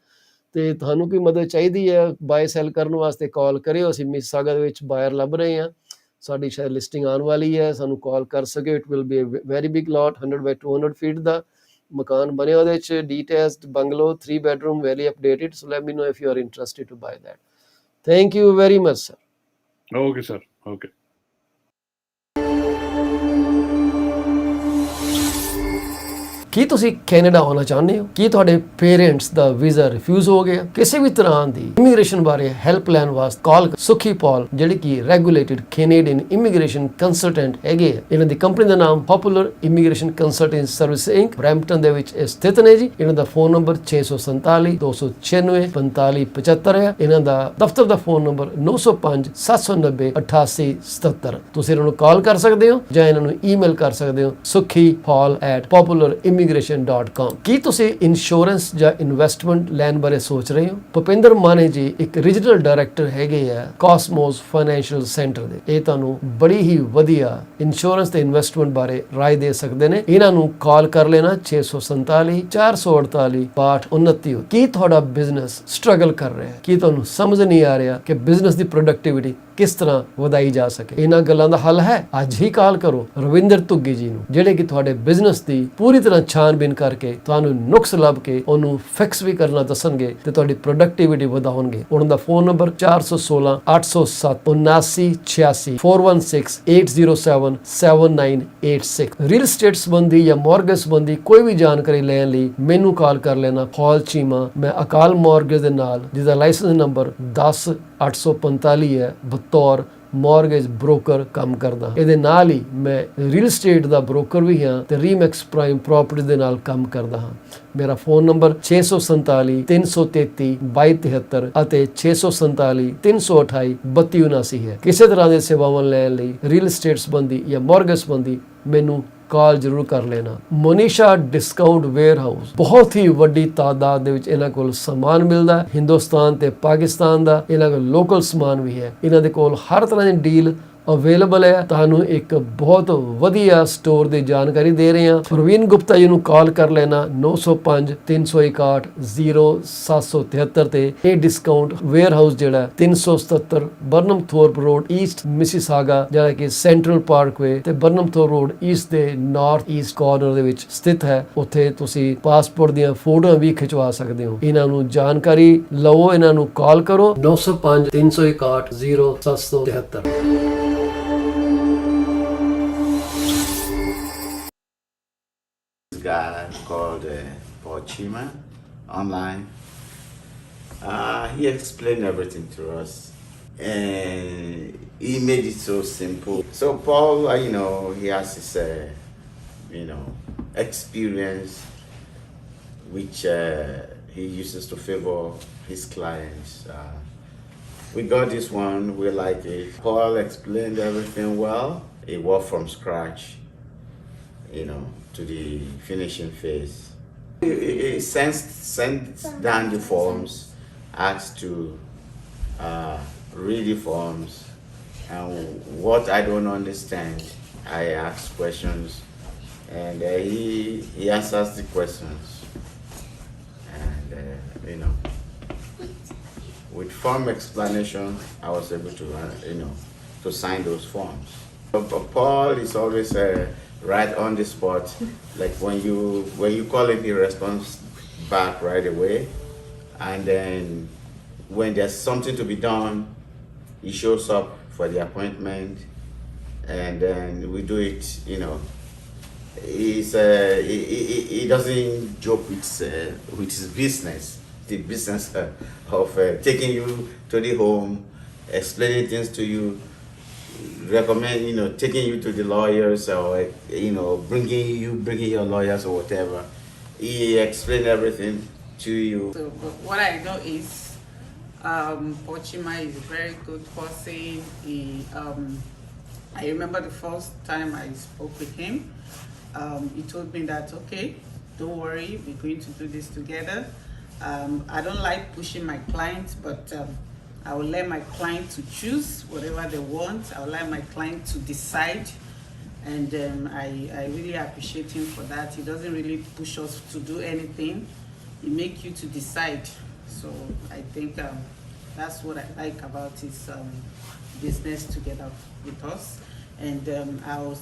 ਤੇ ਤੁਹਾਨੂੰ ਕੋਈ ਮਦਦ ਚਾਹੀਦੀ ਹੈ ਬਾਏ ਸੈਲ ਕਰਨ ਵਾਸਤੇ, ਕਾਲ ਕਰਿਓ। ਅਸੀਂ ਮਿਸਿਸਾਗਾ ਦੇ ਵਿੱਚ ਬਾਇਰ ਲੱਭ ਰਹੇ ਹਾਂ, ਸਾਡੀ ਸ਼ਾਇਦ ਲਿਸਟਿੰਗ ਆਉਣ ਵਾਲੀ ਹੈ, ਸਾਨੂੰ ਕਾਲ ਕਰ ਸਕੇ। It will be very big lot, 100 by 200 feet ਦਾ ਮਕਾਨ ਬਣਿਆ, ਉਹਦੇ ਵਿੱਚ detached bungalow 3 bedroom, very updated. So let me know if you are interested to buy that. Thank you very much sir. Okay sir, okay. ਕੀ ਤੁਸੀਂ Canada ਆਉਣਾ ਚਾਹੁੰਦੇ ਹੋ? ਕੀ ਤੁਹਾਡੇ ਪੇਰੈਂਟਸ ਦਾ ਵੀਜ਼ਾ ਰਿਫਿਊਜ਼ ਹੋ ਗਿਆ? ਕਿਸੇ ਵੀ ਤਰ੍ਹਾਂ ਦੀ ਇਮੀਗ੍ਰੇਸ਼ਨ ਬਾਰੇ ਹੈਲਪ ਲੈਣ ਵਾਸਤੇ ਕਾਲ ਸੁਖੀ ਪੌਲ, ਜਿਹੜੇ ਕਿ ਰੈਗੂਲੇਟਡ ਕੈਨੇਡੀਅਨ ਇਮੀਗ੍ਰੇਸ਼ਨ ਕੰਸਲਟੈਂਟ ਹੈਗੇ ਆ। ਇਹਨਾਂ ਦੀ ਕੰਪਨੀ ਦਾ ਨਾਮ popular immigration consultant service Inc, Brampton ਦੇ ਵਿੱਚ ਸਥਿਤ ਨੇ ਜੀ। ਇਹਨਾਂ ਦਾ ਫੋਨ ਨੰਬਰ 647 296 4575 ਹੈ। ਇਹਨਾਂ ਦਾ ਦਫ਼ਤਰ ਦਾ ਫੋਨ ਨੰਬਰ 905 790 8877। ਤੁਸੀਂ ਇਹਨਾਂ ਨੂੰ ਕਾਲ ਕਰ ਸਕਦੇ ਹੋ ਜਾਂ ਇਹਨਾਂ ਨੂੰ ਈਮੇਲ ਕਰ ਸਕਦੇ ਹੋ sukhipol@popularimigration.com। ਕੀ ਤੁਸੀਂ ਇੰਸ਼ੋਰੈਂਸ ਜਾਂ ਇਨਵੈਸਟਮੈਂਟ ਲੈਣ ਬਾਰੇ ਸੋਚ ਰਹੇ ਹੋ? ਭੁਪਿੰਦਰ ਮਾਨੇ ਜੀ ਇੱਕ ਰੀਜਨਲ ਡਾਇਰੈਕਟਰ ਹੈਗੇ ਆ ਕਾਸਮੋਸ ਫਾਈਨੈਂਸ਼ੀਅਲ ਸੈਂਟਰ ਦੇ। ਇਹ ਤੁਹਾਨੂੰ ਬੜੀ ਹੀ ਵਧੀਆ ਇੰਸ਼ੋਰੈਂਸ ਤੇ ਇਨਵੈਸਟਮੈਂਟ ਬਾਰੇ ਰਾਏ ਦੇ ਸਕਦੇ ਨੇ। ਇਹਨਾਂ ਨੂੰ ਕਾਲ ਕਰ ਲੈਣਾ 647 448 6229। ਕੀ ਤੁਹਾਡਾ ਬਿਜ਼ਨਸ ਸਟਰਗਲ ਕਰ ਰਿਹਾ ਹੈ? ਕੀ ਤੁਹਾਨੂੰ ਸਮਝ ਨਹੀਂ ਆ ਰਿਹਾ ਕਿ ਬਿਜ਼ਨਸ ਦੀ ਪ੍ਰੋਡਕਟਿਵਿਟੀ ਕਿਸ ਤਰ੍ਹਾਂ ਵਧਾਈ ਜਾ ਸਕੇ? ਇਹਨਾਂ ਗੱਲਾਂ ਦਾ ਹੱਲ ਹੈ। ਅੱਜ ਹੀ ਕਾਲ ਕਰੋ ਰਵਿੰਦਰ ਧੁੱਗੀ ਜੀ ਨੂੰ, ਜਿਹੜੇ ਕਿ ਤੁਹਾਡੇ ਬਿਜ਼ਨਸ ਦੀ ਪੂਰੀ ਤਰ੍ਹਾਂ ਛਾਨਬੀਨ ਕਰਕੇ ਤੁਹਾਨੂੰ ਨੁਕਸ ਲੱਭ ਕੇ ਉਹਨੂੰ ਫਿਕਸ ਵੀ ਕਰਨਾ ਦੱਸਣਗੇ ਤੇ ਤੁਹਾਡੀ ਪ੍ਰੋਡਕਟਿਵਿਟੀ ਵਧਾਉਣਗੇ। ਉਹਨਾਂ ਦਾ ਫੋਨ ਨੰਬਰ 416 807 7986 416 807 7986। ਰੀਅਲ ਏਸਟੇਟ ਸੰਬੰਧੀ ਜਾਂ ਮਾਰਗੇਜ ਸੰਬੰਧੀ ਕੋਈ ਵੀ ਜਾਣਕਾਰੀ ਲੈਣ ਲਈ ਮੈਨੂੰ ਕਾਲ ਕਰ ਲੈਣਾ। ਹੌਲ ਚੀਮਾ, ਮੈਂ ਅਕਾਲ ਮਾਰਗੇਜ ਦੇ ਨਾਲ, ਜਿਹਦਾ ਲਾਇਸੈਂਸ ਨੰਬਰ 10845 ਹੈ, ਬਤੌਰ ਮਾਰਗੇਜ ਬ੍ਰੋਕਰ ਕੰਮ ਕਰਦਾ। ਇਹਦੇ ਨਾਲ ਹੀ ਮੈਂ ਰੀਅਲ ਏਸਟੇਟ ਦਾ ਬ੍ਰੋਕਰ ਵੀ ਹਾਂ ਤੇ ਰੀਮੈਕਸ ਪ੍ਰਾਈਮ ਪ੍ਰਾਪਰਟੀ ਦੇ ਨਾਲ ਕੰਮ ਕਰਦਾ ਹਾਂ। ਮੇਰਾ ਫੋਨ ਨੰਬਰ 647 333 2273 ਅਤੇ 647 328 3279 ਹੈ। ਕਿਸੇ ਤਰ੍ਹਾਂ ਦੇ ਸੇਵਾਵਾਂ ਲੈਣ ਲਈ ਰੀਅਲ ਏਸਟੇਟ ਸੰਬੰਧੀ ਜਾਂ ਮਾਰਗੇਜ ਸੰਬੰਧੀ ਮੈਨੂੰ ਕਾਲ ਜ਼ਰੂਰ ਕਰ ਲੈਣਾ। ਮੋਨੀਸ਼ਾ ਡਿਸਕਾਊਂਟ ਵੇਅਰ ਹਾਊਸ, ਬਹੁਤ ਹੀ ਵੱਡੀ ਤਾਦਾਦ ਦੇ ਵਿੱਚ ਇਹਨਾਂ ਕੋਲ ਸਮਾਨ ਮਿਲਦਾ ਹੈ, ਹਿੰਦੁਸਤਾਨ ਤੇ ਪਾਕਿਸਤਾਨ ਦਾ। ਇਹਨਾਂ ਕੋਲ ਲੋਕਲ ਸਮਾਨ ਵੀ ਹੈ। ਇਹਨਾਂ ਦੇ ਕੋਲ ਹਰ ਤਰ੍ਹਾਂ ਦੀ ਡੀਲ ਅਵੇਲੇਬਲ ਹੈ। ਤੁਹਾਨੂੰ ਇੱਕ ਬਹੁਤ ਵਧੀਆ ਸਟੋਰ ਦੀ ਜਾਣਕਾਰੀ ਦੇ ਰਹੇ ਹਾਂ। ਪ੍ਰਵੀਨ ਗੁਪਤਾ ਜੀ ਨੂੰ ਕਾਲ ਕਰ ਲੈਣਾ 905 361 0773 ਤੇ ਇਹ ਡਿਸਕਾਊਂਟ ਵੇਅਰ ਹਾਊਸ ਜਿਹੜਾ 377 ਬਰਨਮਥੋਰਪ ਰੋਡ ਈਸਟ ਮਿਸੀਸਾਗਾ, ਜਿਹੜਾ ਕਿ ਸੈਂਟਰਲ ਪਾਰਕਵੇ ਤੇ ਬਰਨਮਥੋਰਪ ਰੋਡ ਈਸਟ ਦੇ ਨਾਰਥ ਈਸਟ ਕਾਰਨਰ ਦੇ ਵਿੱਚ ਸਥਿਤ ਹੈ। ਉੱਥੇ ਤੁਸੀਂ ਪਾਸਪੋਰਟ ਦੀਆਂ ਫੋਟੋਆਂ ਵੀ ਖਿਚਵਾ ਸਕਦੇ ਹੋ। ਇਹਨਾਂ ਨੂੰ ਜਾਣਕਾਰੀ ਲਵੋ, ਇਹਨਾਂ ਨੂੰ ਕਾਲ ਕਰੋ 905 361 0773। Guy called Paul Chima online. He explained everything to us, and he made it so simple. So Paul, he has his, experience, which he uses to favor his clients. We got this one. We like it. Paul explained everything well. He worked from scratch, to the finishing phase. He sent down the forms, asked to read the forms, and what I don't understand, I ask questions, and he answers the questions, and with form explanation, I was able to to sign those forms. But Paul is always right on the spot. Like when you call him, he responds back right away. And then when there's something to be done, he shows up for the appointment, and then we do it. He doesn't joke with his business, the business of taking you to the home, explaining things to you, recommend taking you to the lawyers, or bringing your lawyers or whatever. He explained everything to you. So, but what I know is Pochima is a very good person. I remember the first time I spoke with him. He told me that, okay, don't worry, we're going to do this together. I don't like pushing my clients, but I will let my client to choose whatever they want. I will let my client to decide, and I really appreciate him for that. He doesn't really push us to do anything. He makes you to decide. So I think that's what I like about his business together with us. And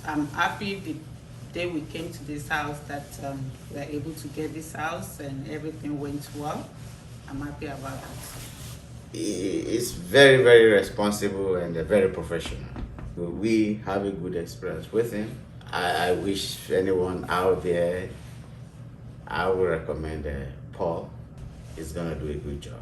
I'm happy the day we came to this house that we were able to get this house and everything went well. I'm happy about that. He's very, very responsible and very professional. We have a good experience with him. I wish anyone out there, I would recommend Paul. He's gonna do a good job.